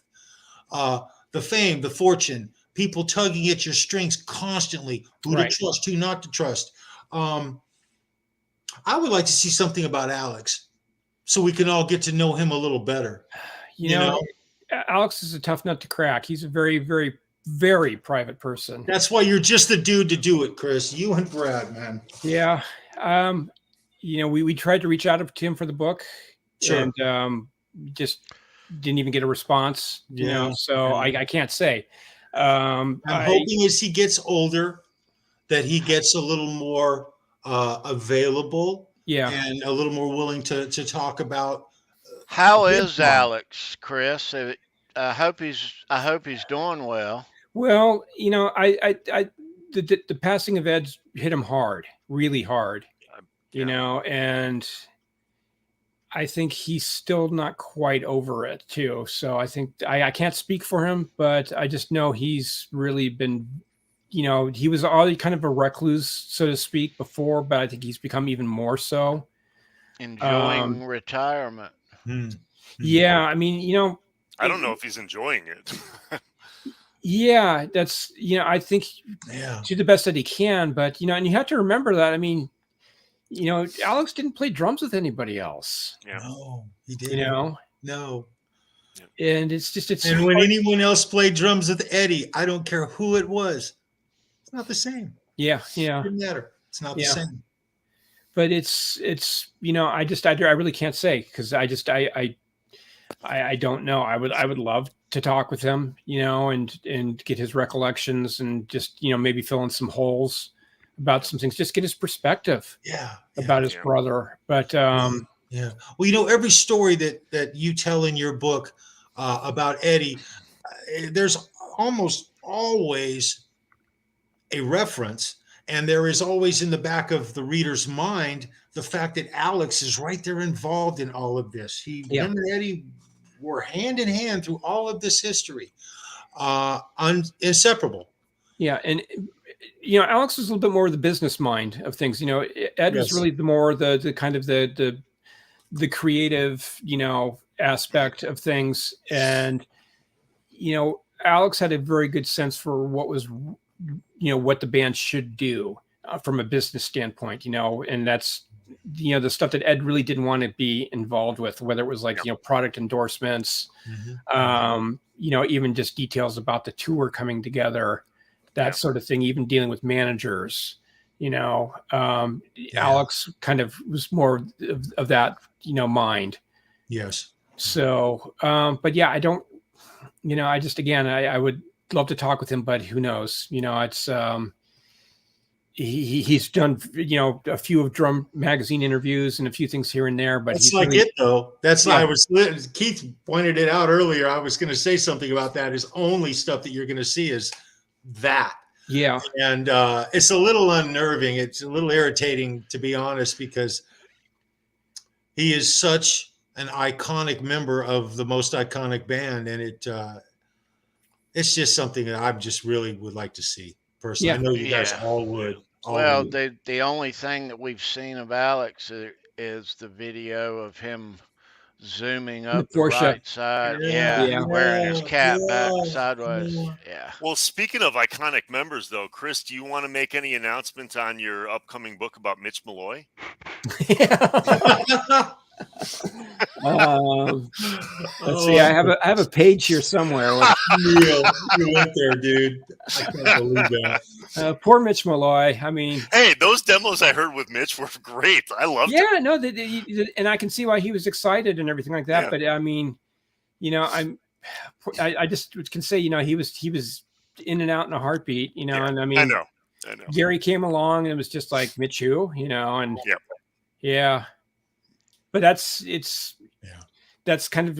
The fame, the fortune, people tugging at your strings constantly, who to trust, who not to trust. I would like to see something about Alex so we can all get to know him a little better. You know? Alex is a tough nut to crack. He's a very, very, very private person. That's why you're just the dude to do it, Chris. You and Brad, man. Yeah. You know, we tried to reach out to him for the book. Sure. And just didn't even get a response, you know, so I can't say. I'm hoping as he gets older that he gets a little more available and a little more willing to talk about. How is Alex, Chris? I hope he's doing well. Well, you know, the passing of Ed's hit him hard, really hard, you know, and I think he's still not quite over it too. So I think I can't speak for him, but I just know he's really been, you know, he was already kind of a recluse, so to speak, before, but I think he's become even more so. Enjoying retirement. Yeah, I mean, you know, I don't know if he's enjoying it. Yeah, that's, you know, I think to the best that he can, but, you know, and you have to remember that, I mean, you know, Alex didn't play drums with anybody else. Yeah. No, he didn't. You know? No. And it's just, and when anyone else played drums with Eddie, I don't care who it was. It's not the same. Yeah. It doesn't matter. It's not the same. But it's, you know, I really can't say, because I don't know. I would love to talk with him, you know, and get his recollections and just, you know, maybe fill in some holes about some things, just get his perspective about his brother. But well, you know, every story that you tell in your book about Eddie, there's almost always a reference, and there is always in the back of the reader's mind the fact that Alex is right there involved in all of this. Him and Eddie were hand in hand through all of this history, inseparable. Yeah, and you know, Alex was a little bit more of the business mind of things. You know, Ed was really the more the kind of the creative, you know, aspect of things. And, you know, Alex had a very good sense for what was, you know, what the band should do from a business standpoint, you know, and that's, you know, the stuff that Ed really didn't want to be involved with, whether it was like, you know, product endorsements, you know, even just details about the tour coming together, that sort of thing, even dealing with managers, you know, Alex kind of was more of that, you know, mind. Yes. So, but yeah, I don't, you know, I just, again, I would love to talk with him, but who knows, you know, it's, he's done, you know, a few of Drum Magazine interviews and a few things here and there, but that's like really, it though. That's I was, Keith pointed it out earlier. I was going to say something about that. Is only stuff that you're going to see is that. Yeah. And it's a little unnerving. It's a little irritating, to be honest, because he is such an iconic member of the most iconic band. And it's just something that I just really would like to see personally. I know you guys all would. Well, the only thing that we've seen of Alex is the video of him zooming up the right side. Wearing his cap back sideways. Yeah. Well, speaking of iconic members, though, Chris, do you want to make any announcement on your upcoming book about Mitch Malloy? Let's see. I have a page here somewhere. You went there, dude. I can't believe that. Poor Mitch Malloy. I mean, hey, those demos I heard with Mitch were great. I loved it. Yeah, no, and I can see why he was excited and everything like that. Yeah. But I mean, you know, I just can say, you know, he was in and out in a heartbeat, you know, and I mean, I know. Gary came along and it was just like Mitch, you know, and but that's kind of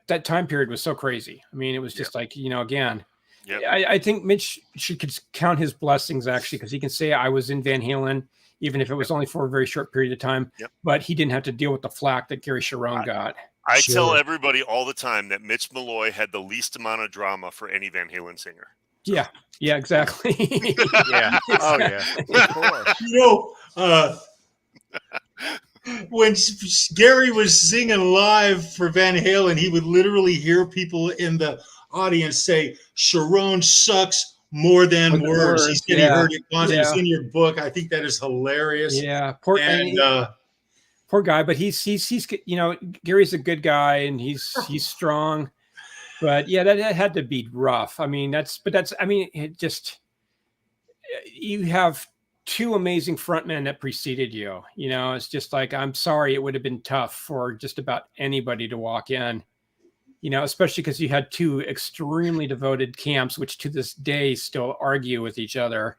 that time period was so crazy. I mean, it was just like, you know, again, Yep. I think Mitch could count his blessings actually, because he can say I was in Van Halen, even if it was only for a very short period of time. Yep. But he didn't have to deal with the flack that Gary Cherone got. I Sure. tell everybody all the time that Mitch Malloy had the least amount of drama for any Van Halen singer. Yeah, exactly. Yeah. Oh yeah. Of course. You know, when Gary was singing live for Van Halen, he would literally hear people in the audience say, Cherone sucks more than words. He said he heard it constantly. It's in your book. I think that is hilarious. Yeah, Poor guy, but he's Gary's a good guy and he's strong. But yeah, that had to be rough. I mean, you have two amazing frontmen that preceded you. You know, it's just like, I'm sorry, it would have been tough for just about anybody to walk in, you know, especially because you had two extremely devoted camps, which to this day still argue with each other,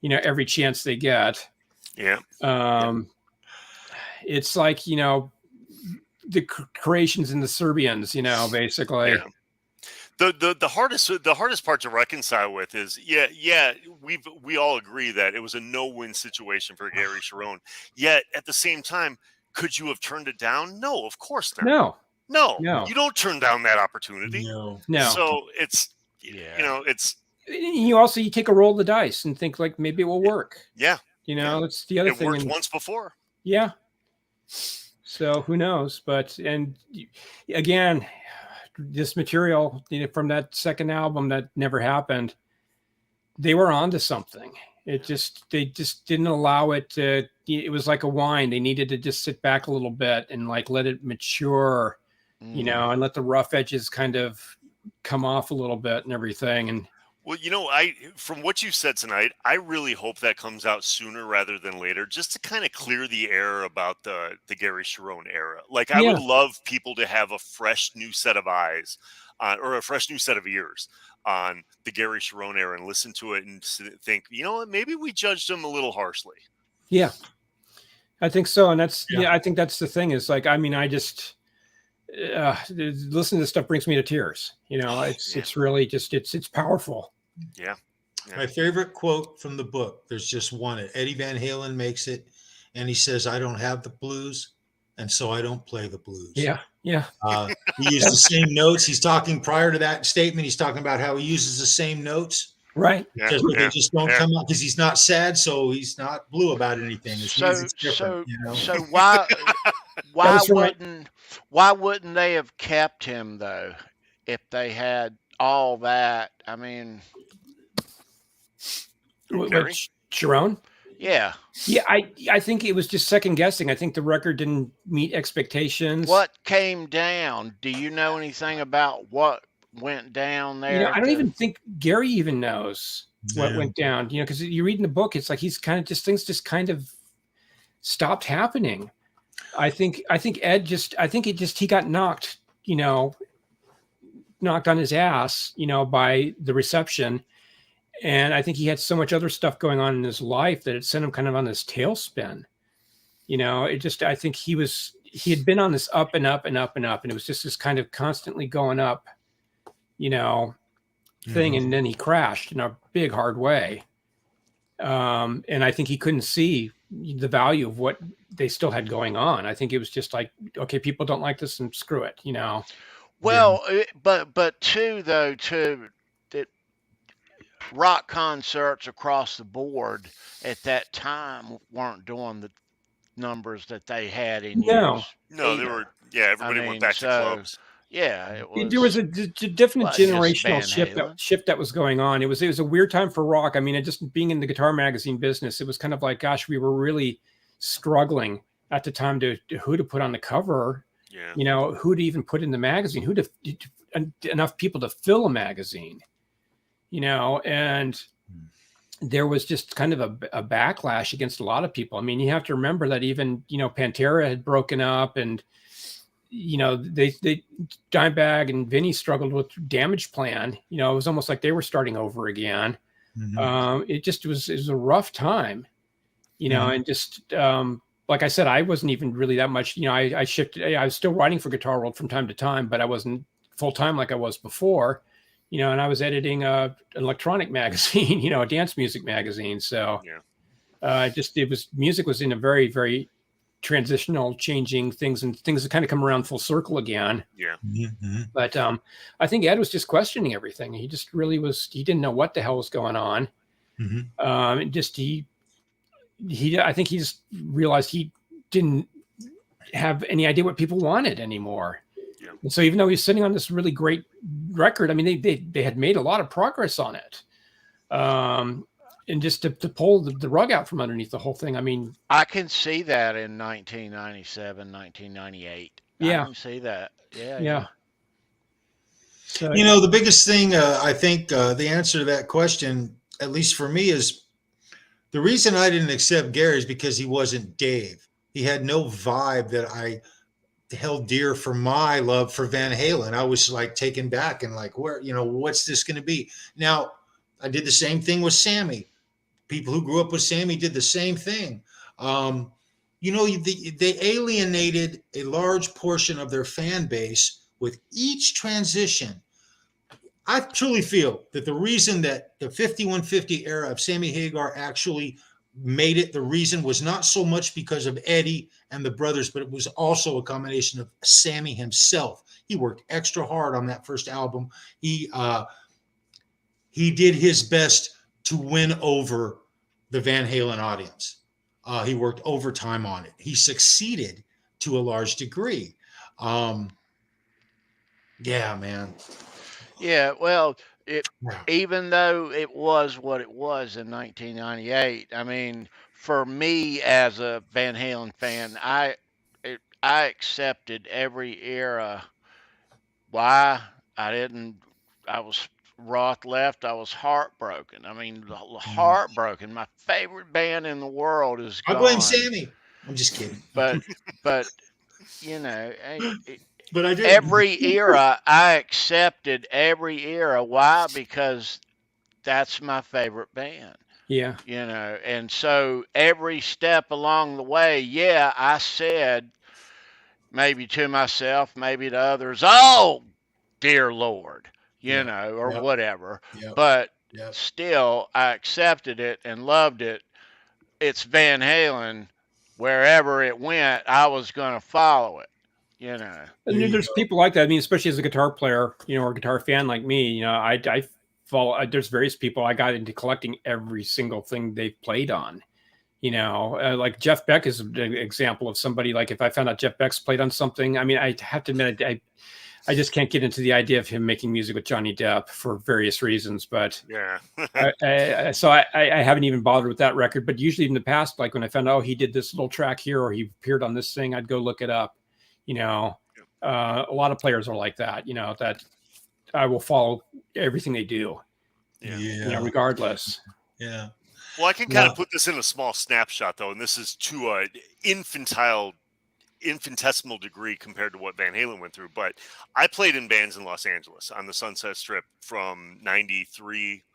you know, every chance they get. Yeah. It's like, you know, the Croatians and the Serbians, you know, basically. Yeah. The hardest part to reconcile with is we all agree that it was a no-win situation for Gary Cherone. Yet at the same time, could you have turned it down? No, of course not. No. You don't turn down that opportunity. No. So it's you know, it's you take a roll of the dice and think like maybe it will work. Yeah. You know, it's the other it thing. Worked once before. Yeah. So who knows? But and again, this material, you know, from that second album that never happened, they were onto something. They just didn't allow it to. It was like a wine. They needed to just sit back a little bit and like let it mature, you know, and let the rough edges kind of come off a little bit and everything. And well, you know, from what you've said tonight, I really hope that comes out sooner rather than later, just to kind of clear the air about the Gary Cherone era. Like, I would love people to have a fresh new set of eyes, or a fresh new set of ears on the Gary Cherone era and listen to it and think, you know what, maybe we judged him a little harshly. Yeah, I think so, and that's I think that's the thing. Is like, I mean, I just. Listening to this stuff brings me to tears. You know, it's really just it's powerful. Yeah. My favorite quote from the book, there's just one. Eddie Van Halen makes it, and he says, "I don't have the blues, and so I don't play the blues." Yeah. He used the same notes. He's talking prior to that statement. He's talking about how he uses the same notes. Right. Because they just don't come out because he's not sad, so he's not blue about anything. His music's different, you know? So why wouldn't they have kept him though if they had all that? I mean, Cherone? Yeah. Yeah, I think it was just second guessing. I think the record didn't meet expectations. What came down? Do you know anything about what went down there? You know, I don't even think Gary even knows what went down. You know, because you read in the book, it's like he's kind of just things just kind of stopped happening. I think Ed he got knocked on his ass, you know, by the reception. And I think he had so much other stuff going on in his life that it sent him kind of on this tailspin. You know, I think he had been on this up and up and up and up. And it was just this kind of constantly going up, you know, thing. And then he crashed in a big, hard way. And I think he couldn't see the value of what they still had going on. I think it was just like, okay, people don't like this and screw it, you know? Well, but rock concerts across the board at that time weren't doing the numbers that they had in years. No, they were. Yeah, everybody went back to clubs. Yeah, there was a definite generational shift that was going on. It was a weird time for rock. I mean, just being in the guitar magazine business, it was kind of like, gosh, we were really struggling at the time to who to put on the cover. Yeah. You know, who to even put in the magazine, enough people to fill a magazine. You know, and there was just kind of a backlash against a lot of people. I mean, you have to remember that even, you know, Pantera had broken up, and, you know, they Dimebag and Vinny struggled with Damage Plan. You know, it was almost like they were starting over again. Mm-hmm. It was a rough time, you know, and just like I said, I wasn't even really that much, you know, I shifted. I was still writing for Guitar World from time to time, but I wasn't full time like I was before. and I was editing an electronic magazine, a dance music magazine. So music was in a very, very transitional, changing things, and things that kind of come around full circle again. Yeah. Mm-hmm. But I think Ed was just questioning everything. He just really he didn't know what the hell was going on. Mm-hmm. I think he just realized he didn't have any idea what people wanted anymore. Yeah. And so even though he's sitting on this really great record, I mean, they had made a lot of progress on it. And just to pull the rug out from underneath the whole thing. I mean, I can see that in 1997, 1998. Yeah. I can see that. Yeah. So, The biggest thing, I think the answer to that question, at least for me, is the reason I didn't accept Gary is because he wasn't Dave. He had no vibe that I held dear for my love for Van Halen. I was like taken back and like, what's this going to be? Now, I did the same thing with Sammy. People who grew up with Sammy did the same thing. They alienated a large portion of their fan base with each transition. I truly feel that the reason that the 5150 era of Sammy Hagar actually made it, the reason was not so much because of Eddie and the brothers, but it was also a combination of Sammy himself. He worked extra hard on that first album. He did his best to win over the Van Halen audience. He worked overtime on it. He succeeded to a large degree. Yeah, man. Yeah, well, even though it was what it was in 1998, I mean, for me as a Van Halen fan, I accepted every era. Why? I was Roth left, I was heartbroken. I mean, heartbroken. My favorite band in the world is gone. I blame Sammy. I'm just kidding. But But I did. every era, I accepted every era. Why? Because that's my favorite band. Yeah. And so every step along the way, I said, maybe to myself, maybe to others, oh, dear Lord, or whatever. Yep. But Yep. still, I accepted it and loved it. It's Van Halen. Wherever it went, I was going to follow it. And there's people like that. I mean, especially as a guitar player, or a guitar fan like me, I follow. There's various people. I got into collecting every single thing they've played on. Like Jeff Beck is an example of somebody. Like if I found out Jeff Beck's played on something, I mean, I have to admit, I just can't get into the idea of him making music with Johnny Depp for various reasons. But yeah, so I haven't even bothered with that record. But usually in the past, like when I found out he did this little track here or he appeared on this thing, I'd go look it up. A lot of players are like that. That I will follow everything they do. Yeah. Regardless. Yeah. Well, I can kind of put this in a small snapshot though, and this is to an infinitesimal degree compared to what Van Halen went through. But I played in bands in Los Angeles on the Sunset Strip from 93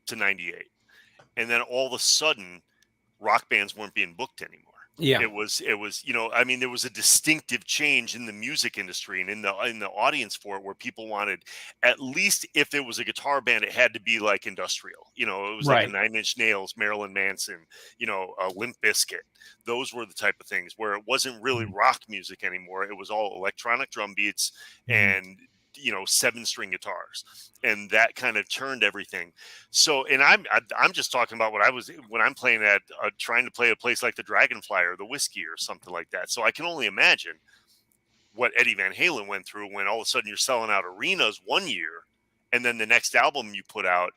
to 98. And then all of a sudden rock bands weren't being booked anymore. Yeah. It was, there was a distinctive change in the music industry and in the audience for it, where people wanted, at least if it was a guitar band, it had to be like industrial, it was like a Nine Inch Nails, Marilyn Manson, a Limp Bizkit. Those were the type of things where it wasn't really rock music anymore. It was all electronic drum beats and 7-string guitars, and that kind of turned everything. So, and I'm just talking about when I'm playing at trying to play a place like the Dragonfly or the Whiskey or something like that. So I can only imagine what Eddie Van Halen went through when all of a sudden you're selling out arenas one year, and then the next album you put out,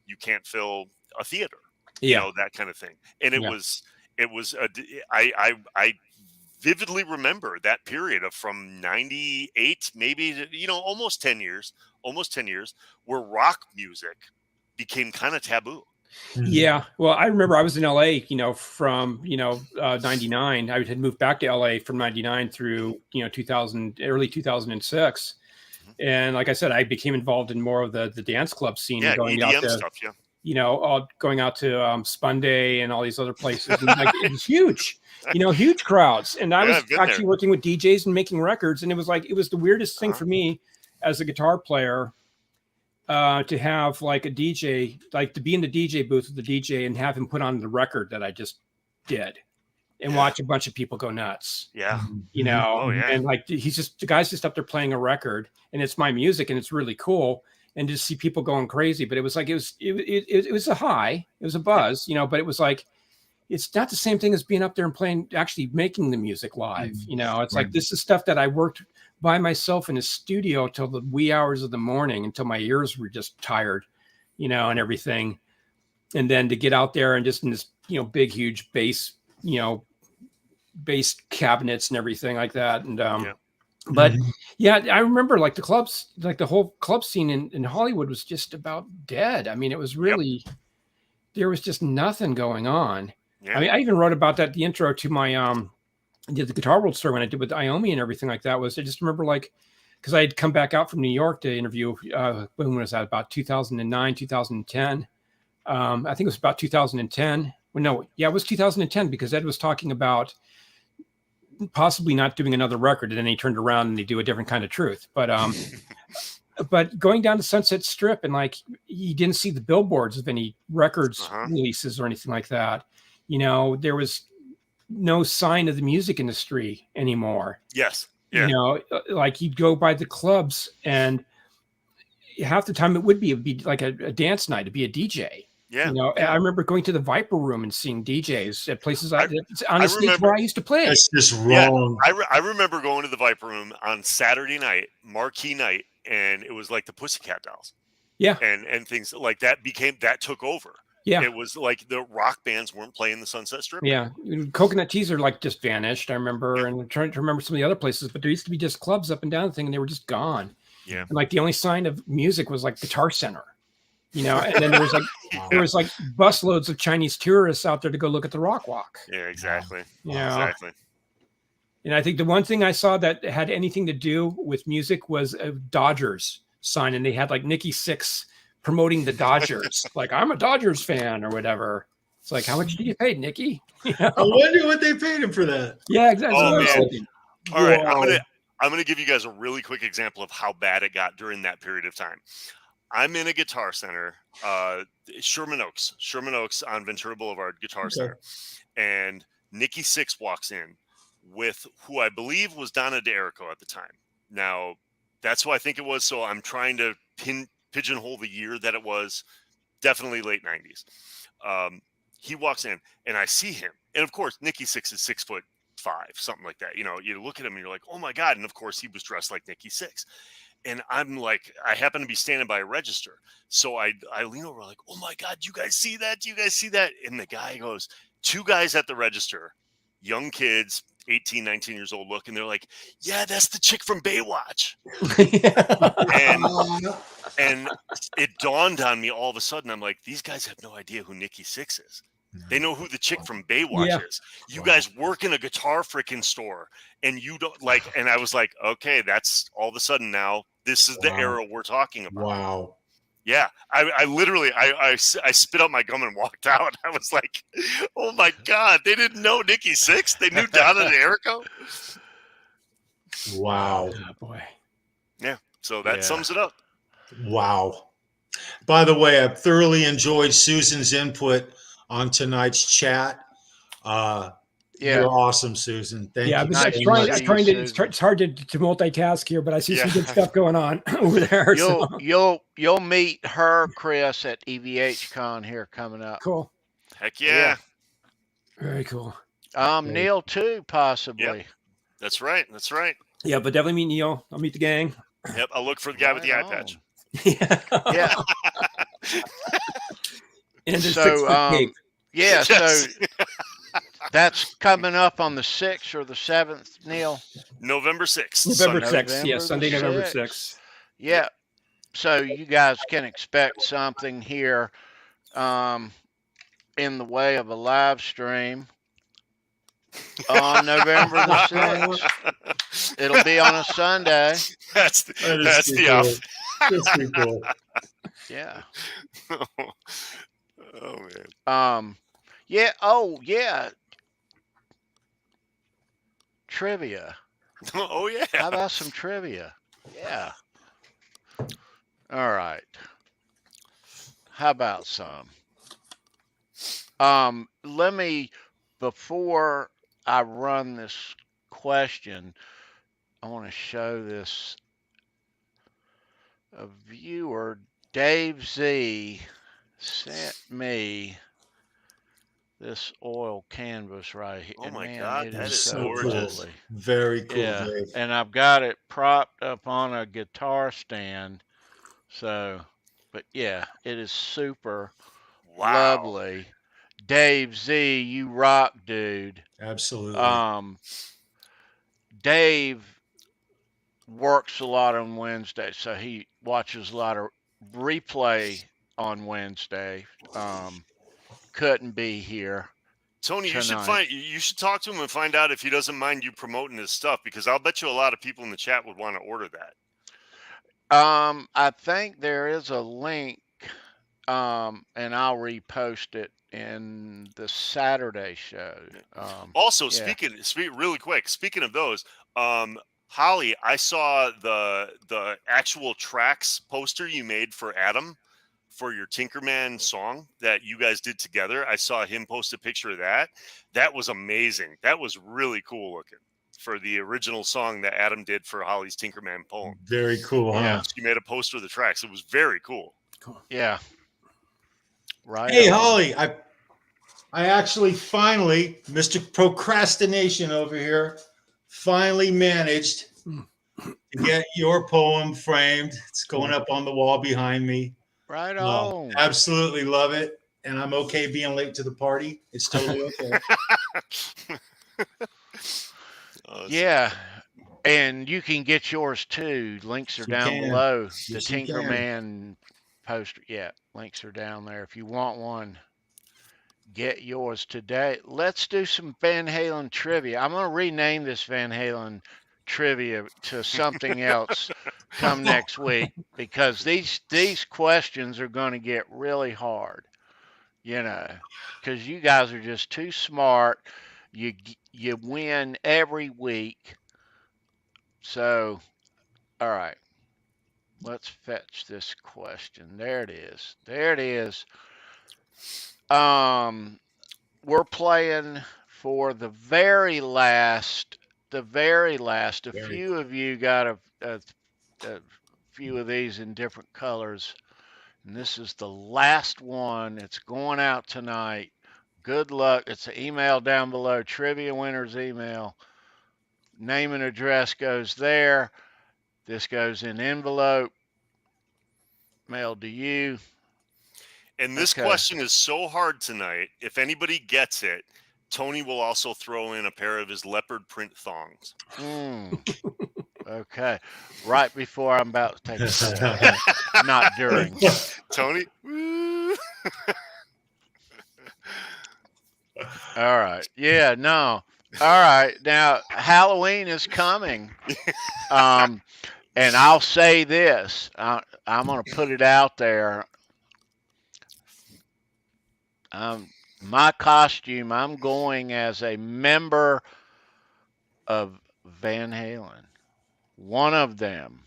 you can't fill a theater, that kind of thing. And I vividly remember that period of from 98, maybe, almost 10 years, where rock music became kind of taboo. Yeah. Well, I remember I was in LA, from, 99. I had moved back to LA from 99 through, 2000, early 2006. And like I said, I became involved in more of the dance club scene. Yeah, going EDM out to, stuff, going out to Spunday and all these other places. And it was huge, huge crowds. And I was actually working with DJs and making records. And it was the weirdest thing for me as a guitar player. to have like a DJ, like to be in the DJ booth with the DJ and have him put on the record that I just did and watch a bunch of people go nuts. Yeah. You know, Oh, yeah. and like the guy's just up there playing a record and it's my music and it's really cool. And just see people going crazy. But it was like, it was a high, it was a buzz, you know, but it was like, it's not the same thing as being up there and playing, actually making the music live. You know, it's like, this is stuff that I worked by myself in a studio till the wee hours of the morning until my ears were just tired, you know, and everything. And then to get out there and just in this, you know, big, huge bass, you know, bass cabinets and everything like that. And, but yeah, I remember like the clubs, like the whole club scene in Hollywood was just about dead. I mean, it was really, there was just nothing going on. Yeah. I mean, I even wrote about that, the intro to my, the Guitar World story when I did with Iomi and everything like that was, I just remember like, cause I had come back out from New York to interview, when was that, about 2009, 2010. I think it was about 2010. Well, no, yeah, it was 2010 because Ed was talking about possibly not doing another record, and then he turned around and they do a different kind of truth. But but going down to Sunset Strip and like you didn't see the billboards of any records releases or anything like that. You know, there was no sign of the music industry anymore. Yes. Yeah. You know, like you'd go by the clubs and half the time it would be like a dance night, it'd be a DJ. Yeah. You know, I remember going to the Viper Room and seeing DJs at places on the stage where I used to play. That's just wrong. Yeah, I remember going to the Viper Room on Saturday night, marquee night, and it was like the Pussycat Dolls. Yeah. And things like that took over. Yeah. It was like the rock bands weren't playing the Sunset Strip. Yeah. Coconut Teaser like just vanished, I remember, and I'm trying to remember some of the other places, but there used to be just clubs up and down the thing and they were just gone. Yeah. And like the only sign of music was like Guitar Center. You know, and then there was like busloads of Chinese tourists out there to go look at the rock walk. Yeah, exactly. Yeah, exactly. And I think the one thing I saw that had anything to do with music was a Dodgers sign, and they had like Nikki Sixx promoting the Dodgers, like I'm a Dodgers fan or whatever. It's like, how much did you pay, Nikki? You know? I wonder what they paid him for that. Yeah, exactly. Oh, man. All right, Wow. I'm gonna give you guys a really quick example of how bad it got during that period of time. I'm in a Guitar Center, Sherman Oaks on Ventura Boulevard, Guitar Center. And Nikki Sixx walks in with who I believe was Donna D'Errico at the time. Now, that's who I think it was. So I'm trying to pigeonhole the year that it was, definitely late 90s. He walks in and I see him. And of course, Nikki Sixx is 6'5", something like that. You know, you look at him and you're like, oh my God. And of course, he was dressed like Nikki Sixx. And I'm like, I happen to be standing by a register. So I lean over like, oh my God, do you guys see that? Do you guys see that? And the guy goes, two guys at the register, young kids, 18, 19 years old look. And they're like, yeah, that's the chick from Baywatch. and it dawned on me all of a sudden. I'm like, these guys have no idea who Nikki Sixx is. They know who the chick from Baywatch is. You guys work in a guitar freaking store and you don't like, and I was like, okay, that's all of a sudden now, this is the era we're talking about. Wow. Yeah. I literally, I spit out my gum and walked out. I was like, oh my God, they didn't know Nikki Sixx. They knew Donna D'Errico. Wow. Oh, boy. Yeah. So that sums it up. Wow. By the way, I thoroughly enjoyed Susan's input on tonight's chat. You're awesome, Susan. Thank you. It's hard to multitask here, but I see some good stuff going on over there. You'll meet her, Chris, at EVH Con here coming up. Cool. Heck yeah. Very cool. Neil too, possibly. Yep. That's right. That's right. Yeah, but definitely meet Neil. I'll meet the gang. Yep. I'll look for the guy with the eye patch. Yeah. And so that's coming up on the 6th or the 7th, Neil. November 6th. November 6th. Yes, Sunday, November 6th. Yeah. So you guys can expect something here in the way of a live stream on November the 6th. It'll be on a Sunday. That's the off. That's pretty cool. Yeah. Oh man. Yeah. Oh yeah. Trivia. Oh yeah. How about some trivia? Yeah. All right. How about some? Let me, before I run this question, I want to show this. A viewer, Dave Z, sent me this oil canvas right here. Oh And my man, God, it that is is so gorgeous. lovely. Very cool, Yeah, Dave. and I've got it propped up on a guitar stand. So, but yeah, it is super Wow. lovely. Dave Z, you rock, dude. Absolutely. Dave works a lot on Wednesday, so he watches a lot of replay on Wednesday. Couldn't be here Tony, tonight. you should talk to him and find out if he doesn't mind you promoting his stuff, because I'll bet you a lot of people in the chat would want to order that. I think there is a link, and I'll repost it in the Saturday show. Also, Yeah. really quick, speaking of those, Holly, I saw the actual tracks poster you made for Adam for your Tinkerman song that you guys did together. I saw him post a picture of that. That was amazing. That was really cool looking for the original song that Adam did for Holly's Tinkerman poem. Very cool, Yeah. huh? She made a poster of the tracks. It was very cool. Yeah. Right. Hey, on. Holly, I actually finally, Mr. Procrastination over here, finally managed to get your poem framed. It's going up on the wall behind me. Right on. Absolutely love it. And I'm okay being late to the party. It's totally okay. Yeah. And you can get yours too. Links are down below. The Yes, you can. Tinkerman poster. Yeah, links are down there. If you want one, get yours today. Let's do some Van Halen trivia. I'm going to rename this Van Halen trivia to something else come next week, because these questions are going to get really hard, because you guys are just too smart. You win every week. So, all right. Let's fetch this question. There it is. There it is. We're playing for the very last. A few of you got a few of these in different colors, and this is the last one. It's going out tonight. Good luck. It's an email down below. Trivia winners email. Name and address goes there. This goes in envelope. Mailed to you. And this question is so hard tonight. If anybody gets it, Tony will also throw in a pair of his leopard print thongs. Okay. Right before I'm about to take a shower. Not during. Tony? All right. Yeah, no. All right. Now, Halloween is coming. And I'll say this. I'm going to put it out there. My costume, I'm going as a member of Van Halen. One of them.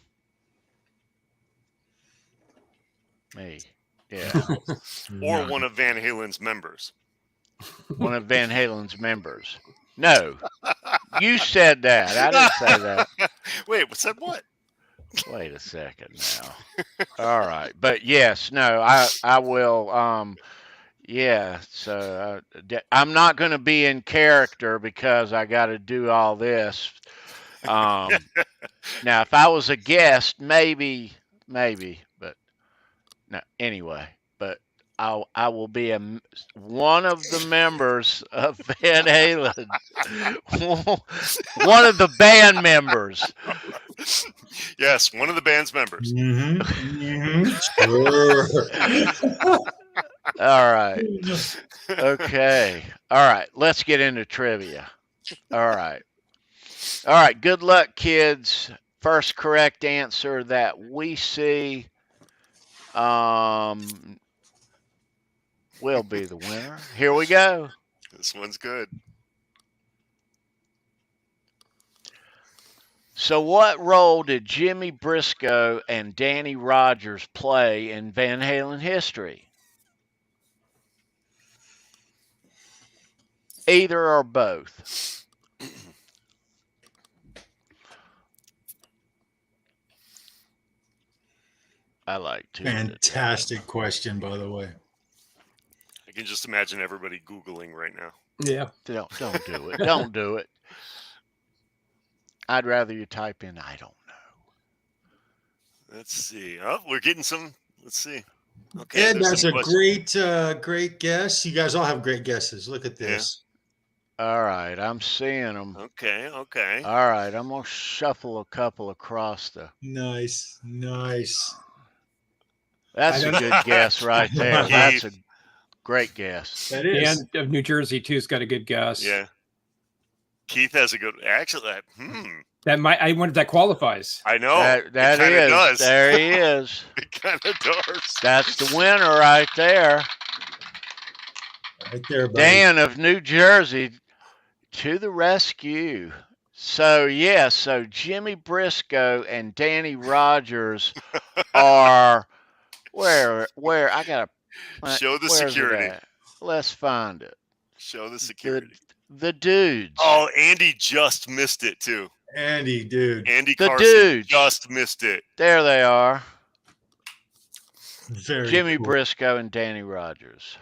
Me. Yeah. Or one of Van Halen's members. One of Van Halen's members. No. You said that. I didn't say that. Wait, said what? Wait a second now. All right. But yes, no, I will. Yeah, so I'm not going to be in character because I got to do all this. Now, if I was a guest, maybe, but no. Anyway, but I will be one of the members of Van Halen, one of the band members. Yes, one of the band's members. Sure. All right. Okay. All right. Let's get into trivia. All right. Good luck, kids. First correct answer that we see will be the winner. Here we go. This one's good. So what role did Jimmy Briscoe and Danny Rogers play in Van Halen history? Either or both. I like to. Fantastic question, by the way. I can just imagine everybody Googling right now. Yeah. Don't do it. Don't do it. I'd rather you type in, I don't know. Let's see. Oh, we're getting some. Let's see. Okay. Ed, there's that's some a questions. great guess. You guys all have great guesses. Look at this. All right, I'm seeing them. Okay. Okay. All right, I'm going to shuffle a couple across the. Nice. That's a good guess right there. That's a great guess. That is. And of New Jersey, too, has got a good guess. Yeah. Keith has a good. Actually, That might. I wonder if that qualifies. I know. That it is. does. There he is. It kind of does. That's the winner right there. Right there, buddy. Dan of New Jersey to the rescue. So, so Jimmy Briscoe and Danny Rogers are where I got to Show the security. Let's find it. Show the security. The dudes. Oh, Andy just missed it too. Andy, dude. Andy The Carson dudes. just missed it. There they are. Very Jimmy cool. Briscoe and Danny Rogers.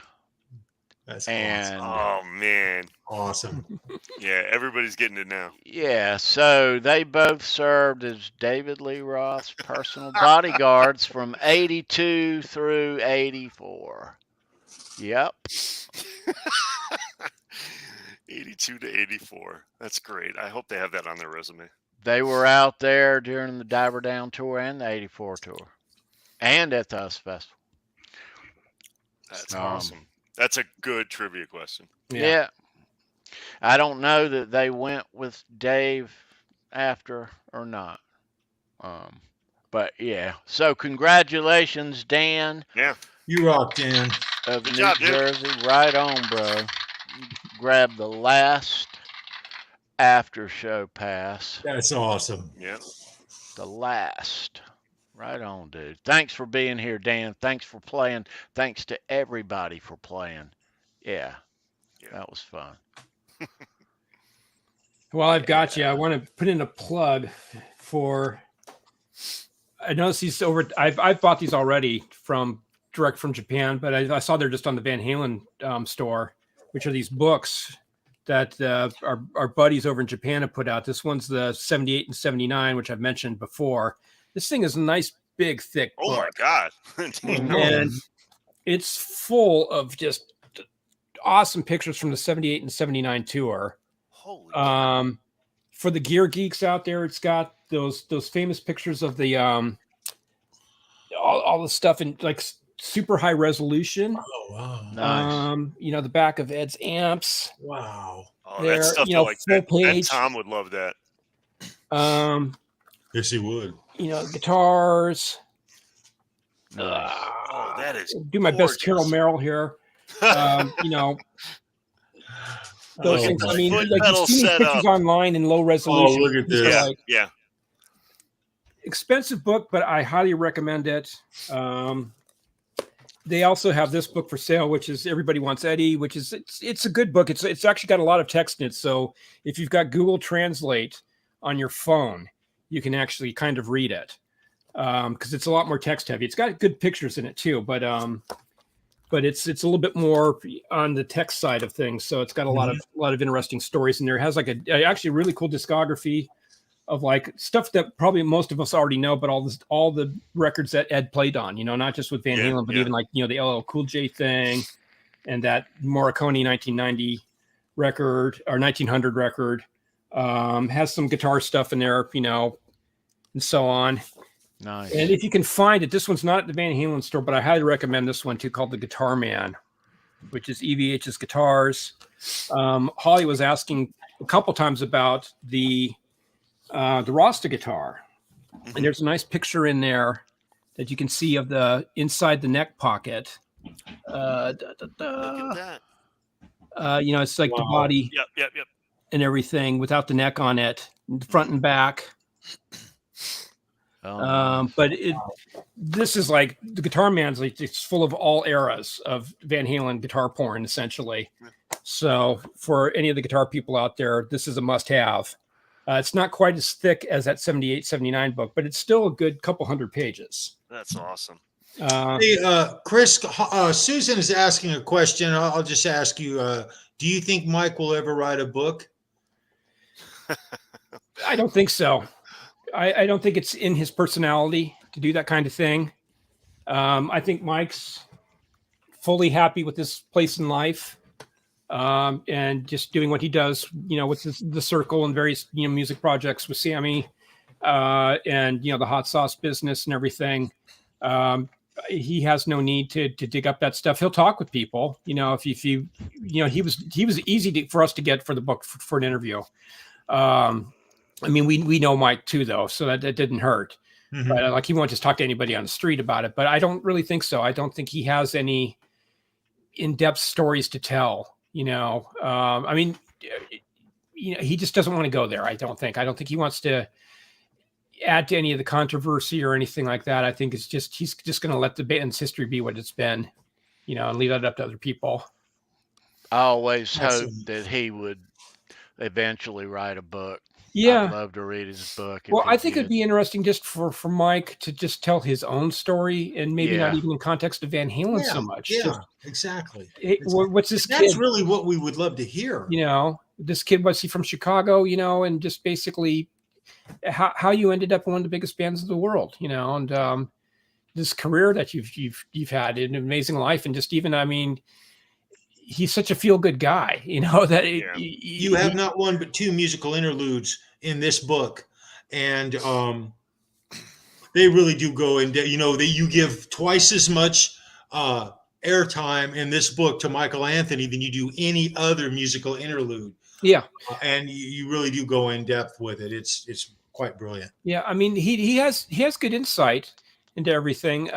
That's And Oh man. awesome. Yeah, everybody's getting it now. yeah, so they both served as David Lee Roth's personal bodyguards from 82 through 84. Yep. 82 to 84. That's great. I hope they have that on their resume. They were out there during the Diver Down tour and the 84 tour. And at the US Festival. That's awesome. That's a good trivia question. Yeah. I don't know that they went with Dave after or not. But yeah. So congratulations, Dan Yeah. You rock, Dan. of Good New job, dude. Jersey. Right on, bro. Grab the last after-show pass. That's awesome. Yeah. The last. Right on, dude. Thanks for being here, Dan. Thanks for playing. Thanks to everybody for playing. Yeah. That was fun. Well, I've got you. I want to put in a plug for. I noticed these over. I've bought these already direct from Japan, but I saw they're just on the Van Halen store, which are these books that our buddies over in Japan have put out. This one's the 78 and 79, which I've mentioned before. This thing is a nice, big, thick book. Oh my God. And it's full of just awesome pictures from the 78 and 79 tour. Holy For the gear geeks out there, it's got those famous pictures of the all the stuff in like super high resolution. Oh, wow. Nice. The back of Ed's amps. Wow. Oh, They're, that stuff you know, like full that. Ben page. Tom would love that. Yes, he would. Guitars. Nice. Oh, that is Do my best Carol gorgeous. Merrill here. Those Oh, things. my I mean, foot like pedal you see these set pictures up. online in low resolution. Oh, look at this. They're Yeah, like, yeah. expensive book, but I highly recommend it. They also have this book for sale, which is Everybody Wants Eddie, which is it's a good book. It's actually got a lot of text in it. So if you've got Google Translate on your phone, you can actually kind of read it because it's a lot more text heavy. It's got good pictures in it too, but it's a little bit more on the text side of things. So it's got a lot of interesting stories in there. It has like actually a really cool discography of like stuff that probably most of us already know, but all the records that Ed played on, not just with Van Halen, but even like, the LL Cool J thing and that Morricone 1990 record or 1900 record, has some guitar stuff in there, and so on. Nice. And if you can find it, this one's not at the Van Halen store, but I highly recommend this one too, called The Guitar Man, which is EVH's guitars. Holly was asking a couple times about the Rasta guitar, and there's a nice picture in there that you can see of the inside the neck pocket. Look at that. It's like the body Yep. and everything without the neck on it, front and back. But this is like the Guitar Man's like it's full of all eras of Van Halen guitar porn essentially. So for any of the guitar people out there, this is a must-have. It's not quite as thick as that 78, 79 book, but it's still a good couple hundred pages. That's awesome. Hey, Chris, Susan is asking a question. I'll just ask you, do you think Mike will ever write a book? I don't think so. I don't think it's in his personality to do that kind of thing. I think Mike's fully happy with his place in life, and just doing what he does, with the circle and various, music projects with Sammy, and, the hot sauce business and everything. He has no need to dig up that stuff. He'll talk with people, if you, he was easy for us to get for the book for an interview. We know Mike too, though, so that didn't hurt. Mm-hmm. But he won't just talk to anybody on the street about it. But I don't really think so. I don't think he has any in-depth stories to tell. He just doesn't want to go there. I don't think he wants to add to any of the controversy or anything like that. I think he's just going to let the band's history be what it's been, and leave that up to other people. I always hoped that he would eventually write a book. Yeah, I'd love to read his book. Well, I think it'd be interesting just for Mike to just tell his own story, and maybe not even in context of Van Halen so much. Yeah, just, exactly. What's this kid? That's really what we would love to hear. This kid, was he from Chicago? And just basically how you ended up in one of the biggest bands of the world. And this career that you've had, an amazing life, and just even he's such a feel-good guy, that you have not one but two musical interludes in this book, and they really do go in. You give twice as much airtime in this book to Michael Anthony than you do any other musical interlude. Yeah, and you really do go in depth with it. It's quite brilliant. Yeah, he has good insight into everything.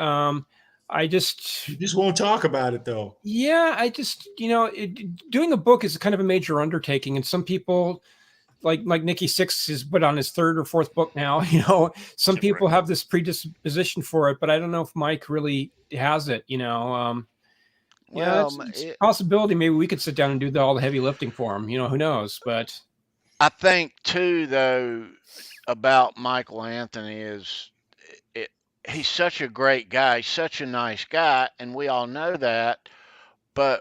I just won't talk about it, though. Yeah, I just, doing a book is kind of a major undertaking, and some people, like Nikki Sixx is put on his third or fourth book now. Some people have this predisposition for it, but I don't know if Mike really has it. It's a possibility. Maybe we could sit down and do all the heavy lifting for him. Who knows? But I think too, though, about Michael Anthony is, he's such a great guy, such a nice guy, and we all know that. But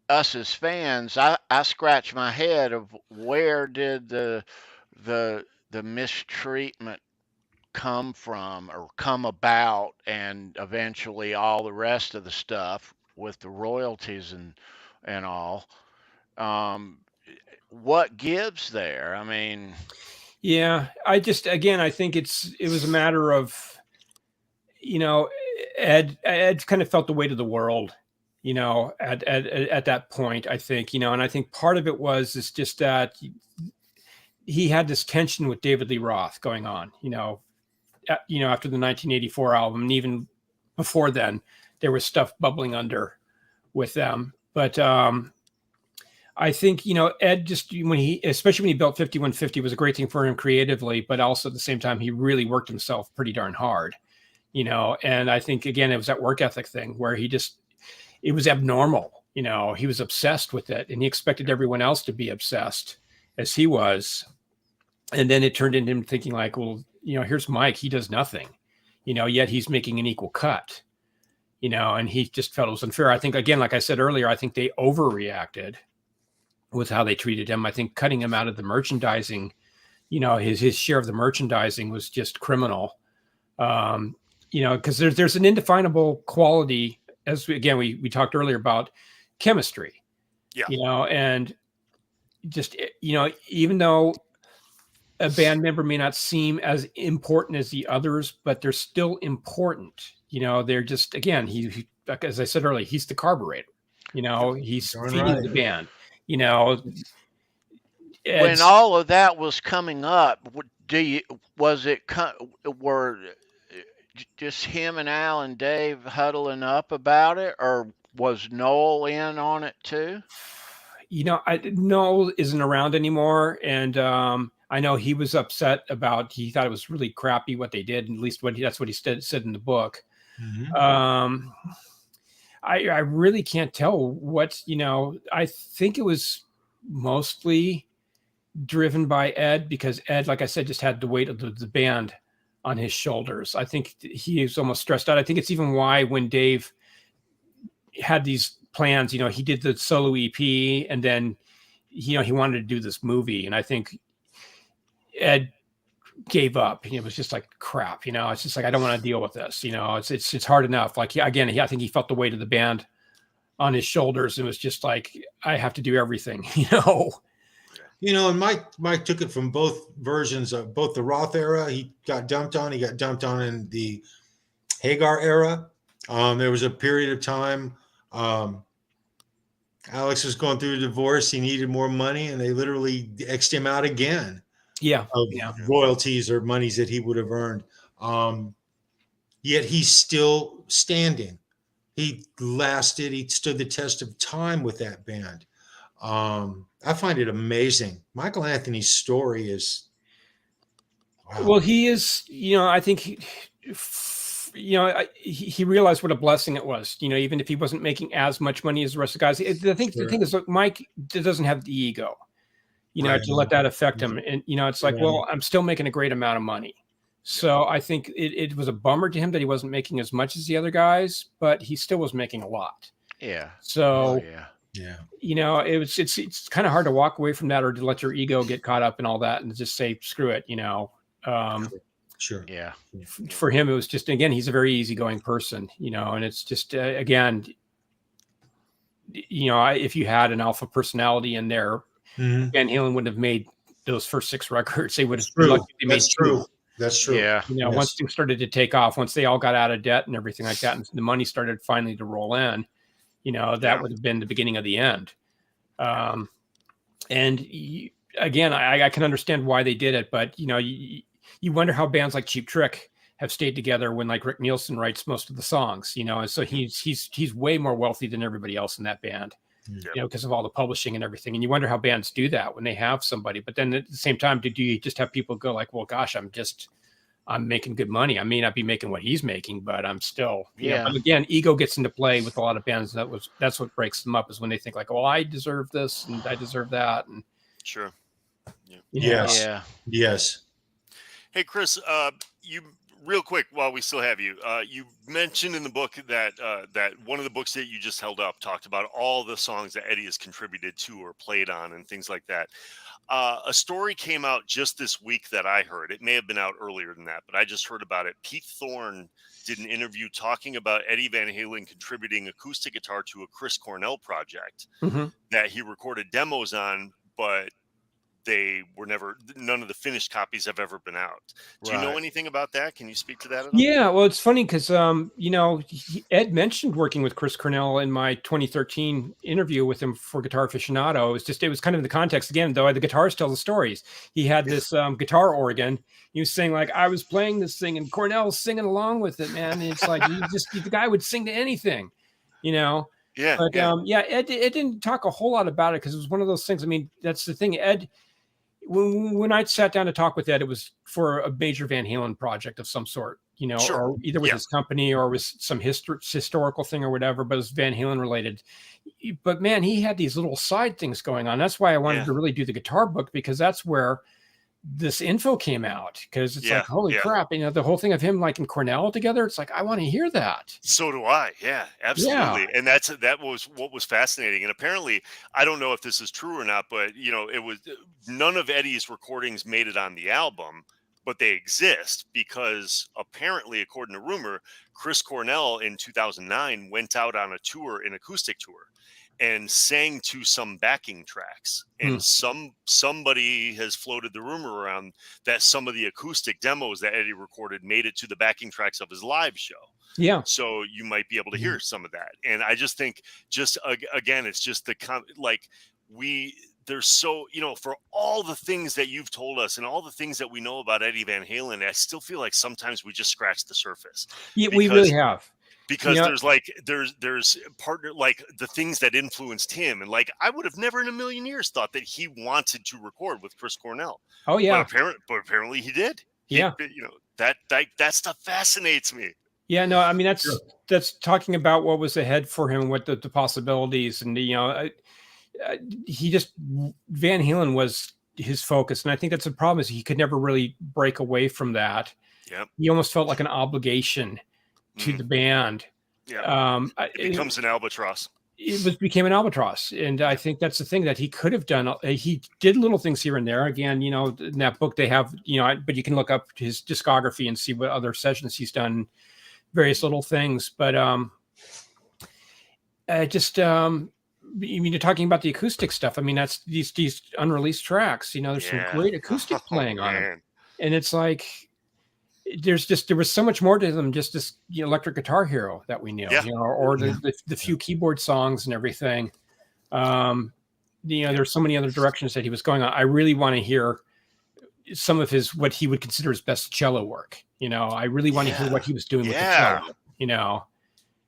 us as fans, I scratch my head of where did the mistreatment come from or come about, and eventually all the rest of the stuff with the royalties and all. What gives there? Yeah, I think it was a matter of, Ed kind of felt the weight of the world, at that point, I think, and I think part of it was just that he had this tension with David Lee Roth going on, after the 1984 album, and even before then, there was stuff bubbling under with them. But I think, Ed just, especially when he built 5150, was a great thing for him creatively, but also at the same time, he really worked himself pretty darn hard, and I think, again, it was that work ethic thing where it was abnormal, he was obsessed with it, and he expected everyone else to be obsessed as he was. And then it turned into him thinking like, well, here's Mike, he does nothing, yet he's making an equal cut, and he just felt it was unfair. I think, again, like I said earlier, I think they overreacted with how they treated him. I think cutting him out of the merchandising, his share of the merchandising was just criminal. Because there's an indefinable quality, as we talked earlier about chemistry. Yeah. And just, even though a band member may not seem as important as the others, but they're still important. They're just, again, he as I said earlier, he's the carburetor. He's feeding the band. When all of that was coming up, were just him and Al and Dave huddling up about it, or was Noel in on it too? Noel isn't around anymore, and I know he was upset about. He thought it was really crappy what they did, at least that's what he said in the book. Mm-hmm. I really can't tell what, I think it was mostly driven by Ed, because Ed, like I said, just had the weight of the band on his shoulders. I think he was almost stressed out. I think it's even why when Dave had these plans, he did the solo EP, and then, he wanted to do this movie. And I think Ed gave up. It was just like, crap, it's just like, I don't want to deal with this. It's hard enough. Like, I think he felt the weight of the band on his shoulders. It was just like, I have to do everything, And Mike took it from both versions of both the Roth era. He got dumped on in the Hagar era. There was a period of time, Alex was going through a divorce. He needed more money, and they literally X'd him out again. Of royalties or monies that he would have earned. Yet he's still standing. He stood the test of time with that band. I find it amazing. Michael Anthony's story is, wow. Well, he is, I think he realized what a blessing it was, even if he wasn't making as much money as the rest of the guys. The thing is, look, Mike doesn't have the ego, to let that affect him. And, it's like, well, I'm still making a great amount of money. So I think it was a bummer to him that he wasn't making as much as the other guys, but he still was making a lot. Yeah. So, it's kind of hard to walk away from that, or to let your ego get caught up in all that and just say, screw it, Sure. Yeah. For him, it was just, again, he's a very easygoing person, and it's just, again, if you had an alpha personality in there, Van Halen wouldn't have made those first 6 records. They would have been lucky they made 2. That's true. Yeah. Once things started to take off, once they all got out of debt and everything like that, and the money started finally to roll in, that would have been the beginning of the end. Again, I can understand why they did it, but you wonder how bands like Cheap Trick have stayed together when, like, Rick Nielsen writes most of the songs, and so he's way more wealthy than everybody else in that band, because of all the publishing and everything. And you wonder how bands do that when they have somebody, but then at the same time, do you just have people go like, well, gosh, I'm making good money. I may not be making what he's making, but I'm still, but again, ego gets into play with a lot of bands. That's what breaks them up, is when they think like, oh, I deserve this and I deserve that. And sure. Yes. Hey, Chris, you real quick while we still have you, you mentioned in the book that that one of the books that you just held up talked about all the songs that Eddie has contributed to or played on and things like that. A story came out just this week that I heard. It may have been out earlier than that, but I just heard about it. Pete Thorne did an interview talking about Eddie Van Halen contributing acoustic guitar to a Chris Cornell project that he recorded demos on, but they were none of the finished copies have ever been out. Do you know anything about that? Can you speak to that at all? Yeah, well, it's funny because, Ed mentioned working with Chris Cornell in my 2013 interview with him for Guitar Aficionado. It was kind of in the context, again, though, the guitars tell the stories. He had this guitar organ. He was saying, like, I was playing this thing and Cornell's singing along with it, man. And it's like, the guy would sing to anything, Yeah. But, Ed didn't talk a whole lot about it because it was one of those things. I mean, that's the thing. Ed, when I sat down to talk with Ed, it was for a major Van Halen project of some sort, or either with his company or with some historical thing or whatever, but it was Van Halen related. But man, he had these little side things going on. That's why I wanted to really do the guitar book, because that's where this info came out, because it's like, holy crap, the whole thing of him like in Cornell together, it's like, I want to hear that. So do I. Yeah, absolutely. And that was what was fascinating. And apparently, I don't know if this is true or not, but it was none of Eddie's recordings made it on the album, but they exist because apparently, according to rumor, Chris Cornell in 2009 went out on a tour, an acoustic tour, and sang to some backing tracks. And somebody has floated the rumor around that some of the acoustic demos that Eddie recorded made it to the backing tracks of his live show. Yeah. So you might be able to hear some of that. And I just think again, it's just there's so, for all the things that you've told us and all the things that we know about Eddie Van Halen, I still feel like sometimes we just scratch the surface. Yeah, we really have. Because there's partner, like the things that influenced him. And like, I would have never in a million years thought that he wanted to record with Chris Cornell. Oh yeah. But apparently he did. Yeah. That stuff fascinates me. Yeah, no, I mean, Sure. that's talking about what was ahead for him, what the possibilities, and he just Van Halen was his focus, and I think that's the problem is he could never really break away from that. Yep. He almost felt like an obligation to the band. Yeah. It becomes an albatross. It became an albatross, and I think that's the thing that he could have done. He did little things here and there. Again, in that book they have, but you can look up his discography and see what other sessions he's done, various little things. But you're talking about the acoustic stuff. I mean, that's these unreleased tracks. There's some great acoustic playing on it, and it's like there was so much more to them, just this electric guitar hero that we knew, or the few keyboard songs and everything. There's so many other directions that he was going on. I really want to hear some of what he would consider his best cello work. I really want to hear what he was doing with the cello,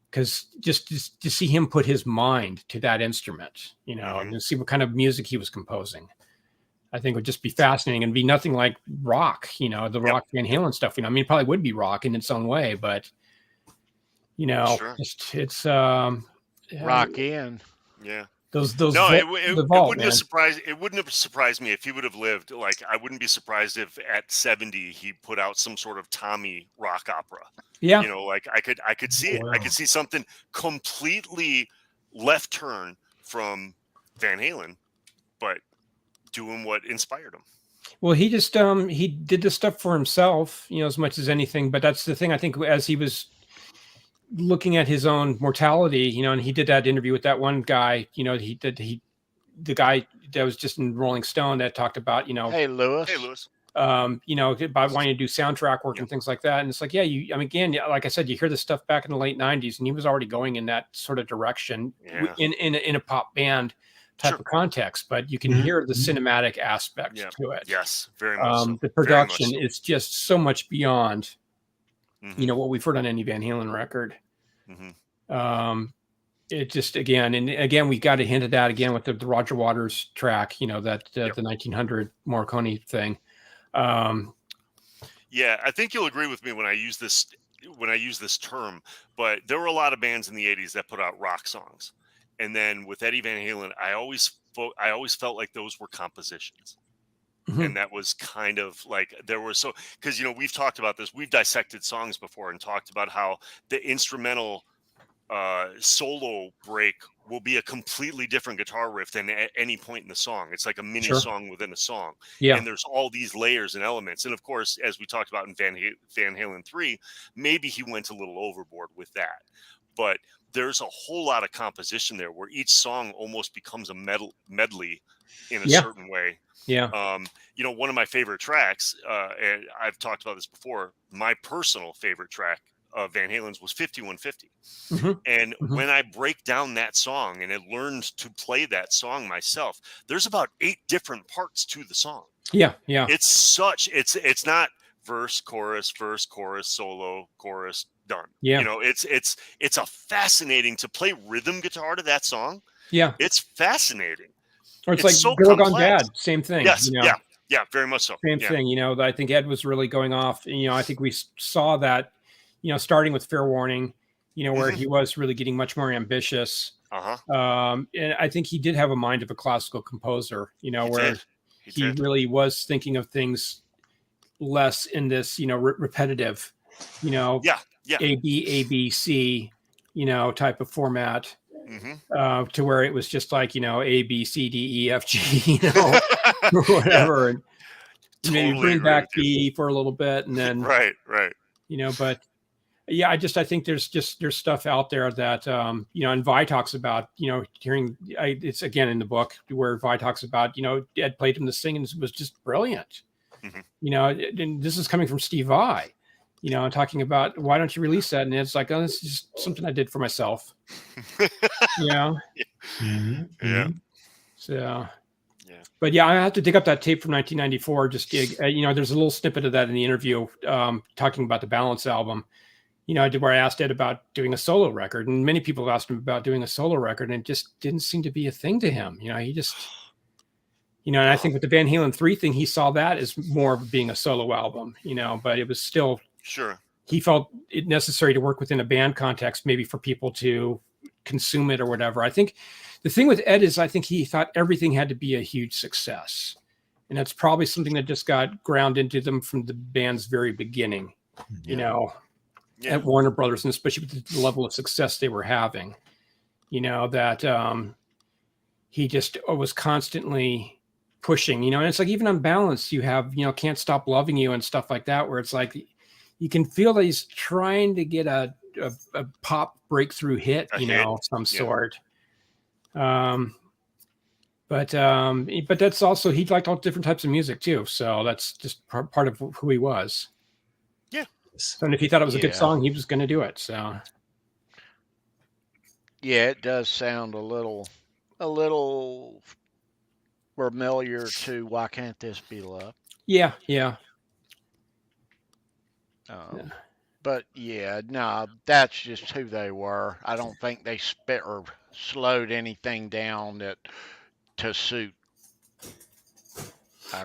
because just to see him put his mind to that instrument, and to see what kind of music he was composing, I think would just be fascinating and be nothing like rock, the rock Van Halen stuff. I mean, it probably would be rock in its own way, but it's rock in. Yeah. Those it wouldn't have surprised me if he would have lived. Like, I wouldn't be surprised if at 70 he put out some sort of Tommy rock opera. Yeah. Like I could see it. I could see something completely left turn from Van Halen, but doing what inspired him. Well, he just he did this stuff for himself, as much as anything. But that's the thing. I think as he was looking at his own mortality, and he did that interview with that one guy, the guy that was just in Rolling Stone that talked about, Hey Lewis, about wanting to do soundtrack work and things like that. And it's like, again, like I said, you hear this stuff back in the late 90s, and he was already going in that sort of direction in a pop band type of context, but you can hear the cinematic aspect to it. Yes, very much so. The production is just so much beyond, what we've heard on any Van Halen record. It just, again, we got a hint of that again with the Roger Waters track, the 1900 Morricone thing. Yeah, I think you'll agree with me when I use this term, but there were a lot of bands in the 80s that put out rock songs. And then with Eddie Van Halen, I always felt like those were compositions. And that was kind of like because we've talked about this, we've dissected songs before and talked about how the instrumental solo break will be a completely different guitar riff than at any point in the song. It's like a mini song within a song. And there's all these layers and elements. And of course, as we talked about in Van Halen 3, maybe he went a little overboard with that. But there's a whole lot of composition there where each song almost becomes a medley in a certain way. One of my favorite tracks, and I've talked about this before, my personal favorite track of Van Halen's was 5150. And when I break down that song and I learned to play that song myself, there's about 8 different parts to the song. It's not verse, chorus, solo, chorus, done. It's a fascinating to play rhythm guitar to that song. It's fascinating. Or it's like so Girl Gone Bad, same thing. Yes, very much so. Same thing. I think Ed was really going off. I think we saw that, starting with Fair Warning, where he was really getting much more ambitious. And I think he did have a mind of a classical composer, where he really was thinking of things less in this, repetitive, A, B, C, type of format. To where it was just like, A, B, C, D, E, F, G, or whatever. And maybe bring back B for a little bit and then, right. But I think there's stuff out there that, and Vi talks about, it's again in the book where Vi talks about, Ed played him to sing and it was just brilliant. And this is coming from Steve Vai. Talking about why don't you release that? And it's like, oh, this is just something I did for myself. So, but I have to dig up that tape from 1994. Just there's a little snippet of that in the interview, talking about the Balance album. Where I asked Ed about doing a solo record, and many people have asked him about doing a solo record, and it just didn't seem to be a thing to him. He just. And I think with the Van Halen 3 thing, he saw that as more of being a solo album, but it was still, he felt it necessary to work within a band context, maybe for people to consume it or whatever. I think the thing with Ed is I think he thought everything had to be a huge success. And that's probably something that just got ground into them from the band's very beginning, you know, at Warner Brothers, and especially with the level of success they were having, you know, that he just was constantly pushing, you know, and it's like, even on Balance, you have, you know, Can't Stop Loving You and stuff like that, where it's like, you can feel that he's trying to get a pop breakthrough hit, you know, of some sort. But that's also, he liked all different types of music too. So that's just part of who he was. Yeah. So, and if he thought it was a good song, he was going to do it. So. Yeah, it does sound a little familiar to Why Can't This Be Love? Yeah. Yeah. But yeah, no, that's just who they were. I don't think they spit or slowed anything down to suit.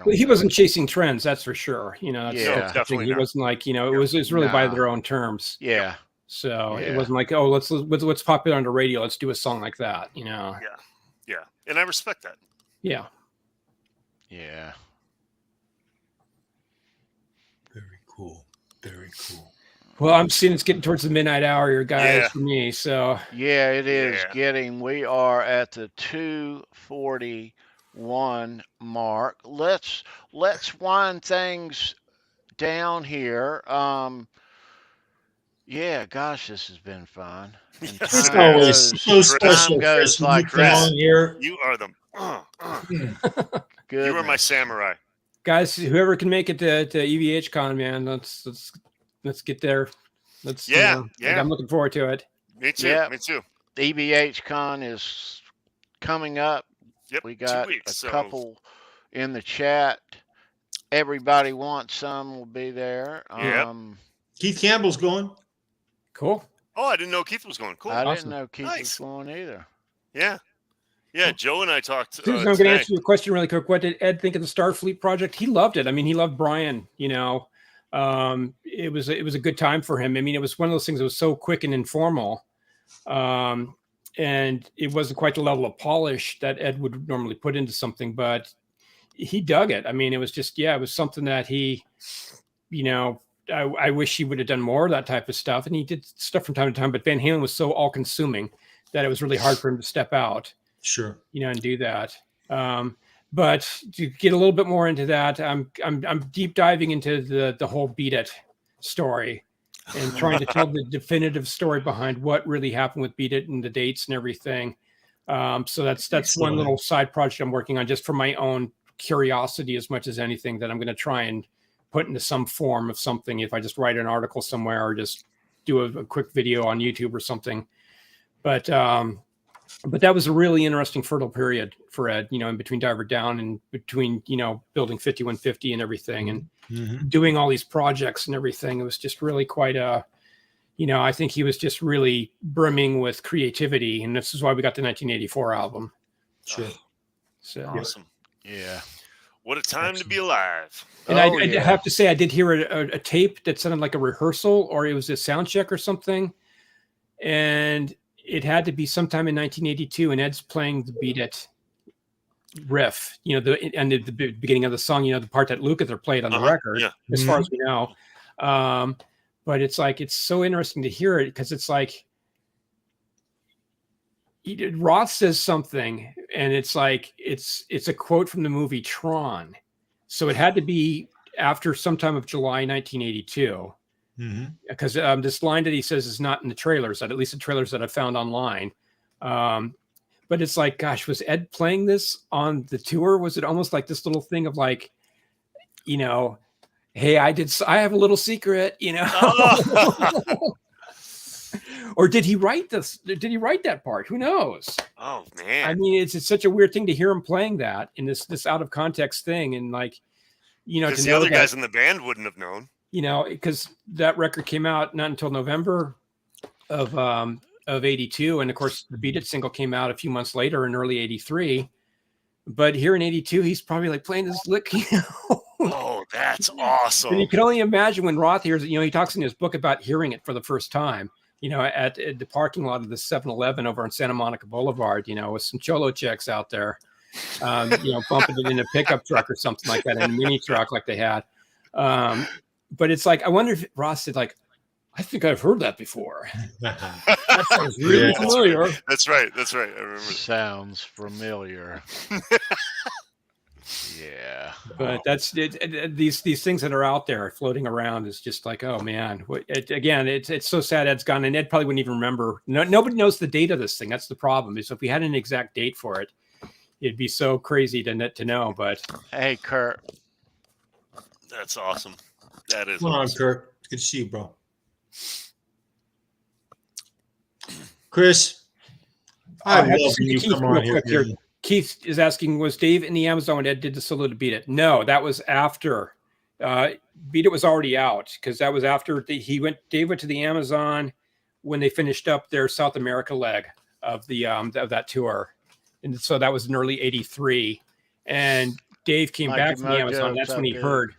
Well, he wasn't chasing trends, that's for sure. You know, that's definitely he wasn't like, you know, it was really by their own terms. Yeah. So it wasn't like, oh, what's popular on the radio, let's do a song like that, you know. Yeah, and I respect that. Yeah. Very cool. Very cool. Well, I'm seeing it's getting towards the midnight hour here, guys, for me. So yeah, it is getting. We are at the 2:41 mark. Let's wind things down here. Yeah, gosh, this has been fun. It's always so special. Time goes like Chris, that. you are the you are my samurai. Guys, whoever can make it to EVH Con, man, let's get there. I'm looking forward to it. Me too. Yep. Me too. EVH Con is coming up. Yep. We got 2 weeks, a couple in the chat. Everybody Wants Some will be there. Keith Campbell's going. Cool. Oh, I didn't know Keith was going. Cool. I didn't know Keith was going either. Yeah. Yeah, Joe and I talked. I'm going to answer your question really quick. What did Ed think of the Starfleet project? He loved it. I mean, he loved Brian, you know. It was a good time for him. I mean, it was one of those things that was so quick and informal. And it wasn't quite the level of polish that Ed would normally put into something, but he dug it. I mean, it was just, it was something that he, you know, I wish he would have done more of that type of stuff. And he did stuff from time to time, but Van Halen was so all consuming that it was really hard for him to step out. Sure. You know, and do that. But to get a little bit more into that, I'm deep diving into the whole Beat It story and trying to tell the definitive story behind what really happened with Beat It and the dates and everything. So that's one little side project I'm working on just for my own curiosity as much as anything, that I'm going to try and put into some form of something. If I just write an article somewhere or just do a quick video on YouTube or something. But that was a really interesting fertile period for Ed, you know, in between Diver Down and between, you know, building 5150 and everything and doing all these projects and everything. It was just really quite you know, I think he was just really brimming with creativity. And this is why we got the 1984 album. Sure. So awesome. Yeah. What a time to be alive. And I have to say, I did hear a tape that sounded like a rehearsal, or it was a sound check or something. And it had to be sometime in 1982, and Ed's playing the Beat It riff, you know, the beginning of the song, you know, the part that Lukather played on the record, as far as we know. But it's like, it's so interesting to hear it, because it's like, Roth says something, and it's like, it's a quote from the movie Tron. So it had to be after sometime of July 1982. Because this line that he says is not in the trailers, at least the trailers that I found online. But it's like, gosh, was Ed playing this on the tour? Was it almost like this little thing of like, you know, hey, I have a little secret, you know? Or did he write this? Did he write that part? Who knows? Oh man. I mean, it's such a weird thing to hear him playing that in this out of context thing. And like, you know, because the other guys in the band wouldn't have known. You know, because that record came out not until November of 82. And of course, the Beat It single came out a few months later in early 83. But here in 82, he's probably like playing this lick, you know? Oh, That's awesome. And you can only imagine when Roth hears it. He talks in his book about hearing it for the first time. At the parking lot of the 7-Eleven over on Santa Monica Boulevard. With some cholo chicks out there. Bumping it in a pickup truck or something like that, in a mini truck like they had. But it's like, I wonder if Ross said, like, I think I've heard that before. That sounds really familiar. That's right. I remember. Sounds familiar. Yeah. But that's it, these things that are out there floating around is just like, oh man. Again, it's so sad Ed's gone, and Ed probably wouldn't even remember. Nobody knows the date of this thing. That's the problem. Is if we had an exact date for it, it'd be so crazy to know. But hey, Kurt. That's awesome. That is Come on, awesome. Kurt. Good to see you, bro. Chris, I love when you come on here. Keith is asking, was Dave in the Amazon when Ed did the solo to Beat It? No, that was after. Beat It was already out, because that was after Dave went to the Amazon when they finished up their South America leg of of that tour. And so that was in early '83. And Dave came back from the Amazon. That's when he heard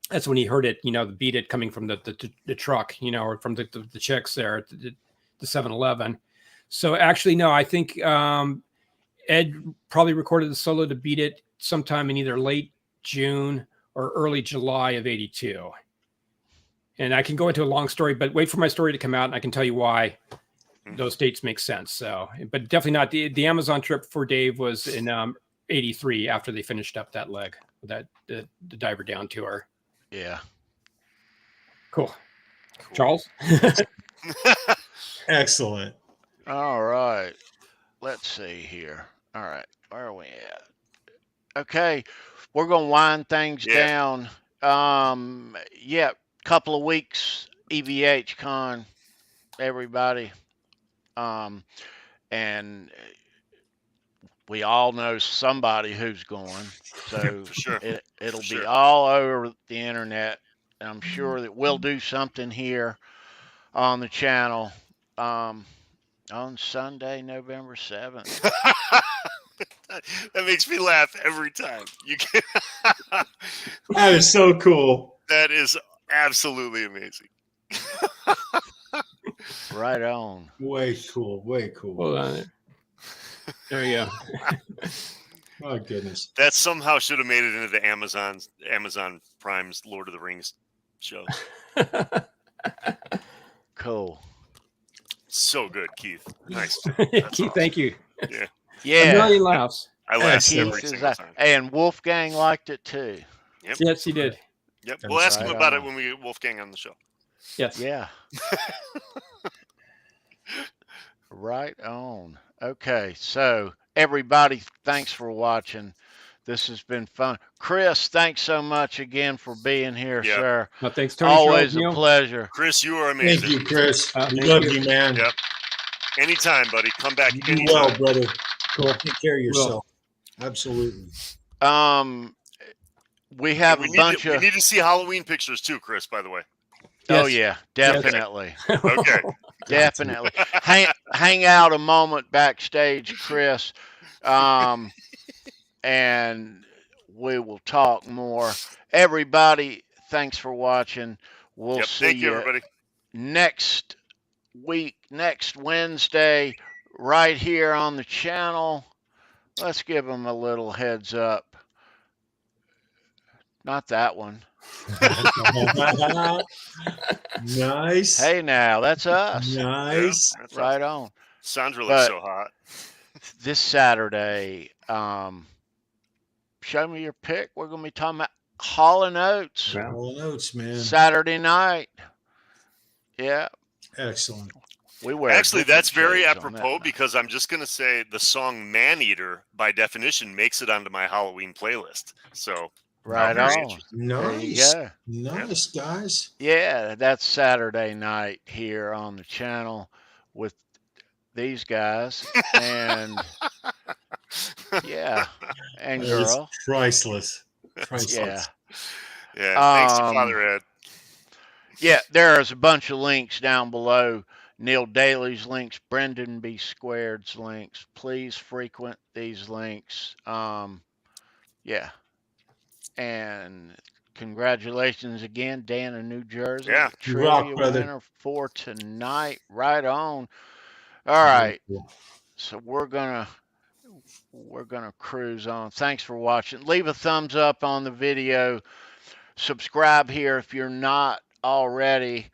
that's when he heard it, the Beat It coming from the truck, or from the chicks there at the 7-Eleven. So actually, no, I think Ed probably recorded the solo to Beat It sometime in either late June or early July of '82. And I can go into a long story, but wait for my story to come out and I can tell you why those dates make sense. So, but definitely not the Amazon trip for Dave was in '83 after they finished up that leg, the Diver Down tour. Yeah. Cool. Charles? Excellent. All right. Let's see here. All right. Where are we at? Okay. We're going to wind things down. Couple of weeks, EVH Con, everybody. And we all know somebody who's going. So For sure. It'll be all over the internet. And I'm sure that we'll do something here on the channel on Sunday, November 7th. That makes me laugh every time. That is so cool. That is absolutely amazing. Right on. Way cool. Hold on. There you go. Oh, goodness. That somehow should have made it into the Amazon Prime's Lord of the Rings show. Cool. So good, Keith. Nice. Keith, awesome. Thank you. Yeah. A million laughs. I laughed Keith every is single time. and Wolfgang liked it too. Yep. Yes, he did. Yep. We'll ask him right about on. it when we get Wolfgang on the show. Yes. Yeah. Right on. Okay, so everybody, thanks for watching. This has been fun. Chris, thanks so much again for being here, Yep. sir. Well, thanks, Tony. Always Charles, a pleasure. Chris, you are amazing. Thank you, Chris. We thank love you. you, man. Yep. Anytime, buddy. Come back You do anytime. well, brother. Cool. Take care of yourself. Absolutely. We have we a bunch we of. need to see Halloween pictures too, Chris, by the way. Oh Yes. yeah, definitely, Okay. definitely. Hang out a moment backstage, Chris, and we will talk more. Everybody, thanks for watching. We'll see Thank you, you everybody. next week, next Wednesday, right here on the channel. Let's give them a little heads up. Not that one. Nice. Hey, now that's us. Nice. Yeah, that's Right awesome. on. Sandra looks But- so hot. This Saturday, show me your pick. We're going to be talking about Hall & Oates. All notes, man. Saturday night. Yeah. Excellent. We wear Actually, different that's very shades on that apropos night. because I'm just going to say the song Man-Eater, by definition, makes it onto my Halloween playlist. So, Right very on. interesting. There you Nice. go. Nice, guys. Yeah, that's Saturday night here on the channel with these guys. And yeah, and That is girl. priceless. Priceless. Yeah. Yeah, thanks to Um, Father Ed. Yeah, there's a bunch of links down below. Neil Daly's links, Brendan B. Squared's links. Please frequent these links. Yeah. And congratulations again, Dan in New Jersey. Yeah. You rock, Trivia brother. winner for tonight. Right on. All right. So we're gonna cruise on. Thanks for watching. Leave a thumbs up on the video. Subscribe here if you're not already.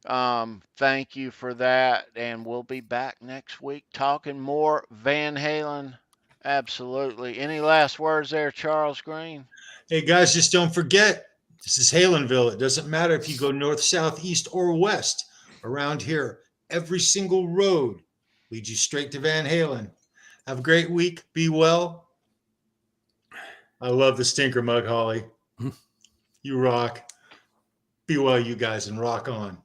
Thank you for that. And we'll be back next week talking more Van Halen. Absolutely. Any last words there, Charles Green? Hey guys, just don't forget, this is Halenville. It doesn't matter if you go north, south, east, or west. Around here, every single road leads you straight to Van Halen. Have a great week. Be well. I love the stinker mug, Holly. You rock. Be well, you guys, and rock on.